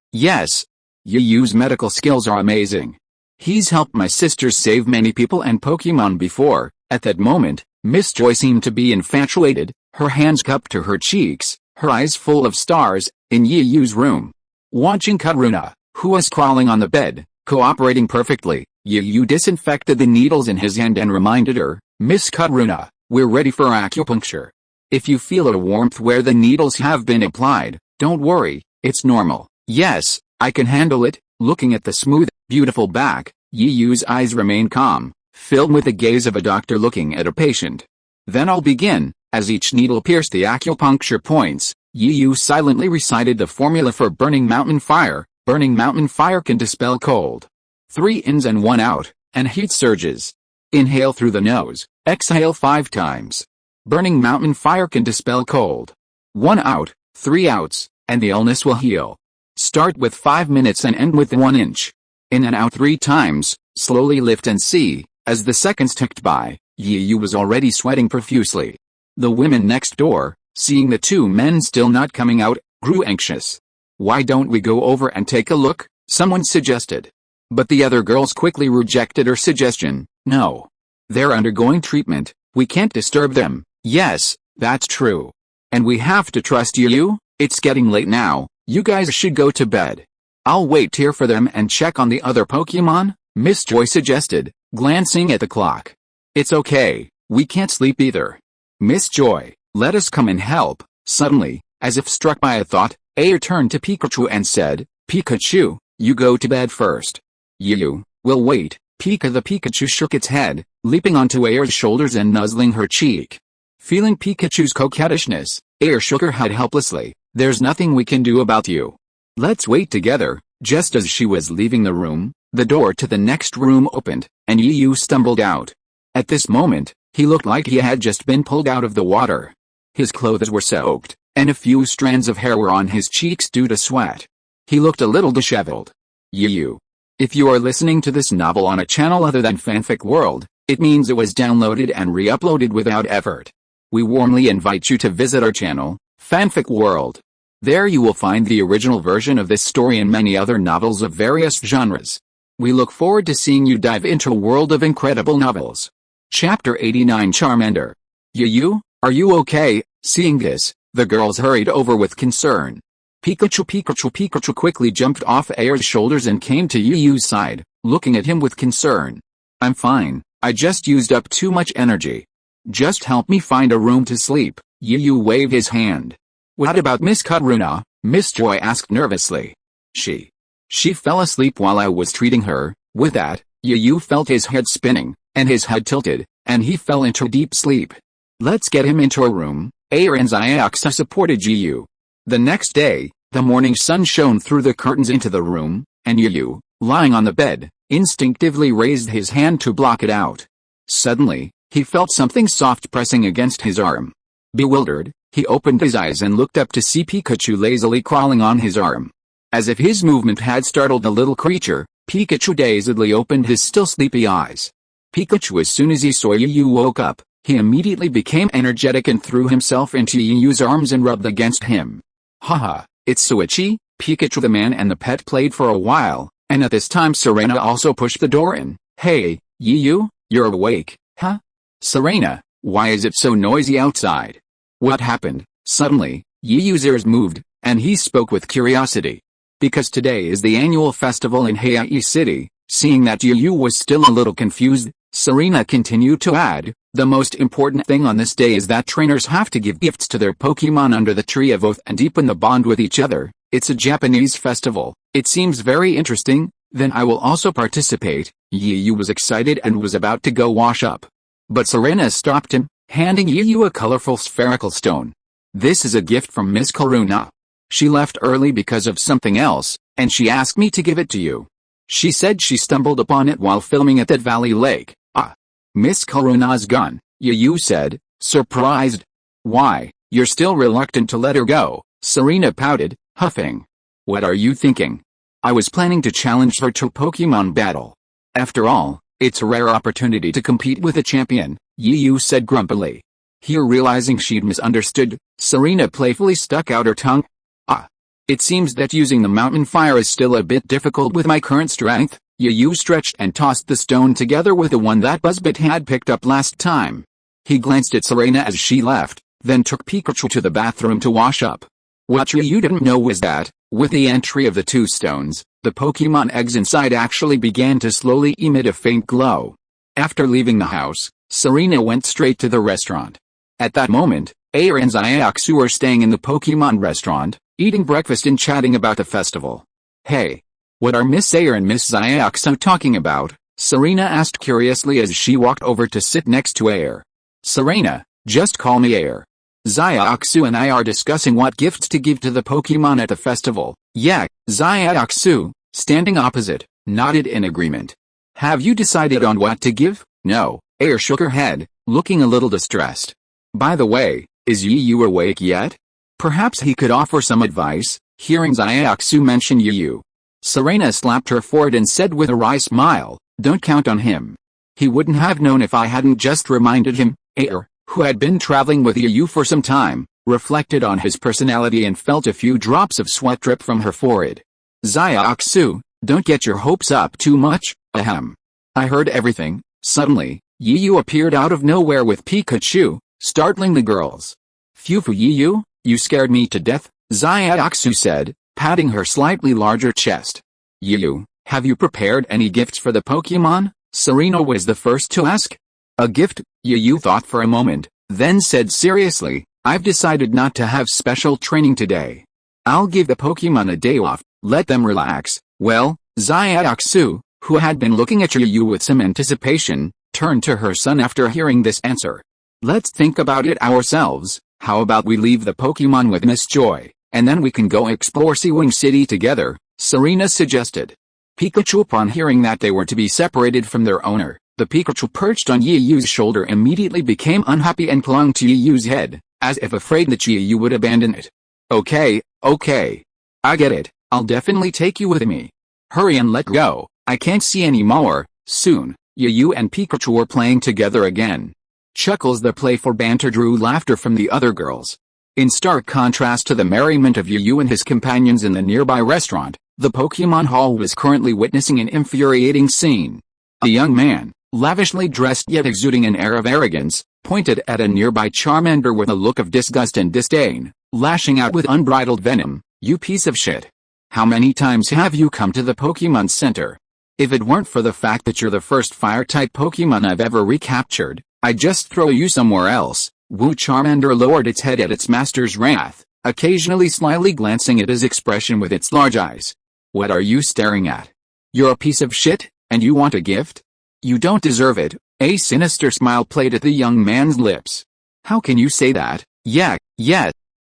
Yu's medical skills are amazing. He's helped my sisters save many people and Pokémon before." At that moment, Miss Joy seemed to be infatuated, her hands cupped to her cheeks, her eyes full of stars, in Yu's room. Watching Karuna, who was crawling on the bed, cooperating perfectly, Yu disinfected the needles in his hand and reminded her, "Miss Karuna, we're ready for acupuncture. If you feel a warmth where the needles have been applied, don't worry, it's normal." "Yes, I can handle it." Looking at the smooth, beautiful back, Yu's eyes remained calm, filled with the gaze of a doctor looking at a patient. "Then I'll begin." As each needle pierced the acupuncture points, Yu silently recited the formula for burning mountain fire. Burning mountain fire can dispel cold. 3 ins and 1 out, and heat surges. Inhale through the nose, exhale 5 times. Burning mountain fire can dispel cold. 1 out, 3 outs, and the illness will heal. Start with 5 minutes and end with 1 inch. In and out 3 times, slowly lift and see. As the seconds ticked by, Yu was already sweating profusely. The women next door, seeing the two men still not coming out, grew anxious. Why don't we go over and take a look? Someone suggested. But the other girls quickly rejected her suggestion. No. They're undergoing treatment, we can't disturb them. Yes, that's true. And we have to trust you? It's getting late now, you guys should go to bed. I'll wait here for them and check on the other Pokemon, Miss Joy suggested, glancing at the clock. It's okay, we can't sleep either. Miss Joy, let us come and help. Suddenly, as if struck by a thought, Air turned to Pikachu and said, Pikachu, you go to bed first. You, will wait. Pika the Pikachu shook its head, leaping onto Air's shoulders and nuzzling her cheek. Feeling Pikachu's coquettishness, Air shook her head helplessly. There's nothing we can do about you. Let's wait together. Just as she was leaving the room, the door to the next room opened, and Yu stumbled out. At this moment, he looked like he had just been pulled out of the water. His clothes were soaked, and a few strands of hair were on his cheeks due to sweat. He looked a little disheveled. Yu. If you are listening to this novel on a channel other than Fanfic World, it means it was downloaded and re-uploaded without effort. We warmly invite you to visit our channel, Fanfic World. There you will find the original version of this story and many other novels of various genres. We look forward to seeing you dive into a world of incredible novels. Chapter 89 Charmander. Yu, are you okay? Seeing this, the girls hurried over with concern. Pikachu quickly jumped off Air's shoulders and came to Yu's side, looking at him with concern. I'm fine, I just used up too much energy. Just help me find a room to sleep. Yu waved his hand. What about Miss Karuna? Miss Joy asked nervously. She fell asleep while I was treating her. With that, Yu felt his head spinning, and his head tilted, and he fell into deep sleep. Let's get him into a room. Air and Xiaoxa supported Yu. The next day, the morning sun shone through the curtains into the room, and Yu, lying on the bed, instinctively raised his hand to block it out. Suddenly, he felt something soft pressing against his arm. Bewildered, he opened his eyes and looked up to see Pikachu lazily crawling on his arm. As if his movement had startled the little creature, Pikachu dazedly opened his still sleepy eyes. Pikachu, as soon as he saw Yu woke up, he immediately became energetic and threw himself into Yu's arms and rubbed against him. Haha, it's so itchy. Pikachu the man and the pet played for a while, and at this time Serena also pushed the door in. Hey, Yu, you're awake, huh? Serena, why is it so noisy outside? What happened? Suddenly, Yu's ears moved, and he spoke with curiosity. Because today is the annual festival in Hawaii City. Seeing that Yu was still a little confused, Serena continued to add, the most important thing on this day is that trainers have to give gifts to their Pokemon under the Tree of Oath and deepen the bond with each other. It's a Japanese festival. It seems very interesting. Then I will also participate. Yu was excited and was about to go wash up. But Serena stopped him, handing Yu a colorful spherical stone. This is a gift from Miss Karuna. She left early because of something else, and she asked me to give it to you. She said she stumbled upon it while filming at that Valley Lake. Ah. Miss Karuna's gun, Yu said, surprised. Why, you're still reluctant to let her go? Serena pouted, huffing. What are you thinking? I was planning to challenge her to Pokemon battle. After all, it's a rare opportunity to compete with a champion, Yu said grumpily. Here realizing she'd misunderstood, Serena playfully stuck out her tongue. Ah. It seems that using the mountain fire is still a bit difficult with my current strength. Yu stretched and tossed the stone together with the one that Buzzbit had picked up last time. He glanced at Serena as she left, then took Pikachu to the bathroom to wash up. What Yu didn't know was that, with the entry of the two stones, the Pokemon eggs inside actually began to slowly emit a faint glow. After leaving the house, Serena went straight to the restaurant. At that moment, Air and Xiaoxu were staying in the Pokemon restaurant, eating breakfast and chatting about the festival. Hey, what are Miss Air and Miss Xiaoxu talking about? Serena asked curiously as she walked over to sit next to Air. Serena, just call me Air. Xiaoxu and I are discussing what gifts to give to the Pokemon at the festival. Yeah, Xiaoxu, standing opposite, nodded in agreement. Have you decided on what to give? No, Air shook her head, looking a little distressed. By the way, is Yu awake yet? Perhaps he could offer some advice. Hearing Xiaoxu mention Yu, Serena slapped her forehead and said with a wry smile, don't count on him. He wouldn't have known if I hadn't just reminded him. Air, who had been traveling with Yu for some time, reflected on his personality and felt a few drops of sweat drip from her forehead. Xiaoxu, don't get your hopes up too much, ahem. I heard everything. Suddenly, Yiyu appeared out of nowhere with Pikachu, startling the girls. Phew, Yiyu, you scared me to death, Xiaoxu said, patting her slightly larger chest. Yiyu, have you prepared any gifts for the Pokémon? Serena was the first to ask. A gift? Yiyu thought for a moment, then said seriously, I've decided not to have special training today. I'll give the Pokémon a day off, let them relax. Well, Xiaoxu, who had been looking at Yiyu with some anticipation, turned to her son after hearing this answer. Let's think about it ourselves. How about we leave the Pokémon with Miss Joy, and then we can go explore Seawing City together, Serena suggested. Pikachu, upon hearing that they were to be separated from their owner, the Pikachu perched on Yiyu's shoulder immediately became unhappy and clung to Yiyu's head, as if afraid that Yiyu would abandon it. Okay, I get it, I'll definitely take you with me. Hurry and let go, I can't see any more. Soon, Yiyu and Pikachu were playing together again. Chuckles, the playful banter drew laughter from the other girls. In stark contrast to the merriment of Yiyu and his companions in the nearby restaurant, the Pokémon Hall was currently witnessing an infuriating scene. A young man, lavishly dressed yet exuding an air of arrogance, pointed at a nearby Charmander with a look of disgust and disdain, lashing out with unbridled venom. You piece of shit. How many times have you come to the Pokémon Center? If it weren't for the fact that you're the first Fire-type Pokémon I've ever recaptured, I'd just throw you somewhere else. Wu Charmander lowered its head at its master's wrath, occasionally slyly glancing at his expression with its large eyes. What are you staring at? You're a piece of shit, and you want a gift? You don't deserve it. A sinister smile played at the young man's lips. How can you say that? Yeah.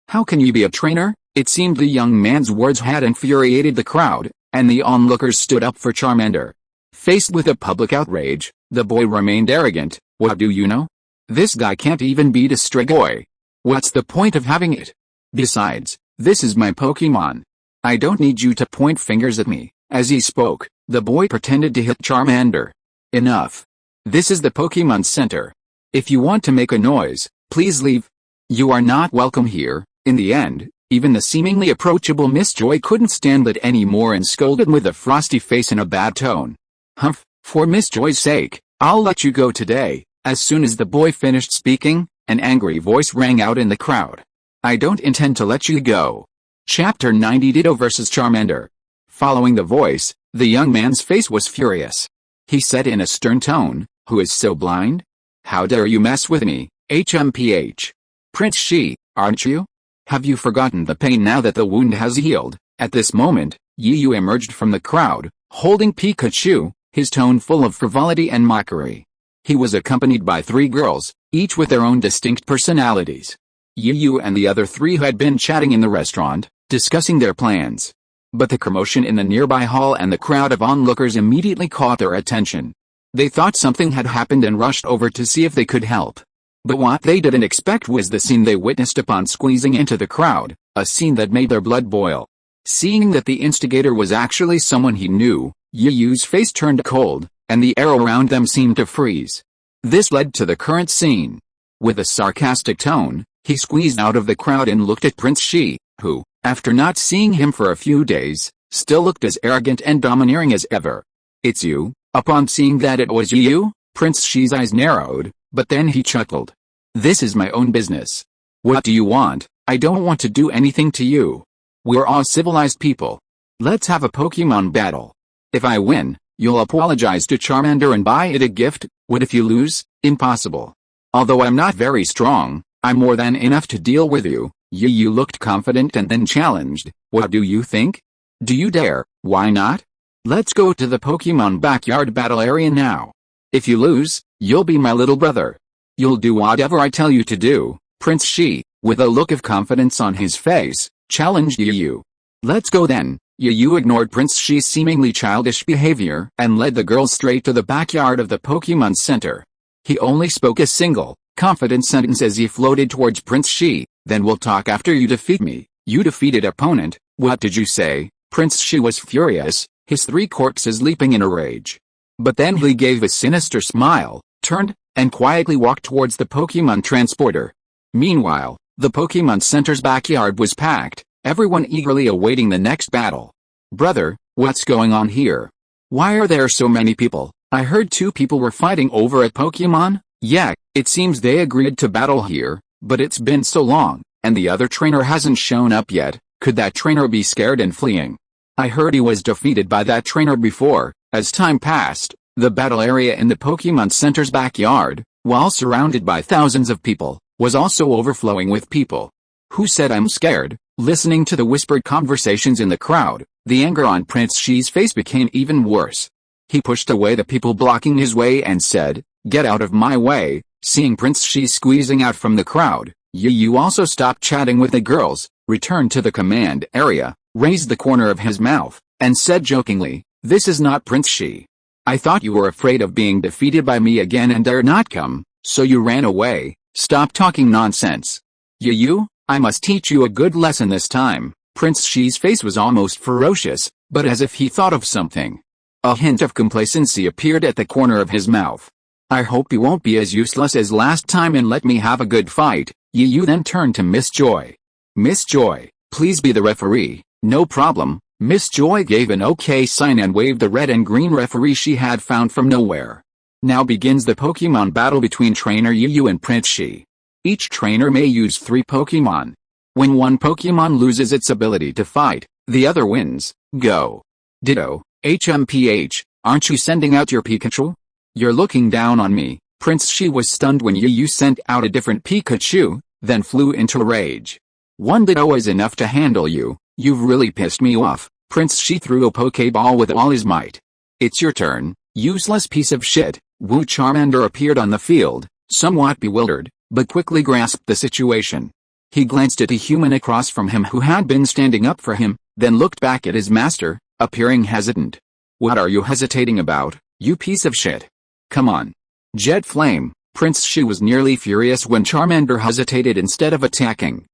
How can you be a trainer? It seemed the young man's words had infuriated the crowd, and the onlookers stood up for Charmander. Faced with a public outrage, the boy remained arrogant. What do you know? This guy can't even beat a Strigoi. What's the point of having it? Besides, this is my Pokémon. I don't need you to point fingers at me. As he spoke, the boy pretended to hit Charmander. Enough. This is the Pokémon Center. If you want to make a noise, please leave. You are not welcome here. In the end, even the seemingly approachable Miss Joy couldn't stand it anymore and scolded with a frosty face and a bad tone. Humph, for Miss Joy's sake, I'll let you go today. As soon as the boy finished speaking, an angry voice rang out in the crowd. I don't intend to let you go. Chapter 90 Ditto vs Charmander. Following the voice, the young man's face was furious. He said in a stern tone, Who is so blind? How dare you mess with me, HMPH? Prince Shi, aren't you? Have you forgotten the pain now that the wound has healed? At this moment, Yiyu emerged from the crowd, holding Pikachu, his tone full of frivolity and mockery. He was accompanied by 3 girls, each with their own distinct personalities. Yiyu and the other 3 had been chatting in the restaurant, discussing their plans. But the commotion in the nearby hall and the crowd of onlookers immediately caught their attention. They thought something had happened and rushed over to see if they could help. But what they didn't expect was the scene they witnessed upon squeezing into the crowd, a scene that made their blood boil. Seeing that the instigator was actually someone he knew, Yiyu's face turned cold, and the air around them seemed to freeze. This led to the current scene. With a sarcastic tone, he squeezed out of the crowd and looked at Prince Shi, who, after not seeing him for a few days, still looked as arrogant and domineering as ever. It's you? Upon seeing that it was Yiyu, Prince Shi's eyes narrowed, but then he chuckled. This is my own business. What do you want? I don't want to do anything to you. We're all civilized people. Let's have a Pokémon battle. If I win, you'll apologize to Charmander and buy it a gift. What if you lose? Impossible. Although I'm not very strong, I'm more than enough to deal with you. Yiyu looked confident and then challenged. What do you think? Do you dare? Why not? Let's go to the Pokémon backyard battle area now. If you lose, you'll be my little brother. You'll do whatever I tell you to do. Prince Shi, with a look of confidence on his face, challenged Yiyu. Let's go then. Yiyu ignored Prince Shi's seemingly childish behavior and led the girls straight to the backyard of the Pokémon Center. He only spoke a single, confident sentence as he floated towards Prince Shi. Then we'll talk after you defeat me. You defeated opponent. What did you say? Prince Shi was furious, his 3 corpses leaping in a rage. But then he gave a sinister smile, turned, and quietly walked towards the Pokémon transporter. Meanwhile, The Pokémon Center's backyard was packed, everyone eagerly awaiting the next battle. Brother, what's going on here? Why are there so many people? I heard 2 people were fighting over at Pokémon? Yeah, it seems they agreed to battle here, but it's been so long, and the other trainer hasn't shown up yet. Could that trainer be scared and fleeing? I heard he was defeated by that trainer before. As time passed, the battle area in the Pokémon Center's backyard, while surrounded by thousands of people, was also overflowing with people. Who said I'm scared? Listening to the whispered conversations in the crowd, the anger on Prince Shi's face became even worse. He pushed away the people blocking his way and said, "Get out of my way." Seeing Prince Shi squeezing out from the crowd, Yu also stopped chatting with the girls, returned to the command area, raised the corner of his mouth, and said jokingly, "This is not Prince Shi. I thought you were afraid of being defeated by me again and dared not come, so you ran away. Stop talking nonsense. Yu, I must teach you a good lesson this time." Prince Shi's face was almost ferocious, but as if he thought of something. A hint of complacency appeared at the corner of his mouth. "I hope you won't be as useless as last time and let me have a good fight." Yu then turned to Miss Joy. "Miss Joy, please be the referee." "No problem." Miss Joy gave an OK sign and waved the red and green referee she had found from nowhere. Now begins the Pokemon battle between Trainer Yu and Prince Shi. Each trainer may use 3 Pokemon. When one Pokemon loses its ability to fight, the other wins. Go. Ditto. HMPH, aren't you sending out your Pikachu? You're looking down on me. Prince Shi was stunned when Yu sent out a different Pikachu, then flew into a rage. "One Ditto is enough to handle you. You've really pissed me off." Prince Shi threw a Pokeball with all his might. "It's your turn, useless piece of shit." Wu Charmander appeared on the field, somewhat bewildered, but quickly grasped the situation. He glanced at a human across from him who had been standing up for him, then looked back at his master, appearing hesitant. "What are you hesitating about, you piece of shit? Come on. Jet Flame." Prince Shi was nearly furious when Charmander hesitated instead of attacking.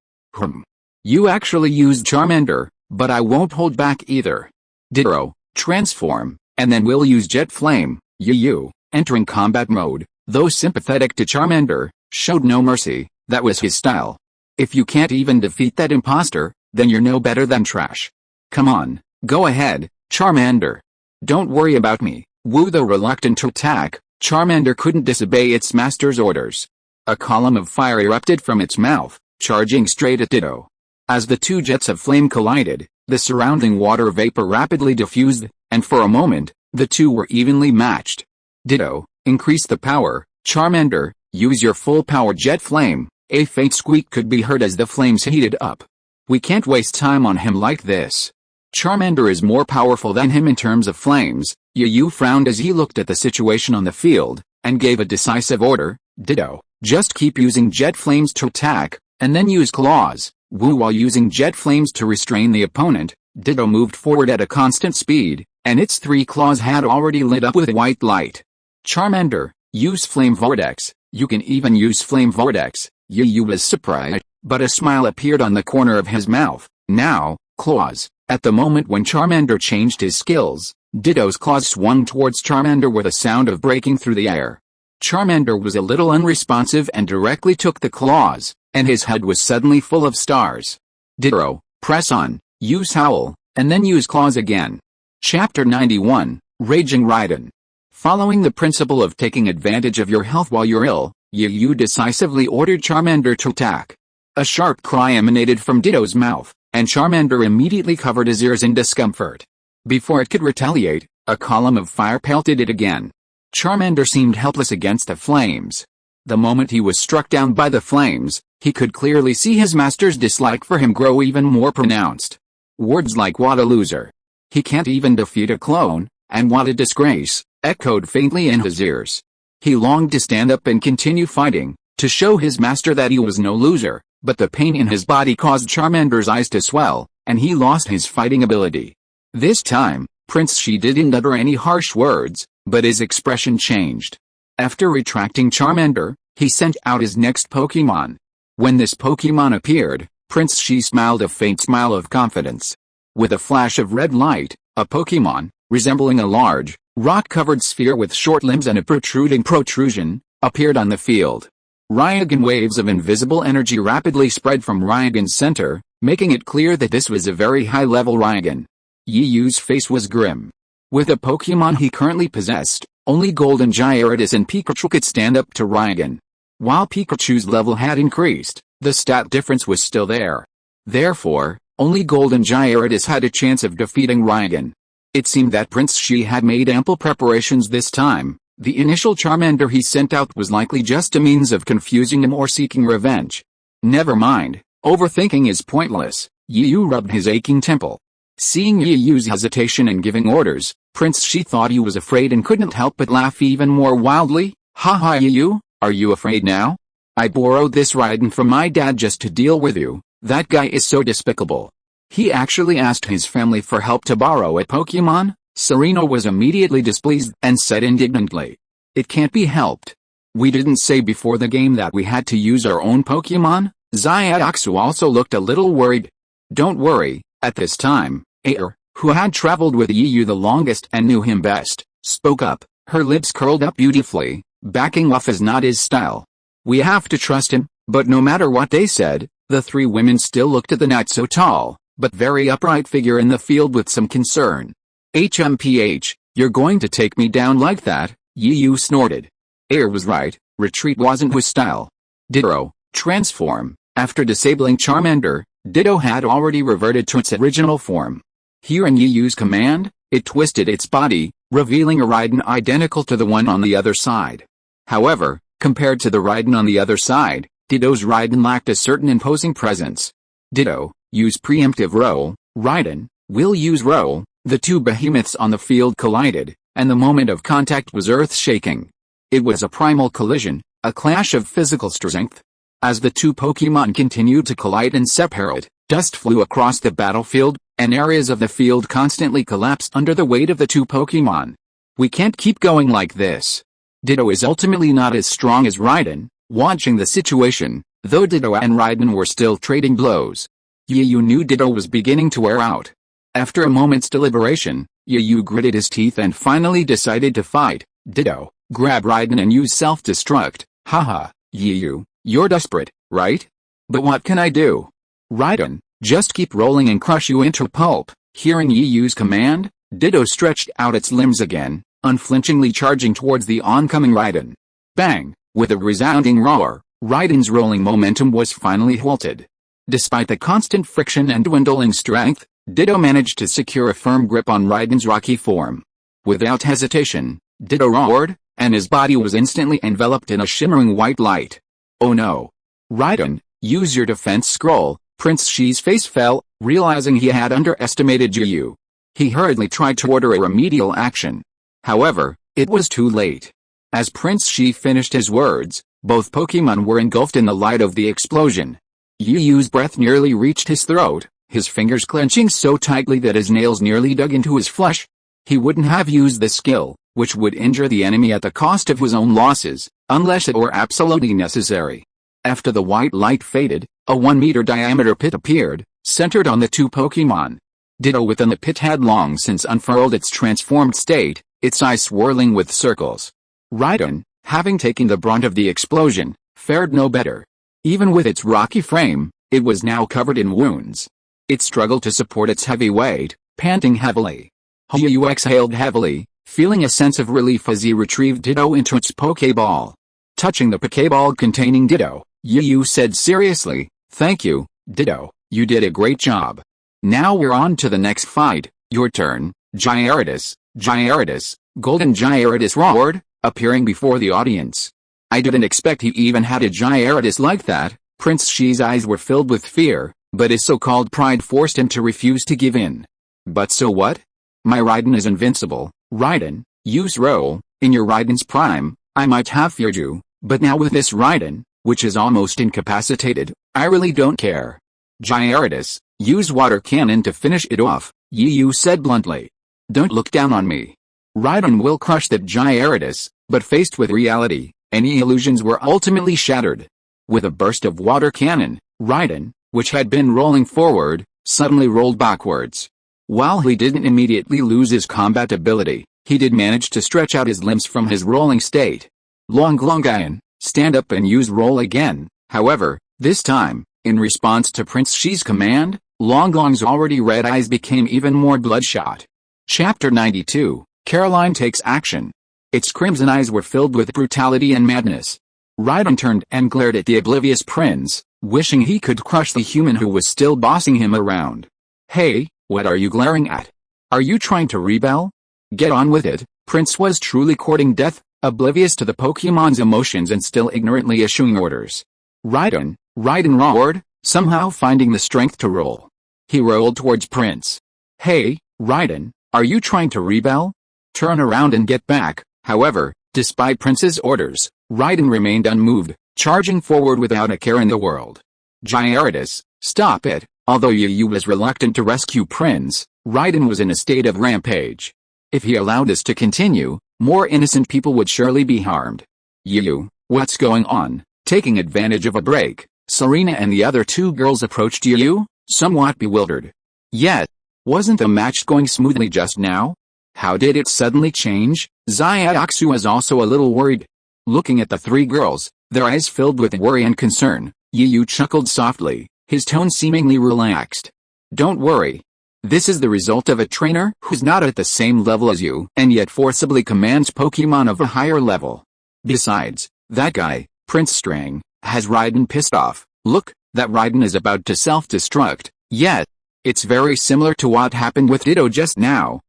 You actually used Charmander, but I won't hold back either. Ditto, transform, and then we'll use Jet Flame." Yu, entering combat mode, though sympathetic to Charmander, showed no mercy. That was his style. "If you can't even defeat that imposter, then you're no better than trash. Come on, go ahead, Charmander. Don't worry about me." Wu, though reluctant to attack, Charmander couldn't disobey its master's orders. A column of fire erupted from its mouth, charging straight at Ditto. As the 2 jets of flame collided, the surrounding water vapor rapidly diffused, and for a moment, the 2 were evenly matched. Ditto, increase the power. Charmander, use your full power Jet Flame. A faint squeak could be heard as the flames heated up. "We can't waste time on him like this. Charmander is more powerful than him in terms of flames." Yu frowned as he looked at the situation on the field, and gave a decisive order. "Ditto, just keep using Jet Flames to attack, and then use Claws." Wu, while using Jet Flames to restrain the opponent, Ditto moved forward at a constant speed, and its 3 claws had already lit up with white light. "Charmander, use Flame Vortex." "You can even use Flame Vortex." Yu was surprised, but a smile appeared on the corner of his mouth. "Now, Claws." At the moment when Charmander changed his skills, Ditto's claws swung towards Charmander with a sound of breaking through the air. Charmander was a little unresponsive and directly took the claws, and his head was suddenly full of stars. "Ditto, press on, use Howl, and then use Claws again." Chapter 91, Raging Raiden. Following the principle of taking advantage of your health while you're ill, Yu decisively ordered Charmander to attack. A sharp cry emanated from Ditto's mouth, and Charmander immediately covered his ears in discomfort. Before it could retaliate, a column of fire pelted it again. Charmander seemed helpless against the flames. The moment he was struck down by the flames, he could clearly see his master's dislike for him grow even more pronounced. Words like "what a loser," "he can't even defeat a clone," and "what a disgrace," echoed faintly in his ears. He longed to stand up and continue fighting, to show his master that he was no loser, but the pain in his body caused Charmander's eyes to swell, and he lost his fighting ability. This time, Prince Shi didn't utter any harsh words, but his expression changed. After retracting Charmander, he sent out his next Pokemon. When this Pokemon appeared, Prince Shi smiled a faint smile of confidence. With a flash of red light, a Pokemon, resembling a large, rock-covered sphere with short limbs and a protruding protrusion, appeared on the field. Ryogan waves of invisible energy rapidly spread from Ryogan's center, making it clear that this was a very high-level Ryogan. Yiyu's face was grim. With the Pokemon he currently possessed, only Golden Gyarados and Pikachu could stand up to Ryogan. While Pikachu's level had increased, the stat difference was still there. Therefore, only Golden Gyarados had a chance of defeating Ryogan. It seemed that Prince Shi had made ample preparations this time. The initial Charmander he sent out was likely just a means of confusing him or seeking revenge. Never mind, overthinking is pointless. Yiyu rubbed his aching temple. Seeing Yiyu's hesitation in giving orders, Prince Shi thought he was afraid and couldn't help but laugh even more wildly. Haha Yiyu, are you afraid now? I borrowed this Raiden from my dad just to deal with you. That guy is so despicable. He actually asked his family for help to borrow a Pokemon? Serena was immediately displeased and said indignantly. It can't be helped. We didn't say before the game that we had to use our own Pokemon? Xiaoxu also looked a little worried. Don't worry, at this time, Air, who had traveled with Yiyu the longest and knew him best, spoke up, her lips curled up beautifully. Backing off is not his style. We have to trust him, but no matter what they said, the three women still looked at the not so tall, but very upright figure in the field with some concern. HMPH, you're going to take me down like that? Yiyu snorted. Air was right, retreat wasn't his style. Ditto, transform. After disabling Charmander, Ditto had already reverted to its original form. Hearing Yiyu's command, it twisted its body, revealing a Raiden identical to the one on the other side. However, compared to the Raiden on the other side, Ditto's Raiden lacked a certain imposing presence. Ditto, use preemptive roll. Raiden, will use roll. The two behemoths on the field collided, and the moment of contact was earth-shaking. It was a primal collision, a clash of physical strength. As the two Pokemon continued to collide and separate, dust flew across the battlefield, and areas of the field constantly collapsed under the weight of the two Pokemon. We can't keep going like this. Ditto is ultimately not as strong as Raiden. Watching the situation, though Ditto and Raiden were still trading blows, Yiyu knew Ditto was beginning to wear out. After a moment's deliberation, Yiyu gritted his teeth and finally decided to fight. Ditto, grab Raiden and use self-destruct. Haha, Yiyu, you're desperate, right? But what can I do? Raiden, just keep rolling and crush you into pulp. Hearing Yiyu's command, Ditto stretched out its limbs again, unflinchingly charging towards the oncoming Raiden. Bang! With a resounding roar, Raiden's rolling momentum was finally halted. Despite the constant friction and dwindling strength, Ditto managed to secure a firm grip on Raiden's rocky form. Without hesitation, Ditto roared, and his body was instantly enveloped in a shimmering white light. Oh no! Raiden, use your defense scroll. Prince Shi's face fell, realizing he had underestimated Yiyu. He hurriedly tried to order a remedial action. However, it was too late. As Prince Shi finished his words, both Pokemon were engulfed in the light of the explosion. Yiyu's breath nearly reached his throat, his fingers clenching so tightly that his nails nearly dug into his flesh. He wouldn't have used the skill, which would injure the enemy at the cost of his own losses, unless it were absolutely necessary. After the white light faded, a 1-meter diameter pit appeared, centered on the two Pokemon. Ditto within the pit had long since unfurled its transformed state, its eyes swirling with circles. Raiden, having taken the brunt of the explosion, fared no better. Even with its rocky frame, it was now covered in wounds. It struggled to support its heavy weight, panting heavily. Yiyu exhaled heavily, feeling a sense of relief as he retrieved Ditto into its Pokeball. Touching the Pokeball containing Ditto, Yiyu said seriously, "Thank you, Ditto, you did a great job. Now we're on to the next fight, your turn, Gyarados." Gyarados, Golden Gyarados roared, appearing before the audience. I didn't expect he even had a Gyarados like that. Prince Shi's eyes were filled with fear, but his so-called pride forced him to refuse to give in. But so what? My Raiden is invincible. Raiden, use roll. In your Raiden's prime, I might have feared you, but now with this Raiden, which is almost incapacitated, I really don't care. Gyarados, use water cannon to finish it off, Yiyu said bluntly. Don't look down on me. Raiden will crush that Gyarados, but faced with reality, any illusions were ultimately shattered. With a burst of water cannon, Raiden, which had been rolling forward, suddenly rolled backwards. While he didn't immediately lose his combat ability, he did manage to stretch out his limbs from his rolling state. Longlongayan, stand up and use roll again. However, this time, in response to Prince Shi's command, Longlong's already red eyes became even more bloodshot. Chapter 92, Caroline Takes Action. Its crimson eyes were filled with brutality and madness. Raiden turned and glared at the oblivious prince, wishing he could crush the human who was still bossing him around. Hey, what are you glaring at? Are you trying to rebel? Get on with it. Prince was truly courting death, oblivious to the Pokémon's emotions and still ignorantly issuing orders. Raiden roared, somehow finding the strength to roll. He rolled towards Prince. Hey, Raiden, are you trying to rebel? Turn around and get back. However, despite Prince's orders, Raiden remained unmoved, charging forward without a care in the world. Gyarados, stop it. Although Yu was reluctant to rescue Prince, Raiden was in a state of rampage. If he allowed this to continue, more innocent people would surely be harmed. Yu, what's going on? Taking advantage of a break, Serena and the other two girls approached Yu, somewhat bewildered. Yet, wasn't the match going smoothly just now? How did it suddenly change? Xiaoxu was also a little worried. Looking at the three girls, their eyes filled with worry and concern, Yu chuckled softly, his tone seemingly relaxed. Don't worry. This is the result of a trainer who's not at the same level as you and yet forcibly commands Pokemon of a higher level. Besides, that guy, Prince Strang, has Raiden pissed off. Look, that Raiden is about to self-destruct, yet, it's very similar to what happened with Ditto just now.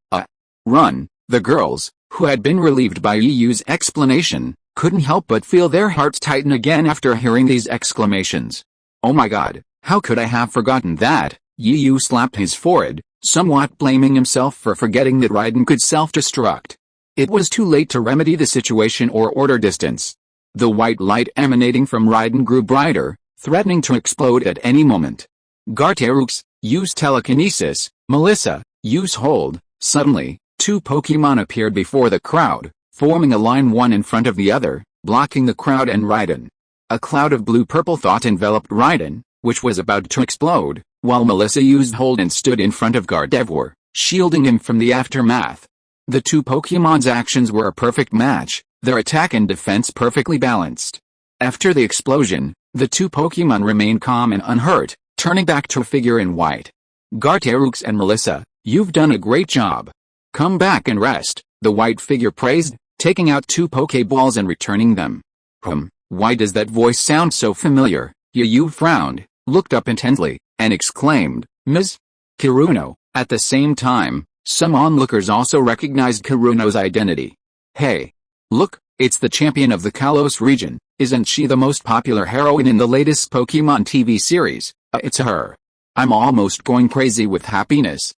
Run. The girls, who had been relieved by Yu's explanation, couldn't help but feel their hearts tighten again after hearing these exclamations. Oh my god, how could I have forgotten that? Yu slapped his forehead, somewhat blaming himself for forgetting that Raiden could self-destruct. It was too late to remedy the situation or order distance. The white light emanating from Raiden grew brighter, threatening to explode at any moment. Garterux, use telekinesis. Melissa, use hold. Suddenly, two Pokemon appeared before the crowd, forming a line one in front of the other, blocking the crowd and Raiden. A cloud of blue-purple thought enveloped Raiden, which was about to explode, while Melissa used hold and stood in front of Gardevoir, shielding him from the aftermath. The two Pokemon's actions were a perfect match, their attack and defense perfectly balanced. After the explosion, the two Pokemon remained calm and unhurt, turning back to a figure in white. Garterux and Melissa, you've done a great job. Come back and rest, the white figure praised, taking out two Pokeballs and returning them. Why does that voice sound so familiar? Yu frowned, looked up intently, and exclaimed, Ms. Kiruno. At the same time, some onlookers also recognized Kiruno's identity. Hey! Look, it's the champion of the Kalos region. Isn't she the most popular heroine in the latest Pokemon TV series? It's her. I'm almost going crazy with happiness.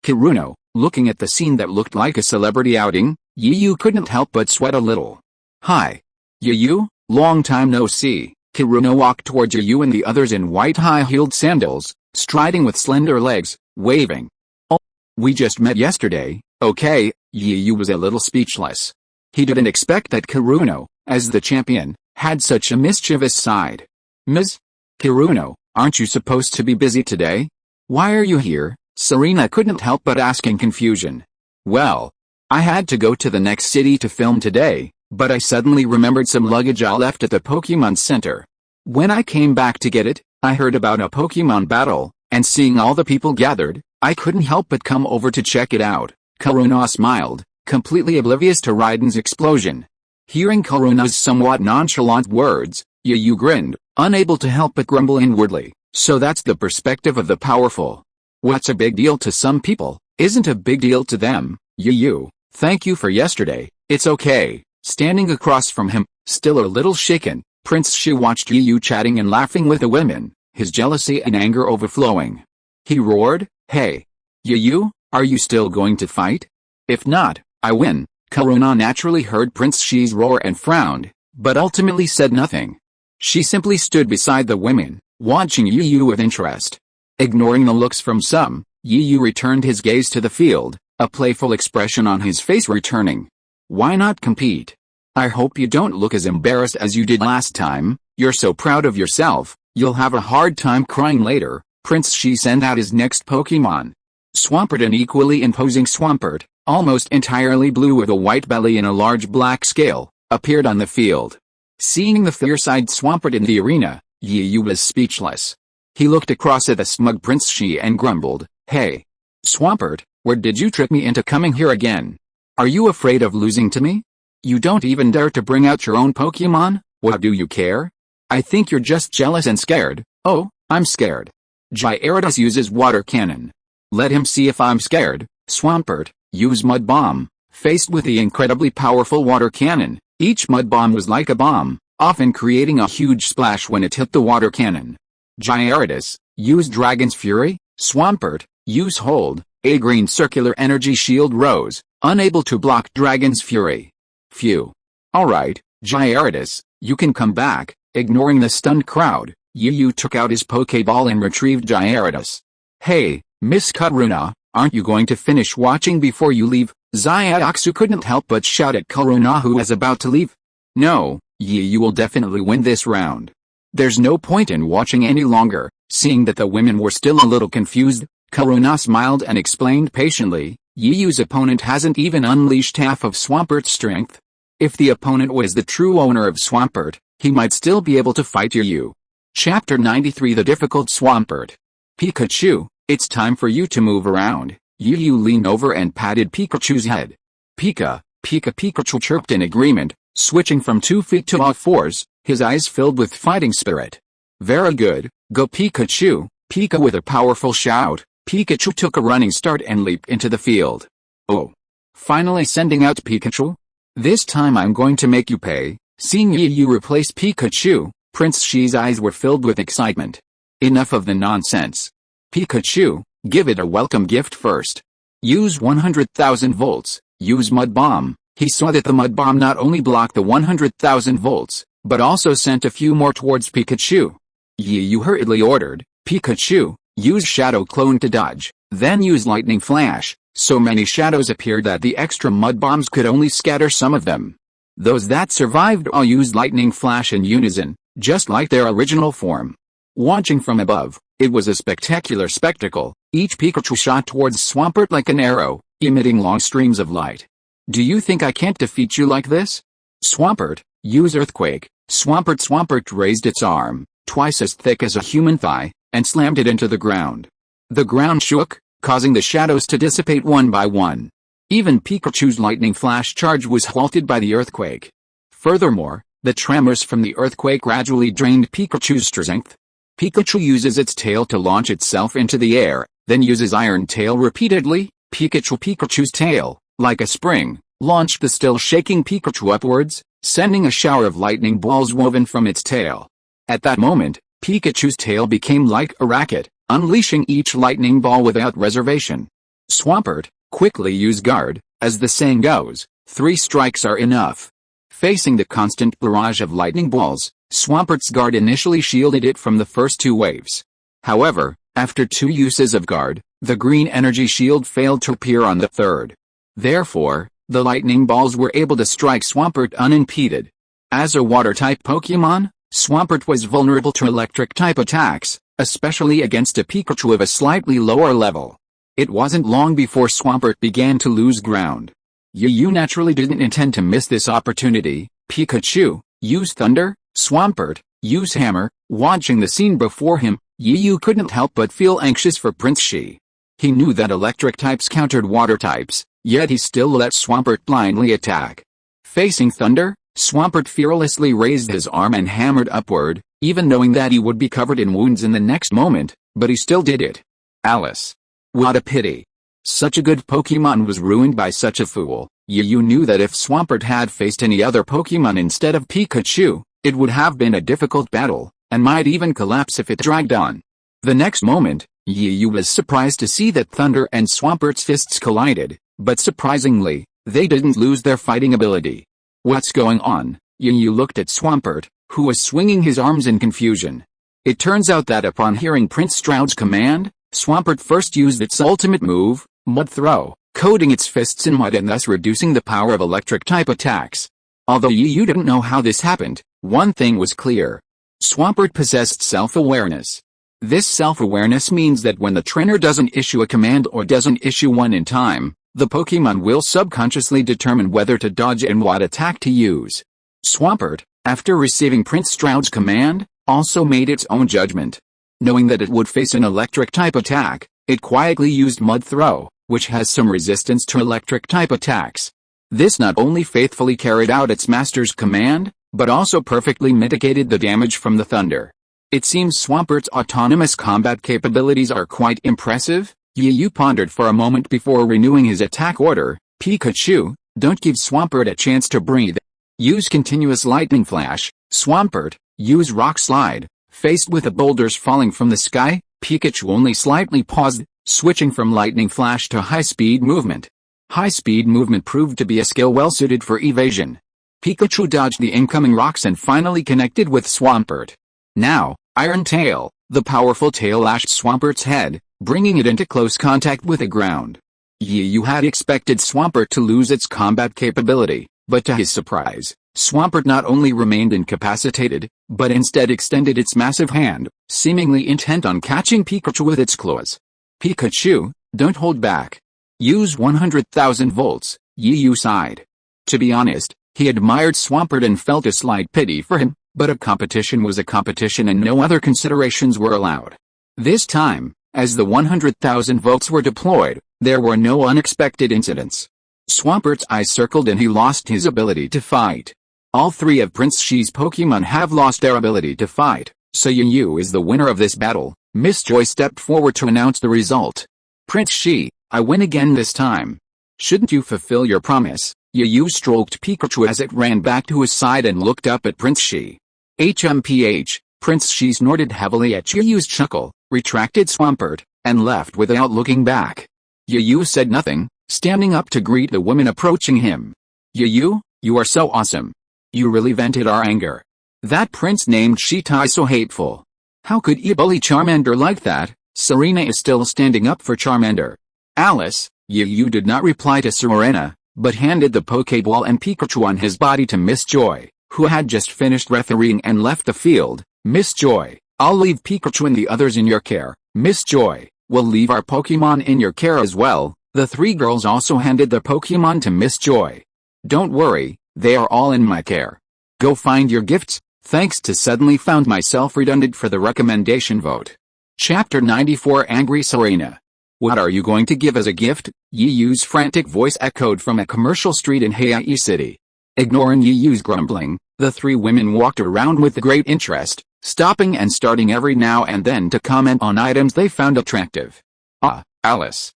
Kiruno. Looking at the scene that looked like a celebrity outing, Yu couldn't help but sweat a little. Hi. Yu, long time no see. Kiruno walked towards Yu and the others in white high-heeled sandals, striding with slender legs, waving. Oh, we just met yesterday, okay? Yu was a little speechless. He didn't expect that Kiruno, as the champion, had such a mischievous side. Ms. Kiruno, aren't you supposed to be busy today? Why are you here? Serena couldn't help but ask in confusion. Well, I had to go to the next city to film today, but I suddenly remembered some luggage I left at the Pokemon Center. When I came back to get it, I heard about a Pokemon battle, and seeing all the people gathered, I couldn't help but come over to check it out. Karuna smiled, completely oblivious to Raiden's explosion. Hearing Karuna's somewhat nonchalant words, Yu grinned, unable to help but grumble inwardly. So that's the perspective of the powerful. What's a big deal to some people, isn't a big deal to them. Yu, thank you for yesterday. It's okay. Standing across from him, still a little shaken, Prince Shi watched Yu chatting and laughing with the women, his jealousy and anger overflowing. He roared, hey! Yu, are you still going to fight? If not, I win. Karuna naturally heard Prince Shi's roar and frowned, but ultimately said nothing. She simply stood beside the women, watching Yu with interest. Ignoring the looks from some, Yu returned his gaze to the field, a playful expression on his face returning. Why not compete? I hope you don't look as embarrassed as you did last time. You're so proud of yourself, you'll have a hard time crying later. Prince Shi sent out his next Pokemon. Swampert, an equally imposing Swampert, almost entirely blue with a white belly and a large black scale, appeared on the field. Seeing the fierce-eyed Swampert in the arena, Yu was speechless. He looked across at the smug Prince Shi and grumbled, "Hey, Swampert, where did you trick me into coming here again? Are you afraid of losing to me? You don't even dare to bring out your own Pokémon? What do you care? I think you're just jealous and scared." "Oh, I'm scared. Gyarados uses water cannon. Let him see if I'm scared." Swampert, use Mud Bomb. Faced with the incredibly powerful water cannon, each mud bomb was like a bomb, often creating a huge splash when it hit the water cannon. Gyarados, use Dragon's Fury. Swampert, use Hold. A green circular energy shield rose, unable to block Dragon's Fury. Phew. Alright, Gyarados, you can come back. Ignoring the stunned crowd, Yu took out his Pokeball and retrieved Gyarados. "Hey, Miss Karuna, aren't you going to finish watching before you leave?" Xiaoxu couldn't help but shout at Karuna, who was about to leave. "No, Yu will definitely win this round. There's no point in watching any longer." Seeing that the women were still a little confused, Karuna smiled and explained patiently, "Yu's opponent hasn't even unleashed half of Swampert's strength. If the opponent was the true owner of Swampert, he might still be able to fight Yu." Chapter 93 The Difficult Swampert. "Pikachu, it's time for you to move around." Yu leaned over and patted Pikachu's head. "Pika, Pika." Pikachu chirped in agreement, switching from 2 feet to all fours, his eyes filled with fighting spirit. "Very good, go Pikachu." Pika with a powerful shout, Pikachu took a running start and leaped into the field. "Oh. Finally sending out Pikachu? This time I'm going to make you pay." Seeing Yu replace Pikachu, Prince Shi's eyes were filled with excitement. "Enough of the nonsense. Pikachu, give it a welcome gift first. Use 100,000 volts, use Mud Bomb." He saw that the Mud Bomb not only blocked the 100,000 volts, but also sent a few more towards Pikachu. Yu hurriedly ordered, "Pikachu, use Shadow Clone to dodge, then use Lightning Flash." So many shadows appeared that the extra Mud Bombs could only scatter some of them. Those that survived all used Lightning Flash in unison, just like their original form. Watching from above, it was a spectacular spectacle. Each Pikachu shot towards Swampert like an arrow, emitting long streams of light. "Do you think I can't defeat you like this? Swampert, use Earthquake." Swampert raised its arm, twice as thick as a human thigh, and slammed it into the ground. The ground shook, causing the shadows to dissipate one by one. Even Pikachu's Lightning Flash charge was halted by the earthquake. Furthermore, the tremors from the earthquake gradually drained Pikachu's strength. Pikachu uses its tail to launch itself into the air, then uses Iron Tail repeatedly. Pikachu's tail, like a spring, launched the still shaking Pikachu upwards, sending a shower of lightning balls woven from its tail. At that moment, Pikachu's tail became like a racket, unleashing each lightning ball without reservation. Swampert, quickly use Guard. As the saying goes, 3 strikes are enough. Facing the constant barrage of lightning balls, Swampert's Guard initially shielded it from the first 2 waves. However, after 2 uses of Guard, the green energy shield failed to appear on the 3rd. Therefore, the lightning balls were able to strike Swampert unimpeded. As a water-type Pokémon, Swampert was vulnerable to electric-type attacks, especially against a Pikachu of a slightly lower level. It wasn't long before Swampert began to lose ground. Yu naturally didn't intend to miss this opportunity. "Pikachu, use Thunder." Swampert, use Hammer. Watching the scene before him, Yu couldn't help but feel anxious for Prince Shi. He knew that electric types countered water types, yet he still let Swampert blindly attack. Facing Thunder, Swampert fearlessly raised his arm and hammered upward, even knowing that he would be covered in wounds in the next moment, but he still did it. Alice. What a pity. Such a good Pokémon was ruined by such a fool. Yu knew that if Swampert had faced any other Pokémon instead of Pikachu, it would have been a difficult battle, and might even collapse if it dragged on. The next moment, Yu was surprised to see that Thunder and Swampert's fists collided, but surprisingly, they didn't lose their fighting ability. What's going on? Yu looked at Swampert, who was swinging his arms in confusion. It turns out that upon hearing Prince Stroud's command, Swampert first used its ultimate move, Mud Throw, coating its fists in mud and thus reducing the power of electric-type attacks. Although Yu didn't know how this happened, one thing was clear. Swampert possessed self-awareness. This self-awareness means that when the trainer doesn't issue a command or doesn't issue one in time, the Pokémon will subconsciously determine whether to dodge and what attack to use. Swampert, After receiving Prince Zhao's command, also made its own judgment. Knowing that it would face an electric-type attack, it quietly used Mud Throw, which has some resistance to electric-type attacks. This not only faithfully carried out its master's command, but also perfectly mitigated the damage from the thunder. It seems Swampert's autonomous combat capabilities are quite impressive. Yu pondered for a moment before renewing his attack order. Pikachu, don't give Swampert a chance to breathe. Use continuous lightning flash. Swampert, use rock slide. Faced with the boulders falling from the sky, Pikachu only slightly paused, switching from lightning flash to high-speed movement. High-speed movement proved to be a skill well-suited for evasion. Pikachu dodged the incoming rocks and finally connected with Swampert. Now, Iron Tail, the powerful tail lashed Swampert's head, bringing it into close contact with the ground. Yu had expected Swampert to lose its combat capability, but to his surprise, Swampert not only remained incapacitated, but instead extended its massive hand, seemingly intent on catching Pikachu with its claws. Pikachu, don't hold back. Use 100,000 volts, Yu sighed. To be honest, he admired Swampert and felt a slight pity for him, but a competition was a competition and no other considerations were allowed. This time, as the 100,000 volts were deployed, there were no unexpected incidents. Swampert's eyes circled and he lost his ability to fight. All three of Prince Shi's Pokémon have lost their ability to fight, so Yu is the winner of this battle. Miss Joy stepped forward to announce the result. Prince Shi, I win again this time. Shouldn't you fulfill your promise? Yu stroked Pikachu as it ran back to his side and looked up at Prince Shi. HMPH, Prince Shi snorted heavily at Yu's chuckle, retracted Swampert, and left without looking back. Yu said nothing, standing up to greet the woman approaching him. Yu, you are so awesome. You really vented our anger. That prince named Shitai so hateful. How could you bully Charmander like that? Serena is still standing up for Charmander. Alice, Yu did not reply to Serena, but handed the Pokeball and Pikachu on his body to Miss Joy, who had just finished refereeing and left the field. Miss Joy, I'll leave Pikachu and the others in your care. Miss Joy, we'll leave our Pokemon in your care as well. The three girls also handed the Pokemon to Miss Joy. Don't worry, they are all in my care. Go find your gifts. Thanks to suddenly found myself redundant for the recommendation vote. Chapter 94 Angry Serena. What are you going to give as a gift? Yiyu's frantic voice echoed from a commercial street in Hawaii City. Ignoring Yiyu's grumbling, the three women walked around with great interest, stopping and starting every now and then to comment on items they found attractive. Ah, Alice.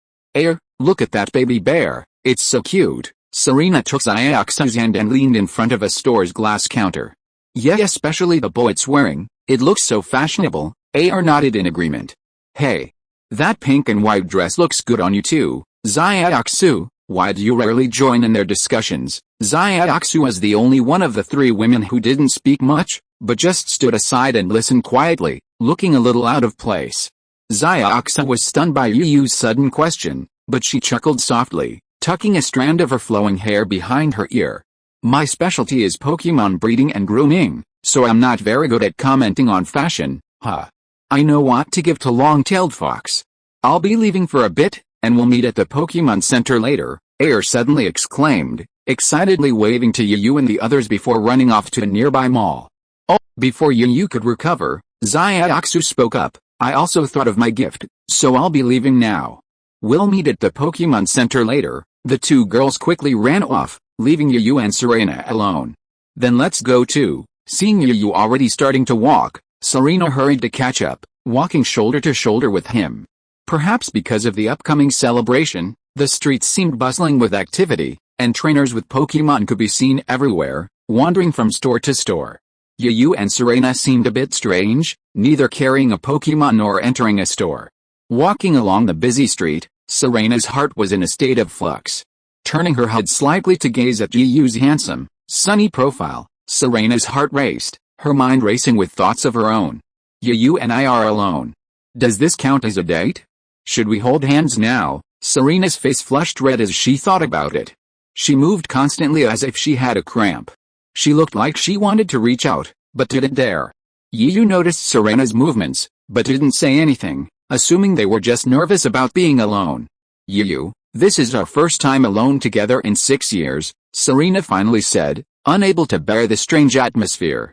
Look at that baby bear, it's so cute. Serena took Xiaoxi's hand and leaned in front of a store's glass counter. Yeah, especially the bow it's wearing, it looks so fashionable. AR nodded in agreement. Hey. That pink and white dress looks good on you too. Xiaoxu, why do you rarely join in their discussions? Xiaoxu was the only one of the three women who didn't speak much, but just stood aside and listened quietly, looking a little out of place. Xiaoxu was stunned by Yuyu's sudden question, but she chuckled softly, tucking a strand of her flowing hair behind her ear. My specialty is Pokemon breeding and grooming, so I'm not very good at commenting on fashion, huh? I know what to give to Long-Tailed Fox. I'll be leaving for a bit, and we'll meet at the Pokemon Center later, Air suddenly exclaimed, excitedly waving to Yuyu and the others before running off to a nearby mall. Oh, before Yuyu could recover, Xiaoxu spoke up, I also thought of my gift, so I'll be leaving now. We'll meet at the Pokemon Center later. The two girls quickly ran off, leaving Yuyu and Serena alone. Then let's go too. Seeing Yuyu already starting to walk, Serena hurried to catch up, walking shoulder to shoulder with him. Perhaps because of the upcoming celebration, the streets seemed bustling with activity, and trainers with Pokemon could be seen everywhere, wandering from store to store. Yuyu and Serena seemed a bit strange, neither carrying a Pokemon nor entering a store. Walking along the busy street, Serena's heart was in a state of flux. Turning her head slightly to gaze at Yuyu's handsome, sunny profile, Serena's heart raced, her mind racing with thoughts of her own. Yuyu and I are alone. Does this count as a date? Should we hold hands now? Serena's face flushed red as she thought about it. She moved constantly as if she had a cramp. She looked like she wanted to reach out, but didn't dare. Yuyu noticed Serena's movements, but didn't say anything, assuming they were just nervous about being alone. Yuyu, this is our first time alone together in 6 years, Serena finally said, unable to bear the strange atmosphere.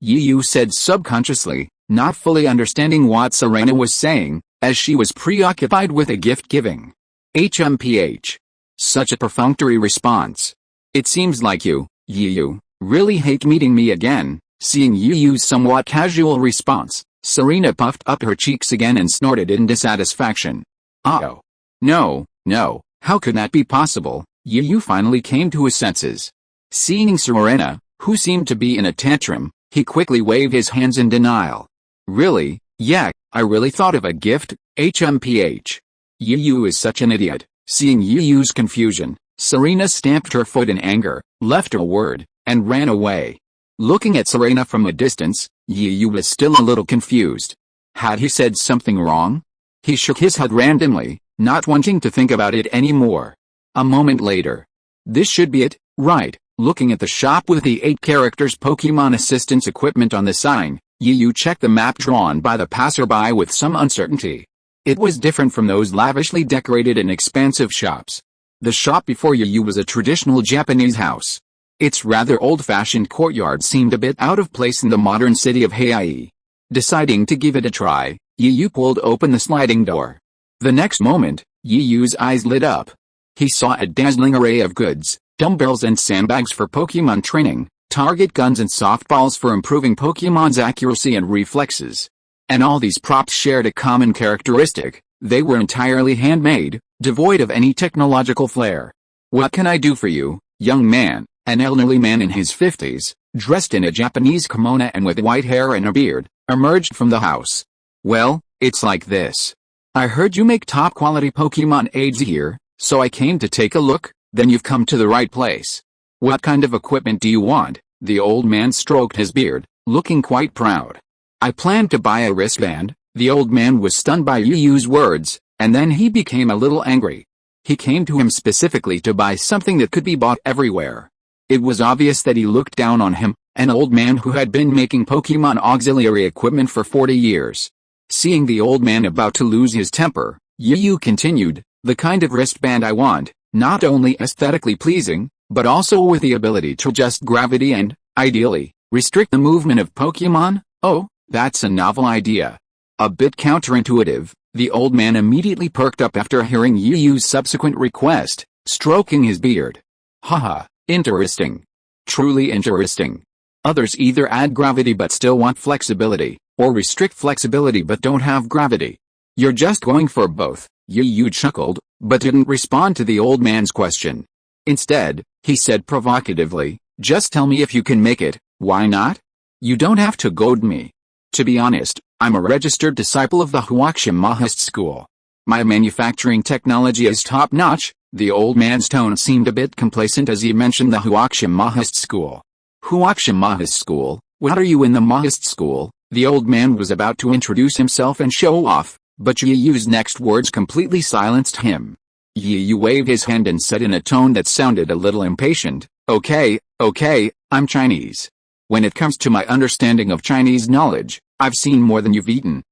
Yu said subconsciously, not fully understanding what Serena was saying, as she was preoccupied with a gift-giving. HMPH. Such a perfunctory response. It seems like you, really hate meeting me again. Seeing Yu's somewhat casual response, Serena puffed up her cheeks again and snorted in dissatisfaction. Oh. No, how could that be possible? Yu finally came to his senses. Seeing Serena, who seemed to be in a tantrum, he quickly waved his hands in denial. Really? Yeah, I really thought of a gift, HMPH. Yu is such an idiot. Seeing Yu's confusion, Serena stamped her foot in anger, left a word, and ran away. Looking at Serena from a distance, Yu was still a little confused. Had he said something wrong? He shook his head randomly, not wanting to think about it anymore. A moment later. This should be it, right? Looking at the shop with the 8 characters Pokemon assistance equipment on the sign, Yu checked the map drawn by the passerby with some uncertainty. It was different from those lavishly decorated and expansive shops. The shop before Yu was a traditional Japanese house. Its rather old-fashioned courtyard seemed a bit out of place in the modern city of Hawaii. Deciding to give it a try, Yu pulled open the sliding door. The next moment, Yu's eyes lit up. He saw a dazzling array of goods, dumbbells and sandbags for Pokemon training, target guns and softballs for improving Pokemon's accuracy and reflexes. And all these props shared a common characteristic: they were entirely handmade, devoid of any technological flair. "What can I do for you, young man?" An elderly man in his 50s, dressed in a Japanese kimono and with white hair and a beard, emerged from the house. "Well, it's like this. I heard you make top-quality Pokemon aids here, so I came to take a look." "Then you've come to the right place. What kind of equipment do you want?" The old man stroked his beard, looking quite proud. "I plan to buy a wristband." The old man was stunned by Yu's words, and then he became a little angry. He came to him specifically to buy something that could be bought everywhere. It was obvious that he looked down on him, an old man who had been making Pokemon auxiliary equipment for 40 years. Seeing the old man about to lose his temper, Yu continued, "The kind of wristband I want, not only aesthetically pleasing, but also with the ability to adjust gravity and, ideally, restrict the movement of Pokemon." "Oh, that's a novel idea." A bit counterintuitive, the old man immediately perked up after hearing Yu's subsequent request, stroking his beard. "Haha, interesting. Truly interesting. Others either add gravity but still want flexibility, or restrict flexibility but don't have gravity. You're just going for both." Yu chuckled, but didn't respond to the old man's question. Instead, he said provocatively, "Just tell me if you can make it, why not? You don't have to goad me. To be honest, I'm a registered disciple of the Huaxia Mahist school. My manufacturing technology is top-notch." The old man's tone seemed a bit complacent as he mentioned the Huaxia Mahist school. "Huaxia Mahist school? What are you in the Mahist school?" The old man was about to introduce himself and show off, but Yu's next words completely silenced him. Yu waved his hand and said in a tone that sounded a little impatient, Okay, I'm Chinese. When it comes to my understanding of Chinese knowledge, I've seen more than you've eaten."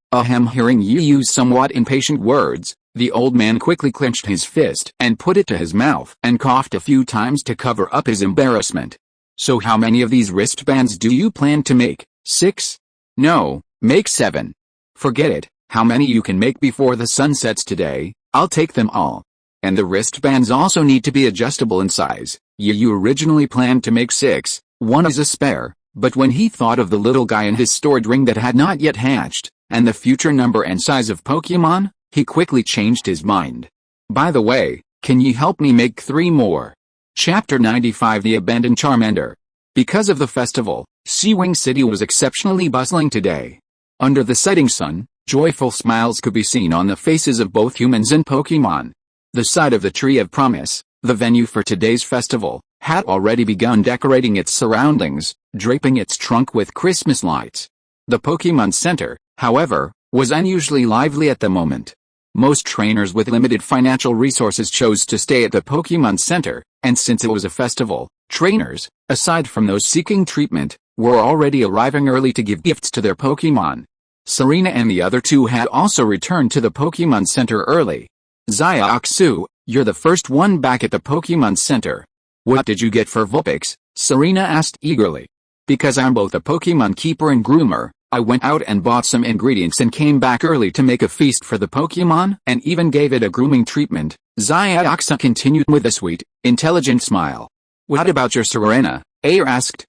Hearing Yu's somewhat impatient words, the old man quickly clenched his fist and put it to his mouth and coughed a few times to cover up his embarrassment. "So how many of these wristbands do you plan to make? 6? No, make 7. Forget it. How many you can make before the sun sets today, I'll take them all. And the wristbands also need to be adjustable in size." Yu originally planned to make 6, one as a spare, but when he thought of the little guy in his stored ring that had not yet hatched, and the future number and size of Pokemon, he quickly changed his mind. "By the way, can you help me make 3 more? Chapter 95 The Abandoned Charmander. Because of the festival, Seawing City was exceptionally bustling today. Under the setting sun, joyful smiles could be seen on the faces of both humans and Pokemon. The side of the Tree of Promise, the venue for today's festival, had already begun decorating its surroundings, draping its trunk with Christmas lights. The Pokemon Center, however, was unusually lively at the moment. Most trainers with limited financial resources chose to stay at the Pokemon Center, and since it was a festival, trainers, aside from those seeking treatment, were already arriving early to give gifts to their Pokemon. Serena and the other 2 had also returned to the Pokemon Center early. "Xiaoxu, you're the first one back at the Pokemon Center. What did you get for Vulpix?" Serena asked eagerly. Because I'm both a Pokemon keeper and groomer, I went out and bought some ingredients and came back early to make a feast for the Pokemon and even gave it a grooming treatment, Xiaoxia continued with a sweet, intelligent smile. What about your Serena? Ayer asked.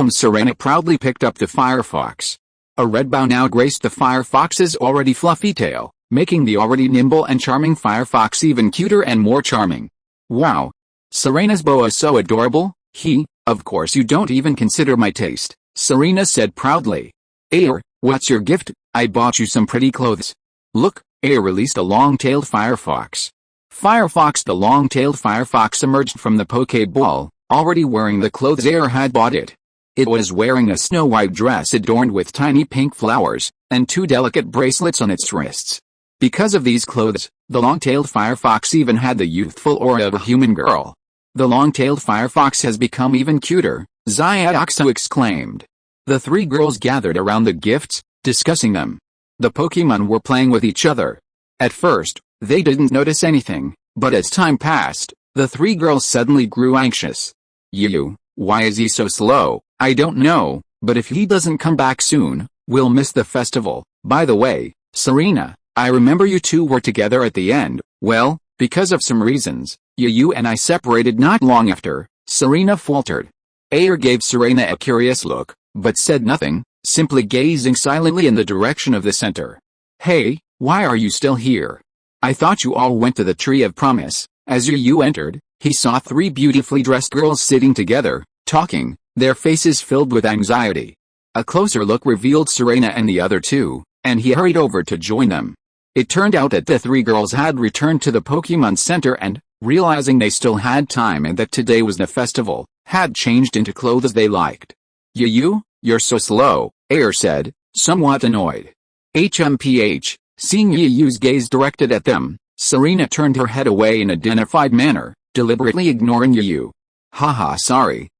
Serena proudly picked up the Firefox. A red bow now graced the Firefox's already fluffy tail, making the already nimble and charming Firefox even cuter and more charming. Wow! Serena's boa is so adorable. Of course you don't even consider my taste, Serena said proudly. Ayer, what's your gift? I bought you some pretty clothes. Look, Ayer released a long-tailed Firefox. The long-tailed Firefox emerged from the Pokeball, already wearing the clothes Ayer had bought it. It was wearing a snow-white dress adorned with tiny pink flowers, and 2 delicate bracelets on its wrists. Because of these clothes, the long-tailed Firefox even had the youthful aura of a human girl. The long-tailed Firefox has become even cuter, Xiaoxia exclaimed. The 3 girls gathered around the gifts, discussing them. The Pokemon were playing with each other. At first, they didn't notice anything, but as time passed, the 3 girls suddenly grew anxious. Why is he so slow? I don't know, but if he doesn't come back soon, we'll miss the festival. By the way, Serena, I remember you two were together at the end. Well, because of some reasons, you and I separated not long after, Serena faltered. Ayer gave Serena a curious look, but said nothing, simply gazing silently in the direction of the center. Hey, why are you still here? I thought you all went to the Tree of Promise. As you entered, he saw 3 beautifully dressed girls sitting together, talking, their faces filled with anxiety. A closer look revealed Serena and the other 2, and he hurried over to join them. It turned out that the 3 girls had returned to the Pokemon Center and, realizing they still had time and that today was the festival, had changed into clothes they liked. You're so slow, Ayer said, somewhat annoyed. Seeing Yu's gaze directed at them, Serena turned her head away in a dignified manner, deliberately ignoring Yu. Haha, sorry.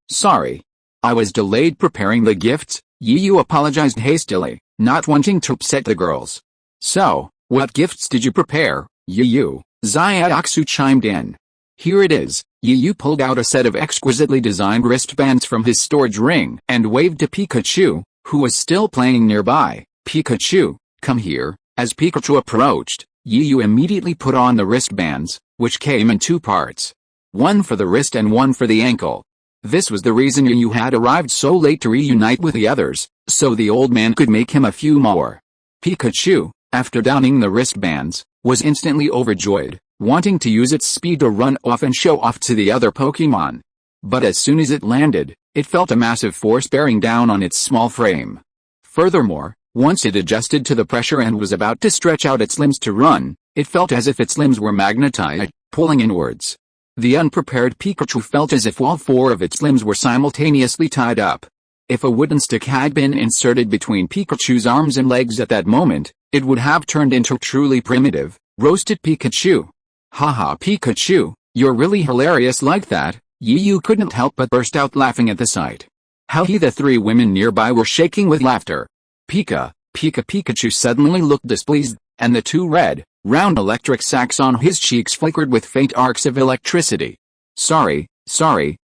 I was delayed preparing the gifts, Yu apologized hastily, not wanting to upset the girls. So, what gifts did you prepare, Yu? Xiaoxia chimed in. Here it is. Yu pulled out a set of exquisitely designed wristbands from his storage ring and waved to Pikachu, who was still playing nearby. Pikachu, come here. As Pikachu approached, Yu immediately put on the wristbands, which came in 2 parts. One for the wrist and one for the ankle. This was the reason Yu had arrived so late to reunite with the others, so the old man could make him a few more. Pikachu, after donning the wristbands, was instantly overjoyed, wanting to use its speed to run off and show off to the other Pokemon. But as soon as it landed, it felt a massive force bearing down on its small frame. Furthermore, once it adjusted to the pressure and was about to stretch out its limbs to run, it felt as if its limbs were magnetized, pulling inwards. The unprepared Pikachu felt as if all 4 of its limbs were simultaneously tied up. If a wooden stick had been inserted between Pikachu's arms and legs at that moment, it would have turned into truly primitive, roasted Pikachu. Haha, Pikachu, you're really hilarious like that. Yu couldn't help but burst out laughing at the sight. How the 3 women nearby were shaking with laughter. Pikachu suddenly looked displeased, and the 2 red, round electric sacs on his cheeks flickered with faint arcs of electricity. Sorry,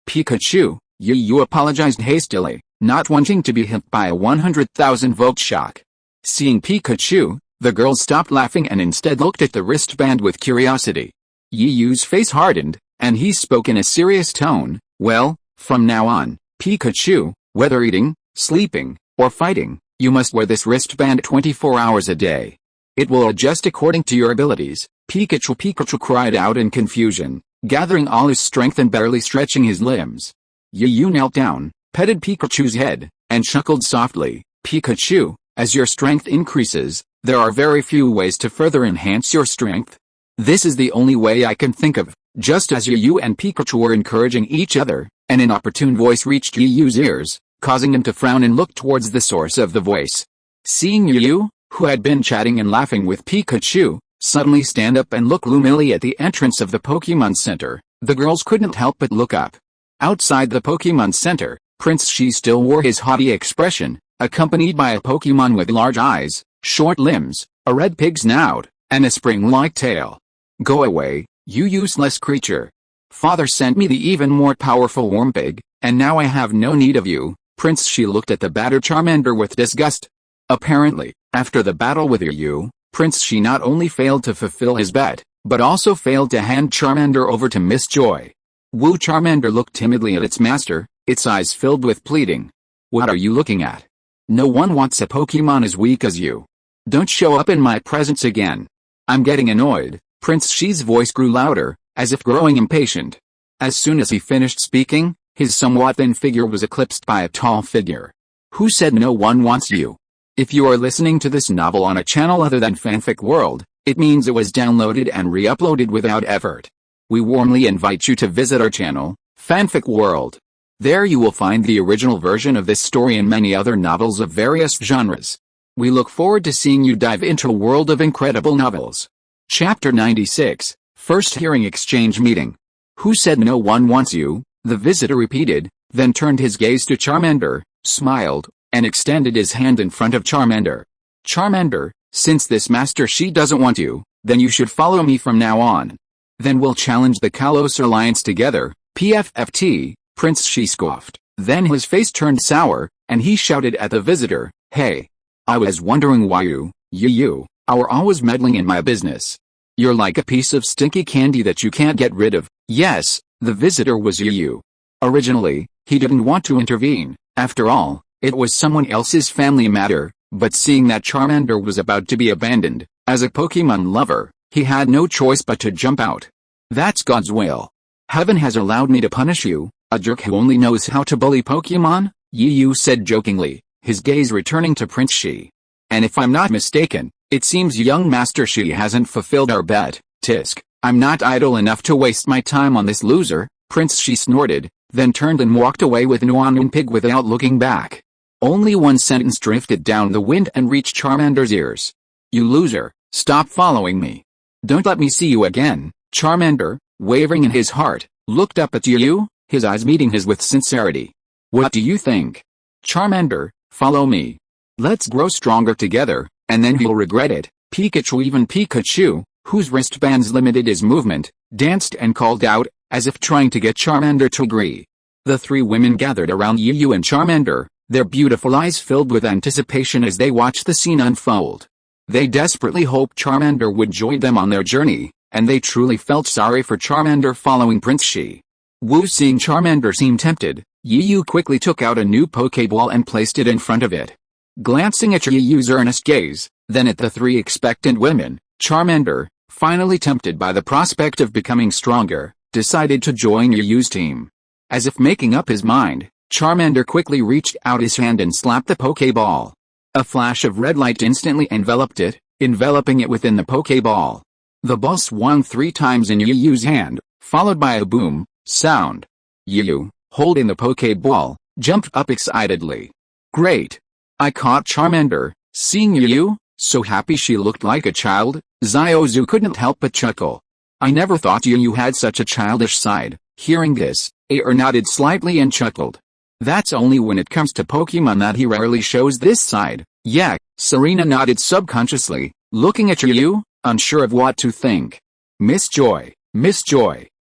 Pikachu, Yu apologized hastily, not wanting to be hit by a 100,000-volt shock. Seeing Pikachu, the girls stopped laughing and instead looked at the wristband with curiosity. Yu's face hardened, and he spoke in a serious tone. Well, from now on, Pikachu, whether eating, sleeping, or fighting, you must wear this wristband 24 hours a day. It will adjust according to your abilities. Pikachu cried out in confusion, gathering all his strength and barely stretching his limbs. Yu knelt down, petted Pikachu's head, and chuckled softly. Pikachu, as your strength increases, there are very few ways to further enhance your strength. This is the only way I can think of. Just as Yu and Pikachu were encouraging each other, an inopportune voice reached Yu's ears, causing him to frown and look towards the source of the voice. Seeing Yu, who had been chatting and laughing with Pikachu, suddenly stand up and look gloomily at the entrance of the Pokemon Center, the girls couldn't help but look up. Outside the Pokemon Center, Prince Shi still wore his haughty expression, accompanied by a Pokemon with large eyes, short limbs, a red pig snout, and a spring-like tail. Go away, you useless creature. Father sent me the even more powerful Wurmpig, And now I have no need of you, Prince Shi looked at the battered Charmander with disgust. Apparently, after the battle with Yu, Prince Shi not only failed to fulfill his bet, but also failed to hand Charmander over to Miss Joy. Wu Charmander looked timidly at its master, its eyes filled with pleading. What are you looking at? No one wants a Pokemon as weak as you. Don't show up in my presence again. I'm getting annoyed. Prince Shi's voice grew louder, as if growing impatient. As soon as he finished speaking, his somewhat thin figure was eclipsed by a tall figure. Who said no one wants you? If you are listening to this novel on a channel other than Fanfic World, it means it was downloaded and re-uploaded without effort. We warmly invite you to visit our channel, Fanfic World. There you will find the original version of this story and many other novels of various genres. We look forward to seeing you dive into a world of incredible novels. Chapter 96, First Hearing Exchange Meeting. Who said no one wants you? The visitor repeated, then turned his gaze to Charmander, smiled, and extended his hand in front of Charmander. Charmander, since this Master Shi doesn't want you, then you should follow me from now on. Then we'll challenge the Kalos Alliance together, PFFT, Prince Shi scoffed. Then his face turned sour, and he shouted at the visitor, Hey! I was wondering why you are always meddling in my business. You're like a piece of stinky candy that you can't get rid of. Yes, the visitor was Yu. Originally, he didn't want to intervene. After all, it was someone else's family matter, but seeing that Charmander was about to be abandoned, as a Pokemon lover, he had no choice but to jump out. That's God's will. Heaven has allowed me to punish you, a jerk who only knows how to bully Pokemon, Yu said jokingly, his gaze returning to Prince Shi. And if I'm not mistaken, it seems young Master Shi hasn't fulfilled our bet, Tisk. I'm not idle enough to waste my time on this loser, Prince Shi snorted, then turned and walked away with Nuan Pig without looking back. Only one sentence drifted down the wind and reached Charmander's ears. You loser, stop following me. Don't let me see you again. Charmander, wavering in his heart, looked up at Yu, his eyes meeting his with sincerity. What do you think? Charmander, follow me. Let's grow stronger together, and then you'll regret it. Even Pikachu, whose wristbands limited his movement, danced and called out, as if trying to get Charmander to agree. The three women gathered around Yu and Charmander, their beautiful eyes filled with anticipation as they watched the scene unfold. They desperately hoped Charmander would join them on their journey, and they truly felt sorry for Charmander following Prince Shi. Wu seeing Charmander seem tempted, Yu quickly took out a new Pokeball and placed it in front of it. Glancing at Yu's earnest gaze, then at the three expectant women, Charmander, finally tempted by the prospect of becoming stronger, decided to join Yu's team. As if making up his mind, Charmander quickly reached out his hand and slapped the Pokeball. A flash of red light instantly enveloped it, enveloping it within the Pokeball. The ball swung 3 times in Yu's hand, followed by a boom sound. Yu, holding the Pokeball, jumped up excitedly. Great! I caught Charmander. Seeing Yu, so happy she looked like a child, Xiaozu couldn't help but chuckle. I never thought Yu had such a childish side. Hearing this, Aer nodded slightly and chuckled. That's only when it comes to Pokemon that he rarely shows this side. Yeah, Serena nodded subconsciously, looking at Yu, unsure of what to think. Miss Joy,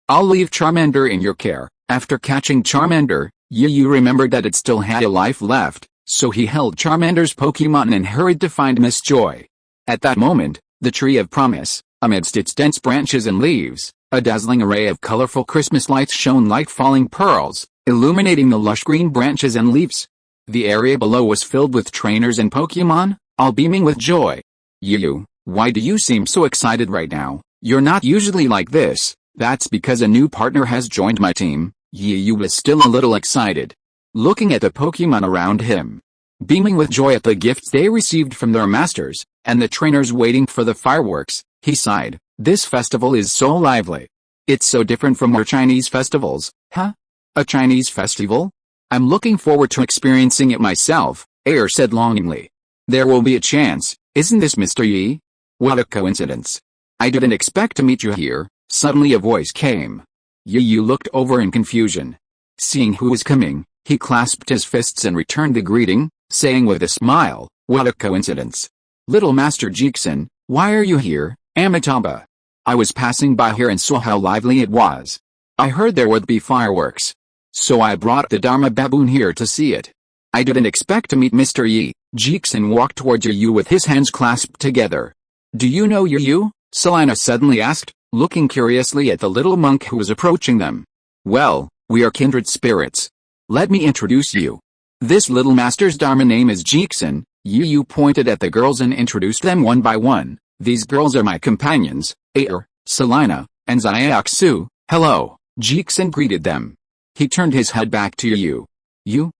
I'll leave Charmander in your care. After catching Charmander, Yu remembered that it still had a life left, so he held Charmander's Pokemon and hurried to find Miss Joy. At that moment, the Tree of Promise, amidst its dense branches and leaves, a dazzling array of colorful Christmas lights shone like falling pearls, illuminating the lush green branches and leaves. The area below was filled with trainers and Pokemon, all beaming with joy. Yu, why do you seem so excited right now? You're not usually like this. That's because a new partner has joined my team. Yu was still a little excited. Looking at the Pokemon around him, beaming with joy at the gifts they received from their masters, and the trainers waiting for the fireworks, he sighed. This festival is so lively. It's so different from our Chinese festivals. Huh? A Chinese festival? I'm looking forward to experiencing it myself, Aer said longingly. There will be a chance, isn't this Mr. Yi? What a coincidence. I didn't expect to meet you here. Suddenly a voice came. Yu looked over in confusion. Seeing who was coming, he clasped his fists and returned the greeting, saying with a smile, what a coincidence. Little Master Jixin, why are you here, Amitabha? I was passing by here and saw how lively it was. I heard there would be fireworks. so I brought the Dharma baboon here to see it. I didn't expect to meet Mr. Yi. Jixin walked toward Yu with his hands clasped together. Do you know Yu? Selina suddenly asked, looking curiously at the little monk who was approaching them. Well, we are kindred spirits. Let me introduce you. This little master's Dharma name is Jixin. Yu pointed at the girls and introduced them one by one. These girls are my companions, Aer, Selina, and Xiaoxu. Hello, Jixin greeted them. He turned his head back to Yu. You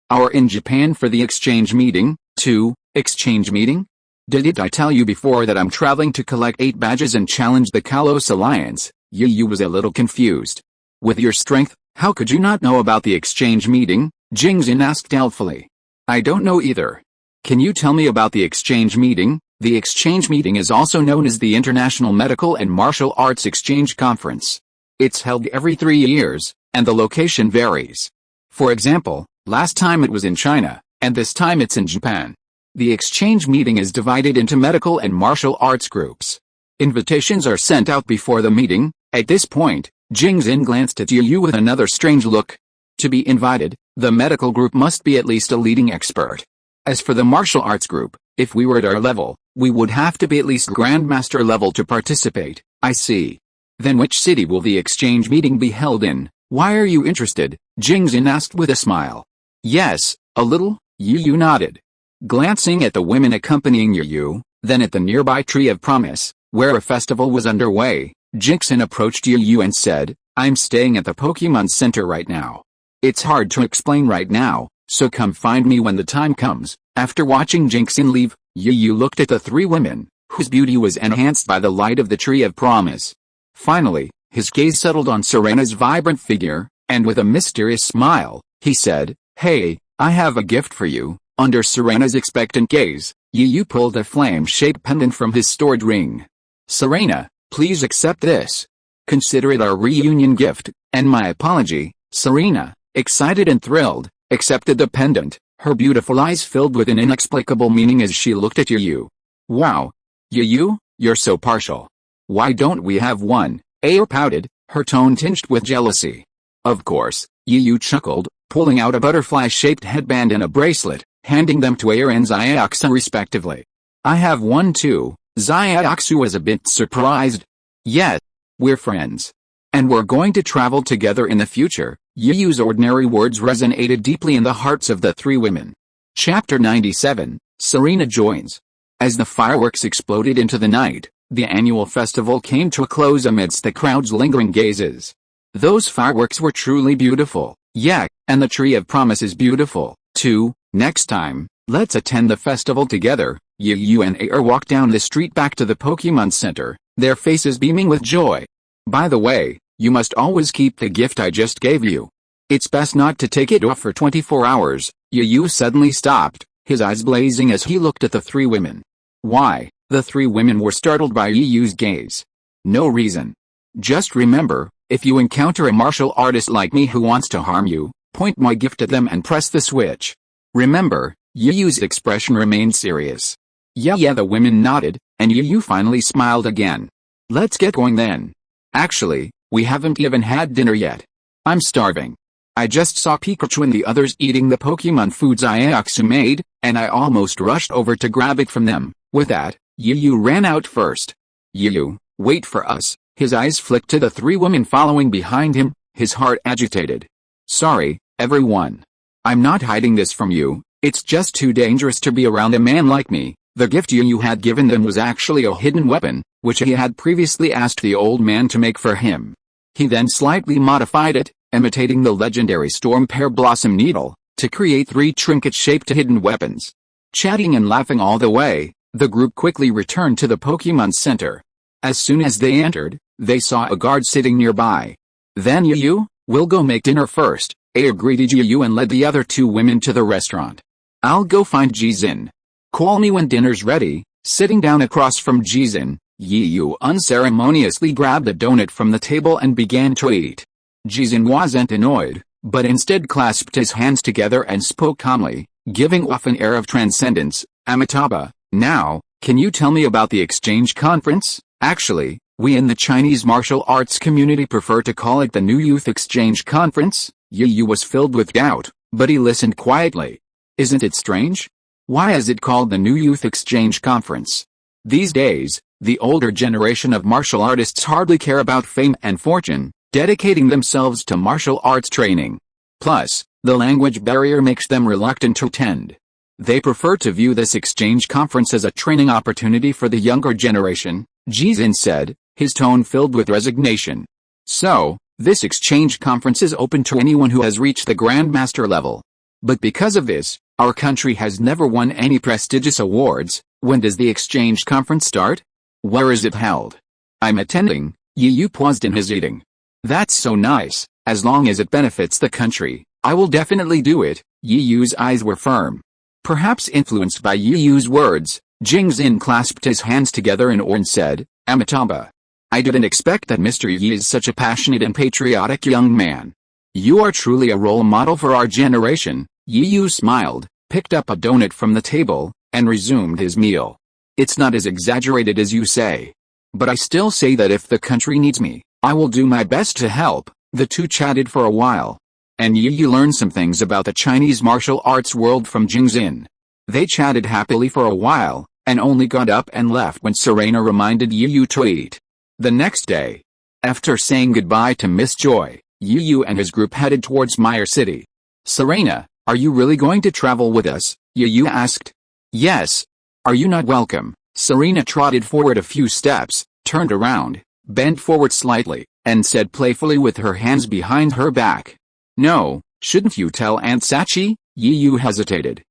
are in Japan for the exchange meeting, too. Exchange meeting? Didn't I tell you before that I'm traveling to collect 8 badges and challenge the Kalos Alliance? Yu was a little confused. With your strength, how could you not know about the exchange meeting? Jingxin asked doubtfully. I don't know either. Can you tell me about the exchange meeting? The exchange meeting is also known as the International Medical and Martial Arts Exchange Conference. It's held every 3 years, and the location varies. For example, last time it was in China, and this time it's in Japan. The exchange meeting is divided into medical and martial arts groups. Invitations are sent out before the meeting. At this point, Jingxin glanced at Yu with another strange look. To be invited, the medical group must be at least a leading expert. As for the martial arts group, if we were at our level, we would have to be at least Grandmaster level to participate. I see. Then which city will the exchange meeting be held in? Why are you interested? Jingxin asked with a smile. Yes, a little, Yu nodded. Glancing at the women accompanying Yu, then at the nearby Tree of Promise, where a festival was underway, Jingxin approached Yu and said, I'm staying at the Pokémon Center right now. It's hard to explain right now, so come find me when the time comes. After watching Jingxin leave, Yu looked at the 3 women, whose beauty was enhanced by the light of the Tree of Promise. Finally, his gaze settled on Serena's vibrant figure, and with a mysterious smile, he said, Hey, I have a gift for you. Under Serena's expectant gaze, Yu pulled a flame-shaped pendant from his stored ring. Serena, please accept this. Consider it our reunion gift, and my apology. Serena, excited and thrilled, accepted the pendant, her beautiful eyes filled with an inexplicable meaning as she looked at Yu. Wow. Yu, you're so partial. Why don't we have one? Aer pouted, her tone tinged with jealousy. Of course, Yu chuckled, pulling out a butterfly-shaped headband and a bracelet, handing them to Aer and Xiaoxu respectively. I have one too. Xiaoxu was a bit surprised. Yes, we're friends. And we're going to travel together in the future. Yu's ordinary words resonated deeply in the hearts of the 3 women. Chapter 97, Serena joins. As the fireworks exploded into the night, the annual festival came to a close amidst the crowd's lingering gazes. Those fireworks were truly beautiful. Yeah, and the Tree of Promise is beautiful, too. Next time, let's attend the festival together. Yu and Aer walked down the street back to the Pokémon Center, their faces beaming with joy. By the way, you must always keep the gift I just gave you. It's best not to take it off for 24 hours. Yu suddenly stopped, his eyes blazing as he looked at the 3 women. Why? The 3 women were startled by Yu's gaze. No reason. Just remember, if you encounter a martial artist like me who wants to harm you, point my gift at them and press the switch. Remember, Yu's expression remained serious. Yeah, the women nodded, and Yu finally smiled again. Let's get going then. Actually, we haven't even had dinner yet. I'm starving. I just saw Pichu and the others eating the Pokemon food Xiaoxu made, and I almost rushed over to grab it from them. With that, Yu ran out first. Yu, wait for us. His eyes flicked to the 3 women following behind him, his heart agitated. Sorry, everyone. I'm not hiding this from you, it's just too dangerous to be around a man like me. The gift Yu had given them was actually a hidden weapon, which he had previously asked the old man to make for him. He then slightly modified it, imitating the legendary Storm Pear Blossom Needle, to create 3 trinket-shaped hidden weapons. Chatting and laughing all the way, the group quickly returned to the Pokémon Center. As soon as they entered, they saw a guard sitting nearby. Then Yu, we'll go make dinner first. Aer greeted Yu and led the other 2 women to the restaurant. I'll go find Jixin. Call me when dinner's ready. Sitting down across from Jixin, Yu unceremoniously grabbed a donut from the table and began to eat. Jixin wasn't annoyed, but instead clasped his hands together and spoke calmly, giving off an air of transcendence. Amitabha, now, can you tell me about the exchange conference? Actually, we in the Chinese martial arts community prefer to call it the New Youth Exchange Conference. Yu was filled with doubt, but he listened quietly. Isn't it strange? Why is it called the New Youth Exchange Conference? These days, the older generation of martial artists hardly care about fame and fortune, dedicating themselves to martial arts training. Plus, the language barrier makes them reluctant to attend. They prefer to view this exchange conference as a training opportunity for the younger generation, Jizin said, his tone filled with resignation. So, this exchange conference is open to anyone who has reached the Grandmaster level. But because of this, our country has never won any prestigious awards. When does the exchange conference start? Where is it held? I'm attending, Yu paused in his eating. That's so nice, as long as it benefits the country, I will definitely do it. Yu's eyes were firm. Perhaps influenced by Yu's words, Jingxin clasped his hands together in awe and said, Amitabha. I didn't expect that Mr. Yi is such a passionate and patriotic young man. You are truly a role model for our generation. Yu smiled, picked up a donut from the table, and resumed his meal. It's not as exaggerated as you say. But I still say that if the country needs me, I will do my best to help. The two chatted for a while. And Yu learned some things about the Chinese martial arts world from Jingxin. They chatted happily for a while, and only got up and left when Serena reminded Yu to eat. The next day, after saying goodbye to Miss Joy, Yu and his group headed towards Meyer City. Serena, are you really going to travel with us? Yu asked. Yes. Are you not welcome? Serena trotted forward a few steps, turned around, bent forward slightly, and said playfully with her hands behind her back. No, shouldn't you tell Aunt Sachi? Yu hesitated.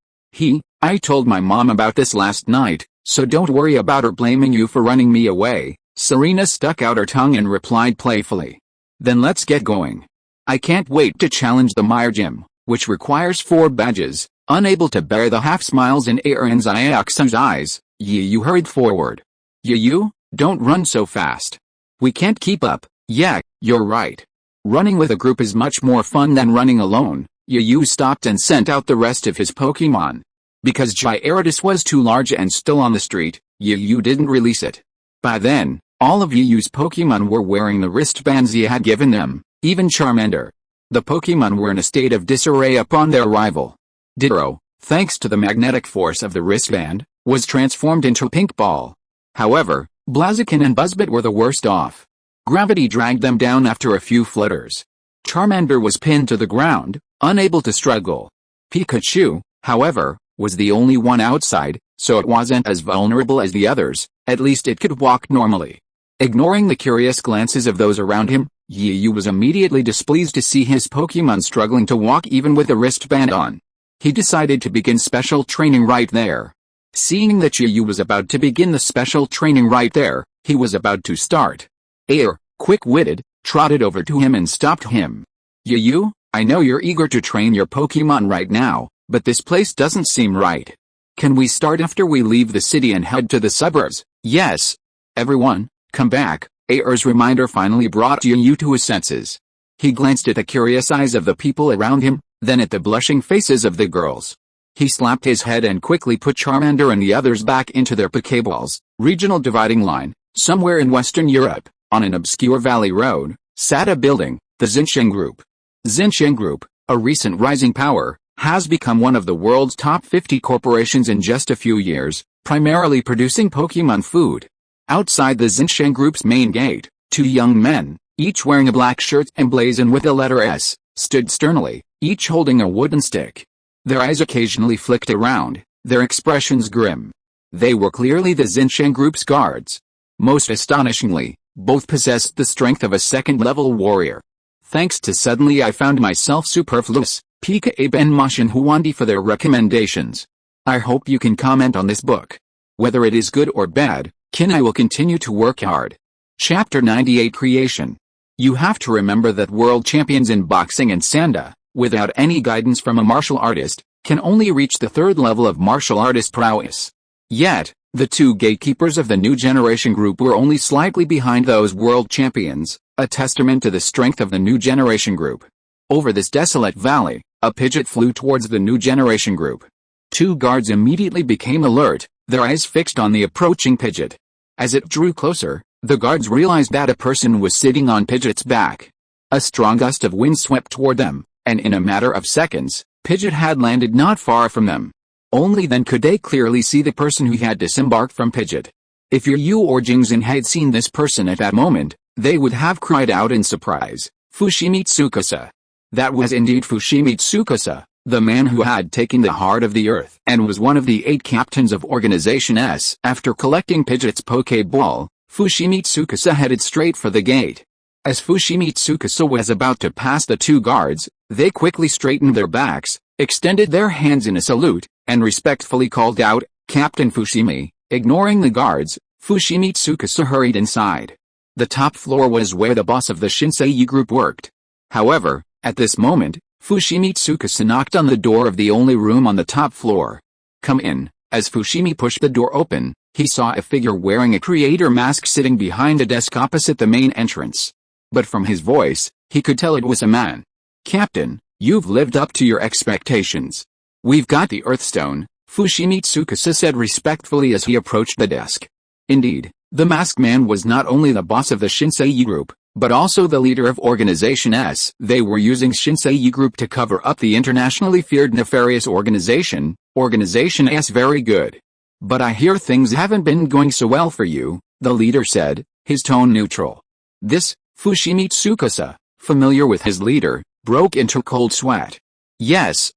I told my mom about this last night, so don't worry about her blaming you for running me away. Serena stuck out her tongue and replied playfully. Then let's get going. I can't wait to challenge the Meyer Gym, which requires 4 badges. Unable to bear the half-smiles in Aaron Xiaoxing's eyes, Yu hurried forward. Yu, don't run so fast. We can't keep up. Yeah, you're right. Running with a group is much more fun than running alone. Yu stopped and sent out the rest of his Pokémon. Because Gyarados was too large and still on the street, Yu didn't release it. By then, all of Yu's Pokémon were wearing the wristbands he had given them, even Charmander. The Pokémon were in a state of disarray upon their arrival. Ditto, thanks to the magnetic force of the wristband, was transformed into a pink ball. However, Blaziken and Buzzbit were the worst off. Gravity dragged them down after a few flutters. Charmander was pinned to the ground, unable to struggle. Pikachu, however, was the only one outside, so it wasn't as vulnerable as the others, at least it could walk normally. Ignoring the curious glances of those around him, Yu was immediately displeased to see his Pokémon struggling to walk even with a wristband on. He decided to begin special training right there. Seeing that Yu was about to begin the special training right there, he was about to start. Air, quick-witted, trotted over to him and stopped him. Yu, I know you're eager to train your Pokémon right now, but this place doesn't seem right. Can we start after we leave the city and head to the suburbs? Yes. Everyone, come back. Air's reminder finally brought Yu to his senses. He glanced at the curious eyes of the people around him, then at the blushing faces of the girls. He slapped his head and quickly put Charmander and the others back into their Pokeballs. Regional dividing line. Somewhere in Western Europe, on an obscure valley road, sat a building, the Xinjiang Group. Xinjiang Group, a recent rising power, has become one of the world's top 50 corporations in just a few years, primarily producing Pokémon food. Outside the Xinjiang Group's main gate, 2 young men, each wearing a black shirt emblazoned with the letter S, stood sternly, each holding a wooden stick. Their eyes occasionally flicked around, their expressions grim. They were clearly the Xinjiang Group's guards. Most astonishingly, both possessed the strength of a second-level warrior. Thanks to Suddenly I Found Myself Superfluous, Pika Abe and Mashin Huandi for their recommendations. I hope you can comment on this book. Whether it is good or bad, I will continue to work hard. Chapter 98 Creation. You have to remember that world champions in boxing and sanda, without any guidance from a martial artist, can only reach the 3rd level of martial artist prowess. Yet, the 2 gatekeepers of the new generation group were only slightly behind those world champions, a testament to the strength of the new generation group. Over this desolate valley, a Pidgeot flew towards the new generation group. 2 guards immediately became alert, their eyes fixed on the approaching Pidgeot. As it drew closer, the guards realized that a person was sitting on Pidgeot's back. A strong gust of wind swept toward them, and in a matter of seconds, Pidgeot had landed not far from them. Only then could they clearly see the person who had disembarked from Pidgeot. If Yu or Jingxin had seen this person at that moment, they would have cried out in surprise, Fushimi Tsukasa. That was indeed Fushimi Tsukasa, the man who had taken the heart of the earth and was one of the 8 captains of Organization S. After collecting Pidgeot's Pokeball, Fushimi Tsukasa headed straight for the gate. As Fushimi Tsukasa was about to pass the 2 guards, they quickly straightened their backs, extended their hands in a salute, and respectfully called out, Captain Fushimi. Ignoring the guards, Fushimi Tsukasa hurried inside. The top floor was where the boss of the Shinsei group worked. However, at this moment, Fushimi Tsukasa knocked on the door of the only room on the top floor. Come in. As Fushimi pushed the door open, he saw a figure wearing a creator mask sitting behind a desk opposite the main entrance. But from his voice, he could tell it was a man. Captain, you've lived up to your expectations. We've got the Earthstone, Fushimi Tsukasa said respectfully as he approached the desk. Indeed, the masked man was not only the boss of the Shinsei group, but also the leader of Organization S. They were using Shinsei group to cover up the internationally feared nefarious organization, Organization S. Very good. But I hear things haven't been going so well for you, the leader said, his tone neutral. This, Fushimi Tsukasa, familiar with his leader, broke into cold sweat. Yes,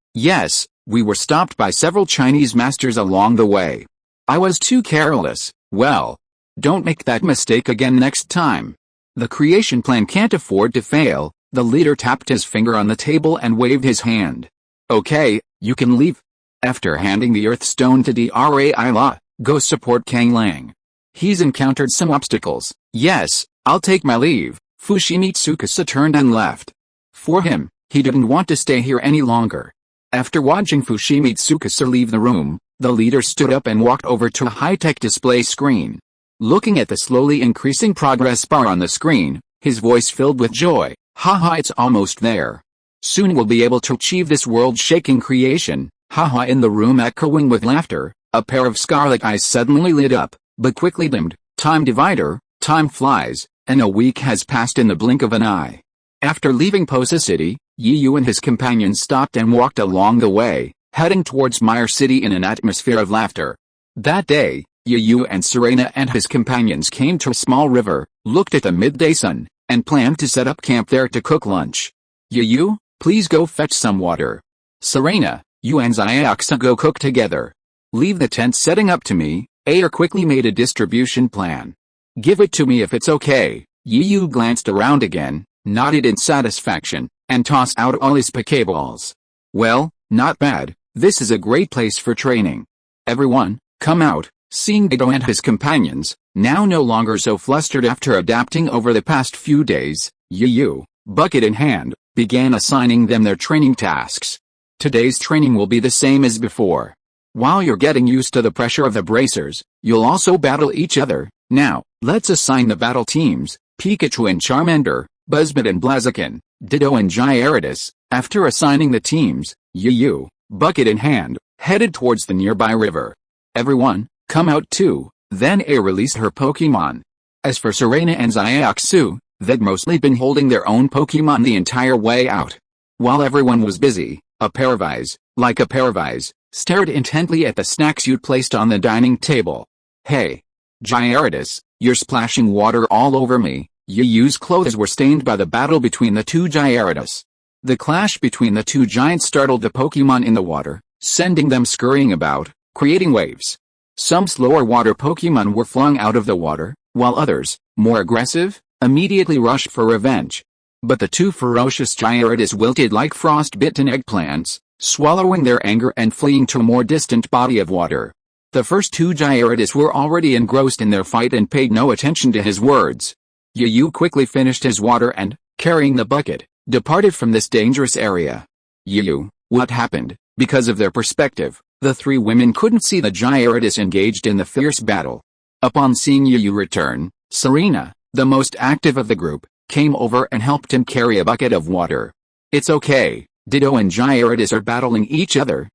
we were stopped by several Chinese masters along the way. I was too careless. Well, don't make that mistake again next time. The creation plan can't afford to fail. The leader tapped his finger on the table and waved his hand. Okay, you can leave. After handing the Earthstone to Dra, go support Kang Lang. He's encountered some obstacles. Yes, I'll take my leave. Fushimi Tsukasa turned and left. For him, he didn't want to stay here any longer. After watching Fushimi Tsukasa leave the room, the leader stood up and walked over to a high-tech display screen. Looking at the slowly increasing progress bar on the screen, his voice filled with joy. Haha, it's almost there. Soon we'll be able to achieve this world-shaking creation. Haha. In the room echoing with laughter, a pair of scarlet eyes suddenly lit up, but quickly dimmed. Time divider, time flies, and a week has passed in the blink of an eye. After leaving Posa City, Yu and his companions stopped and walked along the way, heading towards Mire City in an atmosphere of laughter. That day, Yu and Serena and his companions came to a small river, looked at the midday sun, and planned to set up camp there to cook lunch. Yu, please go fetch some water. Serena, you and Xiaoxia go cook together. Leave the tent setting up to me. Ayer quickly made a distribution plan. Give it to me if it's okay. Yu glanced around again, nodded in satisfaction, and tossed out all his Pokeballs. Well, not bad. This is a great place for training. Everyone, come out. Seeing Dido and his companions, now no longer so flustered after adapting over the past few days, Yu, bucket in hand, began assigning them their training tasks. Today's training will be the same as before. While you're getting used to the pressure of the bracers, you'll also battle each other. Now, let's assign the battle teams, Pikachu and Charmander, Buzzbot and Blaziken, Ditto and Gyarados. After assigning the teams, Yu, bucket in hand, headed towards the nearby river. Everyone, come out too. Then A released her Pokemon. As for Serena and Xiaoxia, they'd mostly been holding their own Pokemon the entire way out. While everyone was busy, a pair of eyes, like a pair of eyes, stared intently at the snacks you'd placed on the dining table. Hey, Gyarados, you're splashing water all over me. Yu's clothes were stained by the battle between the 2 Gyarados. The clash between the 2 giants startled the Pokemon in the water, sending them scurrying about, creating waves. Some slower water Pokemon were flung out of the water, while others, more aggressive, immediately rushed for revenge. But the 2 ferocious Gyarados wilted like frost-bitten eggplants, swallowing their anger and fleeing to a more distant body of water. The first 2 Gyarados were already engrossed in their fight and paid no attention to his words. Yu quickly finished his water and, carrying the bucket, departed from this dangerous area. Yu, what happened? Because of their perspective, the 3 women couldn't see the Gyarados engaged in the fierce battle. Upon seeing Yu return, Serena, the most active of the group, came over and helped him carry a bucket of water. It's okay, Ditto and Gyarados are battling each other.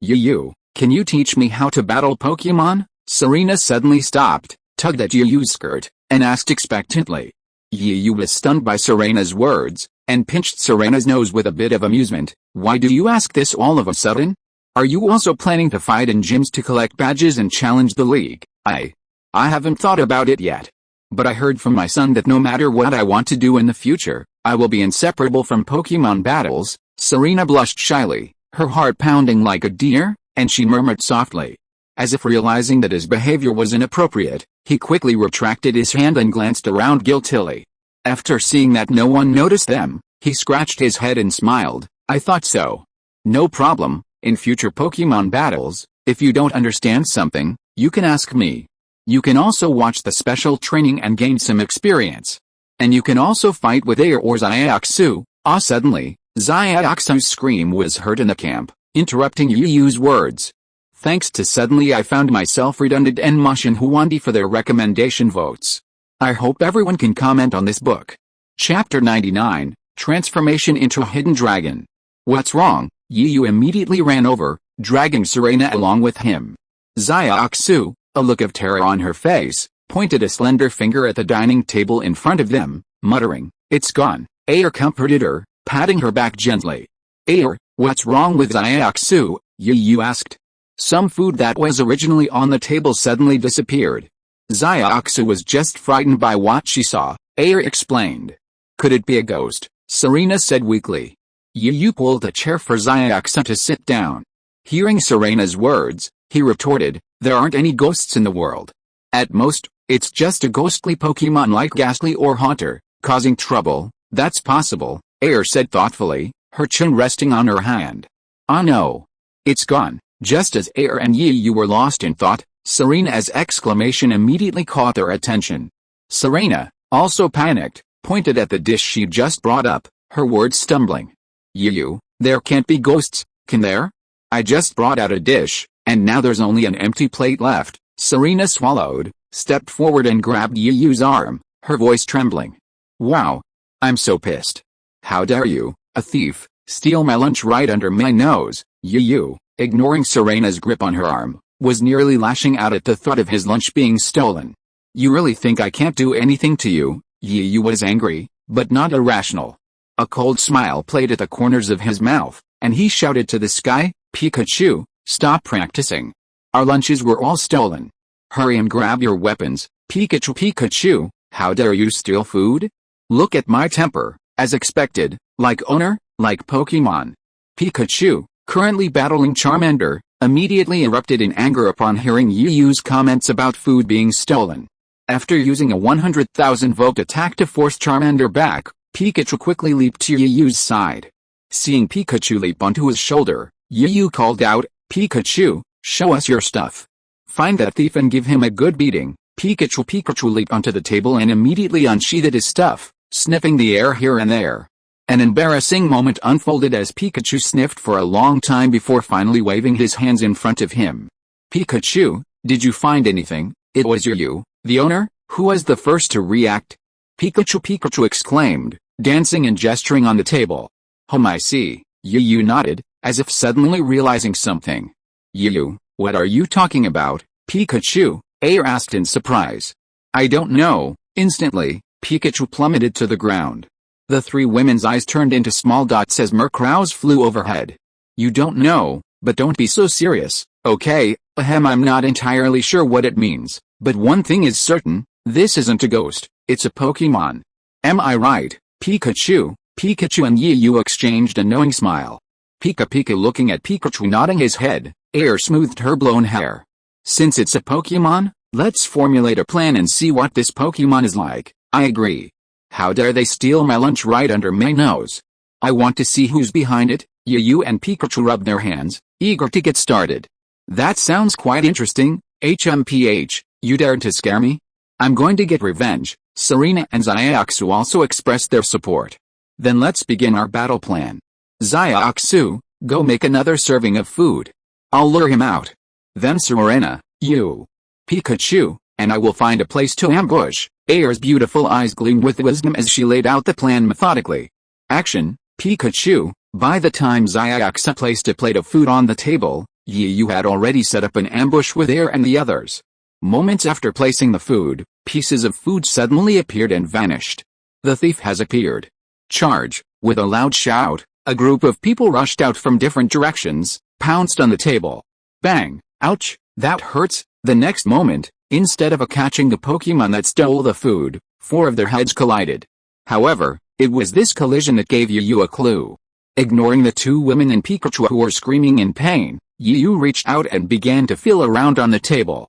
Yu, can you teach me how to battle Pokemon? Serena suddenly stopped, tugged at Yu's skirt, and asked expectantly. Yu was stunned by Serena's words, and pinched Serena's nose with a bit of amusement. Why do you ask this all of a sudden? Are you also planning to fight in gyms to collect badges and challenge the league? I haven't thought about it yet. But I heard from my son that no matter what I want to do in the future, I will be inseparable from Pokemon battles. Serena blushed shyly, her heart pounding like a deer, and she murmured softly. As if realizing that his behavior was inappropriate, he quickly retracted his hand and glanced around guiltily. After seeing that no one noticed them, he scratched his head and smiled. I thought so. No problem, in future Pokemon battles, if you don't understand something, you can ask me. You can also watch the special training and gain some experience. And you can also fight with Air or Xiaoxu. Suddenly, Xiaoxu's scream was heard in the camp, interrupting Yu Yu's words. Thanks to suddenly I found myself redundant and Mashin Huandi for their recommendation votes. I hope everyone can comment on this book. Chapter 99, Transformation into a Hidden Dragon. What's wrong? Yu Yu immediately ran over, dragging Serena along with him. Xiaoxu, a look of terror on her face, pointed a slender finger at the dining table in front of them, muttering, "It's gone." Air comforted her, patting her back gently. "Air, what's wrong with Xiaoxu?" Yu Yu asked. Some food that was originally on the table suddenly disappeared. Xiaoxu was just frightened by what she saw, Air explained. Could it be a ghost? Serena said weakly. Yu Yu pulled a chair for Xiaoxu to sit down. Hearing Serena's words, he retorted, "There aren't any ghosts in the world. At most, it's just a ghostly Pokemon like Ghastly or Haunter, causing trouble." "That's possible," Air said thoughtfully, her chin resting on her hand. "Ah no. It's gone." Just as Air and Yu Yu were lost in thought, Serena's exclamation immediately caught their attention. Serena, also panicked, pointed at the dish she'd just brought up, her words stumbling. "Yu Yu, there can't be ghosts, can there? I just brought out a dish, and now there's only an empty plate left." Serena swallowed, stepped forward and grabbed Yu Yu's arm, her voice trembling. "Wow. I'm so pissed. How dare you, a thief, steal my lunch right under my nose?" Yu Yu, ignoring Serena's grip on her arm, was nearly lashing out at the thought of his lunch being stolen. "You really think I can't do anything to you?" Yu Yu was angry, but not irrational. A cold smile played at the corners of his mouth, and he shouted to the sky, "Pikachu, stop practicing. Our lunches were all stolen. Hurry and grab your weapons, Pikachu." "Pikachu, how dare you steal food? Look at my temper, as expected, like owner, like Pokemon." Pikachu, currently battling Charmander, immediately erupted in anger upon hearing Yu Yu's comments about food being stolen. After using a 100,000 volt attack to force Charmander back, Pikachu quickly leaped to Yu Yu's side. Seeing Pikachu leap onto his shoulder, Yu Yu called out, "Pikachu, show us your stuff. Find that thief and give him a good beating." Pikachu leaped onto the table and immediately unsheathed his stuff, sniffing the air here and there. An embarrassing moment unfolded as Pikachu sniffed for a long time before finally waving his hands in front of him. "Pikachu, did you find anything?" It was Yu Yu, the owner, who was the first to react. Pikachu exclaimed, dancing and gesturing on the table. "I see." Yu Yu nodded, as if suddenly realizing something. "Yu Yu, what are you talking about?" Pikachu, Air asked in surprise. "I don't know." Instantly, Pikachu plummeted to the ground. The three women's eyes turned into small dots as Murkrows flew overhead. "You don't know, but don't be so serious, okay? I'm not entirely sure what it means, but one thing is certain, this isn't a ghost, it's a Pokemon. Am I right, Pikachu?" Pikachu and Yu Yu exchanged a knowing smile. Pika looking at Pikachu nodding his head, Air smoothed her blown hair. "Since it's a Pokemon, let's formulate a plan and see what this Pokemon is like." "I agree. How dare they steal my lunch right under my nose? I want to see who's behind it." Yu Yu and Pikachu rubbed their hands, eager to get started. "That sounds quite interesting. HMPH, you dared to scare me? I'm going to get revenge." Serena and Xiaoxu also expressed their support. "Then let's begin our battle plan. Xiaoxu, go make another serving of food. I'll lure him out. Then Serena, you, Pikachu, and I will find a place to ambush." Air's beautiful eyes gleamed with wisdom as she laid out the plan methodically. "Action, Pikachu." By the time Xiaoxu placed a plate of food on the table, Yu Yu had already set up an ambush with Air and the others. Moments after placing the food, pieces of food suddenly appeared and vanished. "The thief has appeared. Charge!" With a loud shout, a group of people rushed out from different directions, pounced on the table. Bang! Ouch! That hurts! The next moment, instead of catching the Pokemon that stole the food, 4 of their heads collided. However, it was this collision that gave Yu a clue. Ignoring the 2 women and Pikachu who were screaming in pain, Yu reached out and began to feel around on the table.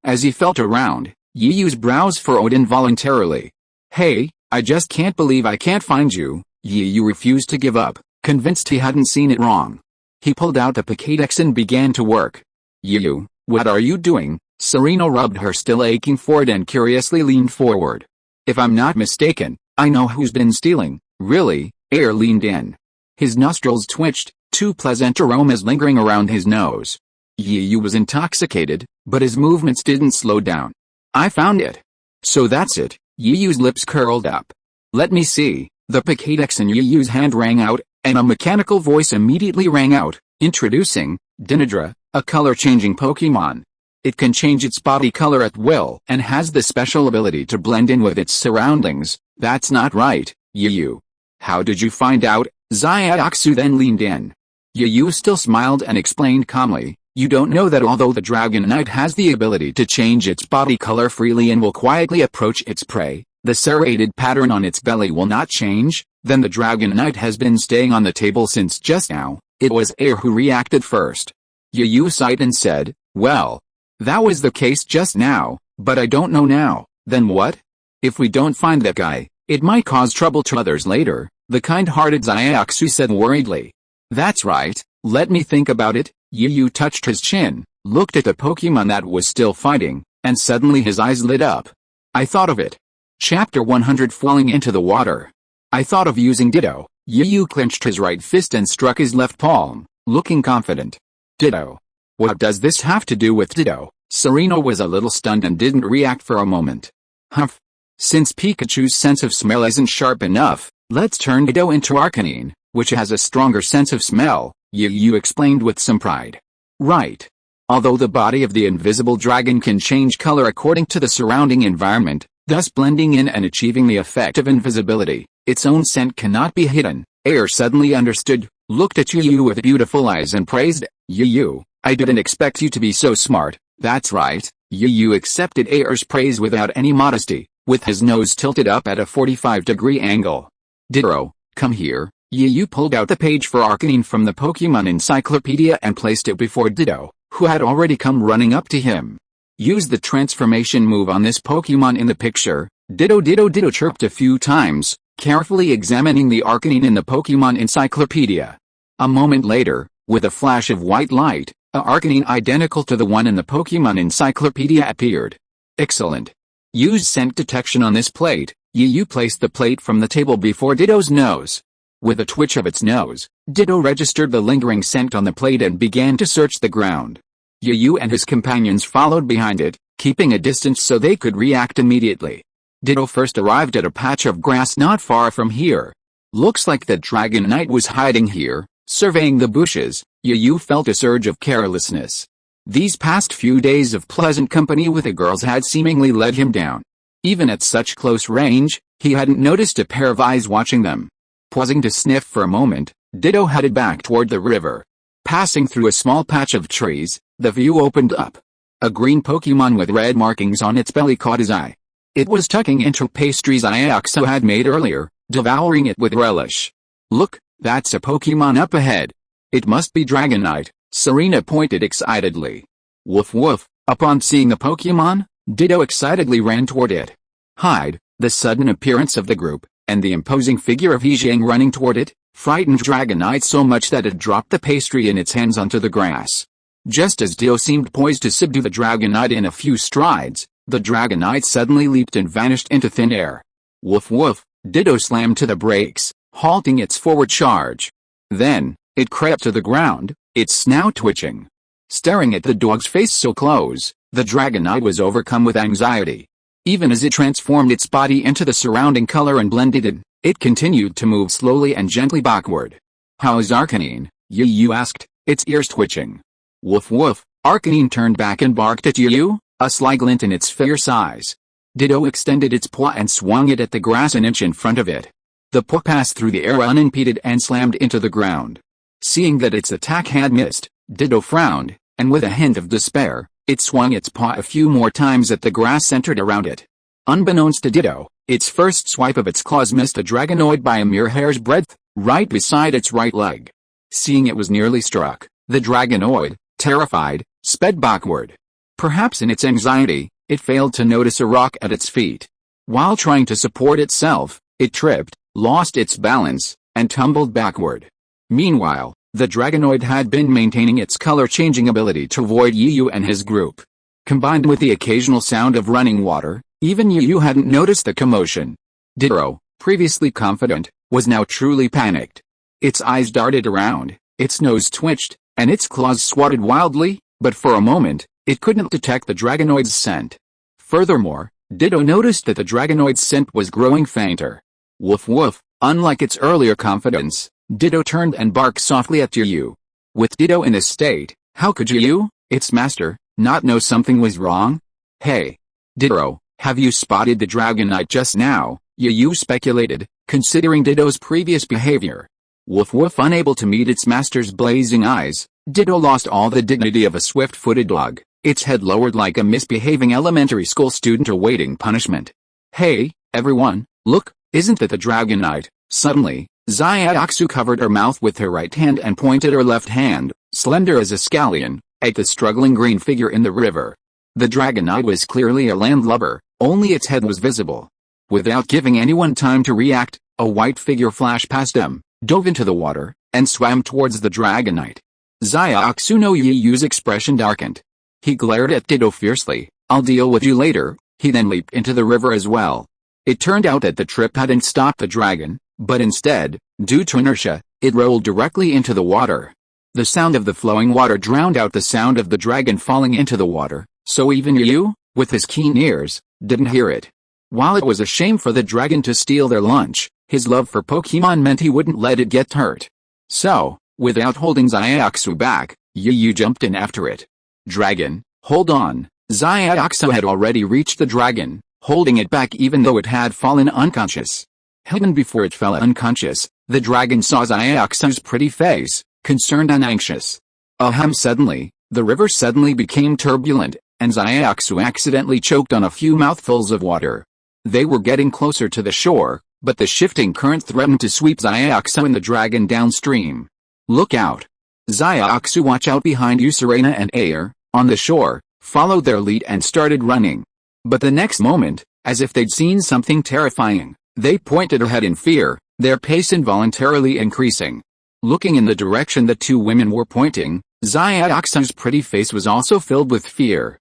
As he felt around, Yu's brows furrowed involuntarily. Hey, I just can't believe I can't find you. Yu refused to give up, convinced he hadn't seen it wrong. He pulled out a Pokédex and began to work. Yu, what are you doing? Serena rubbed her still aching forehead and curiously leaned forward. If I'm not mistaken, I know who's been stealing. Really? Air leaned in. His nostrils twitched, 2 pleasant aromas lingering around his nose. Yu was intoxicated, but his movements didn't slow down. I found it. So that's it. Yu's lips curled up. Let me see. The Pokédex in Yu's hand rang out, and a mechanical voice immediately rang out, introducing Dinadra, a color-changing Pokémon. It can change its body color at will and has the special ability to blend in with its surroundings. That's not right, Yu. How did you find out? Xiaoxu then leaned in. Yu still smiled and explained calmly, you don't know that although the Dragonite has the ability to change its body color freely and will quietly approach its prey, the serrated pattern on its belly will not change? Then the Dragonite has been staying on the table since just now. It was Air who reacted first. Yu sighed and said, well, that was the case just now, but I don't know now. Then what? If we don't find that guy, it might cause trouble to others later, the kind-hearted Xiaoxu said worriedly. That's right, let me think about it. Yu touched his chin, looked at the Pokemon that was still fighting, and suddenly his eyes lit up. I thought of it. Chapter 100 Falling into the Water. I thought of using Ditto. Yu clenched his right fist and struck his left palm, looking confident. Ditto. What does this have to do with Ditto? Serena was a little stunned and didn't react for a moment. Humph. Since Pikachu's sense of smell isn't sharp enough, let's turn Ditto into Arcanine, which has a stronger sense of smell, Yu explained with some pride. Right. Although the body of the invisible dragon can change color according to the surrounding environment, thus blending in and achieving the effect of invisibility, its own scent cannot be hidden. Air suddenly understood, looked at Yu with beautiful eyes and praised, Yu, I didn't expect you to be so smart. That's right. Yu accepted Air's praise without any modesty, with his nose tilted up at a 45-degree angle. Ditto, come here. Yu pulled out the page for Arcanine from the Pokemon Encyclopedia and placed it before Ditto, who had already come running up to him. Use the transformation move on this Pokemon in the picture. Ditto chirped a few times, carefully examining the Arcanine in the Pokemon Encyclopedia. A moment later, with a flash of white light, a Arcanine identical to the one in the Pokemon Encyclopedia appeared. Excellent. Use scent detection on this plate. Yu placed the plate from the table before Ditto's nose. With a twitch of its nose, Ditto registered the lingering scent on the plate and began to search the ground. Yu and his companions followed behind it, keeping a distance so they could react immediately. Ditto first arrived at a patch of grass not far from here. Looks like the Dragonite was hiding here. Surveying the bushes, Yu felt a surge of carelessness. These past few days of pleasant company with the girls had seemingly let him down. Even at such close range, he hadn't noticed a pair of eyes watching them. Pausing to sniff for a moment, Ditto headed back toward the river. Passing through a small patch of trees, the view opened up. A green Pokemon with red markings on its belly caught his eye. It was tucking into pastries Xiaoxu had made earlier, devouring it with relish. Look, that's a Pokemon up ahead. It must be Dragonite, Serena pointed excitedly. Woof woof. Upon seeing the Pokemon, Ditto excitedly ran toward it. Hide. The sudden appearance of the group, and the imposing figure of Yizhang running toward it, frightened Dragonite so much that it dropped the pastry in its hands onto the grass. Just as Ditto seemed poised to subdue the Dragonite in a few strides, the Dragonite suddenly leaped and vanished into thin air. Woof woof. Ditto slammed to the brakes, halting its forward charge. Then, it crept to the ground, its snout twitching. Staring at the dog's face so close, the Dragonite was overcome with anxiety. Even as it transformed its body into the surrounding color and blended in, it continued to move slowly and gently backward. How's Arcanine? Yu asked, its ears twitching. Woof woof. Arcanine turned back and barked at Yu, a sly glint in its fierce eyes. Ditto extended its paw and swung it at the grass an inch in front of it. The paw passed through the air unimpeded and slammed into the ground. Seeing that its attack had missed, Ditto frowned, and with a hint of despair, it swung its paw a few more times at the grass centered around it. Unbeknownst to Ditto, its first swipe of its claws missed a Dragonoid by a mere hair's breadth, right beside its right leg. Seeing it was nearly struck, the Dragonoid, terrified, sped backward. Perhaps in its anxiety, it failed to notice a rock at its feet. While trying to support itself, it tripped, lost its balance, and tumbled backward. Meanwhile, the Dragonoid had been maintaining its color-changing ability to avoid Yu and his group. Combined with the occasional sound of running water, even Yu hadn't noticed the commotion. Ditto, previously confident, was now truly panicked. Its eyes darted around, its nose twitched, and its claws swatted wildly, but for a moment, it couldn't detect the Dragonoid's scent. Furthermore, Ditto noticed that the Dragonoid's scent was growing fainter. Woof woof, unlike its earlier confidence, Ditto turned and barked softly at Yu. With Ditto in this state, how could Yu, its master, not know something was wrong? Hey, Ditto, have you spotted the Dragonite just now? Yu speculated, considering Ditto's previous behavior. Woof woof, unable to meet its master's blazing eyes, Ditto lost all the dignity of a swift-footed dog, its head lowered like a misbehaving elementary school student awaiting punishment. Hey, everyone, look, isn't that the Dragonite? Suddenly, Xiaoxu covered her mouth with her right hand and pointed her left hand, slender as a scallion, at the struggling green figure in the river. The Dragonite was clearly a landlubber, only its head was visible. Without giving anyone time to react, a white figure flashed past them, dove into the water, and swam towards the Dragonite. Xiaoxu no Yu's expression darkened. He glared at Ditto fiercely. I'll deal with you later. He then leaped into the river as well. It turned out that the trip hadn't stopped the dragon, but instead, due to inertia, it rolled directly into the water. The sound of the flowing water drowned out the sound of the dragon falling into the water, so even Yu, with his keen ears, didn't hear it. While it was a shame for the dragon to steal their lunch, his love for Pokémon meant he wouldn't let it get hurt. So, without holding Xiaoxu back, Yu jumped in after it. Dragon, hold on. Xiaoxu had already reached the dragon, holding it back even though it had fallen unconscious. Even before it fell unconscious, the dragon saw Xiaoxu's pretty face, concerned and anxious. Ahem! Suddenly, the river suddenly became turbulent, and Xiaoxu accidentally choked on a few mouthfuls of water. They were getting closer to the shore, but the shifting current threatened to sweep Xiaoxu and the dragon downstream. Look out! Xiaoxu, watch out behind you! Serena and Air, on the shore, followed their lead and started running. But the next moment, as if they'd seen something terrifying, they pointed ahead in fear, their pace involuntarily increasing. Looking in the direction the two women were pointing, Xiaoxu's pretty face was also filled with fear.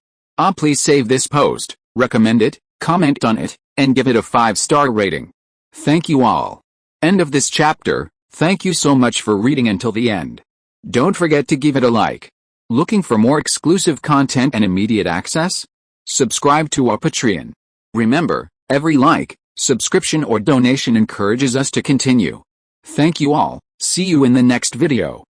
Please save this post, recommend it, comment on it, and give it a 5-star rating. Thank you all. End of this chapter. Thank you so much for reading until the end. Don't forget to give it a like. Looking for more exclusive content and immediate access? Subscribe to our Patreon. Remember, every like, subscription or donation encourages us to continue. Thank you all. See you in the next video.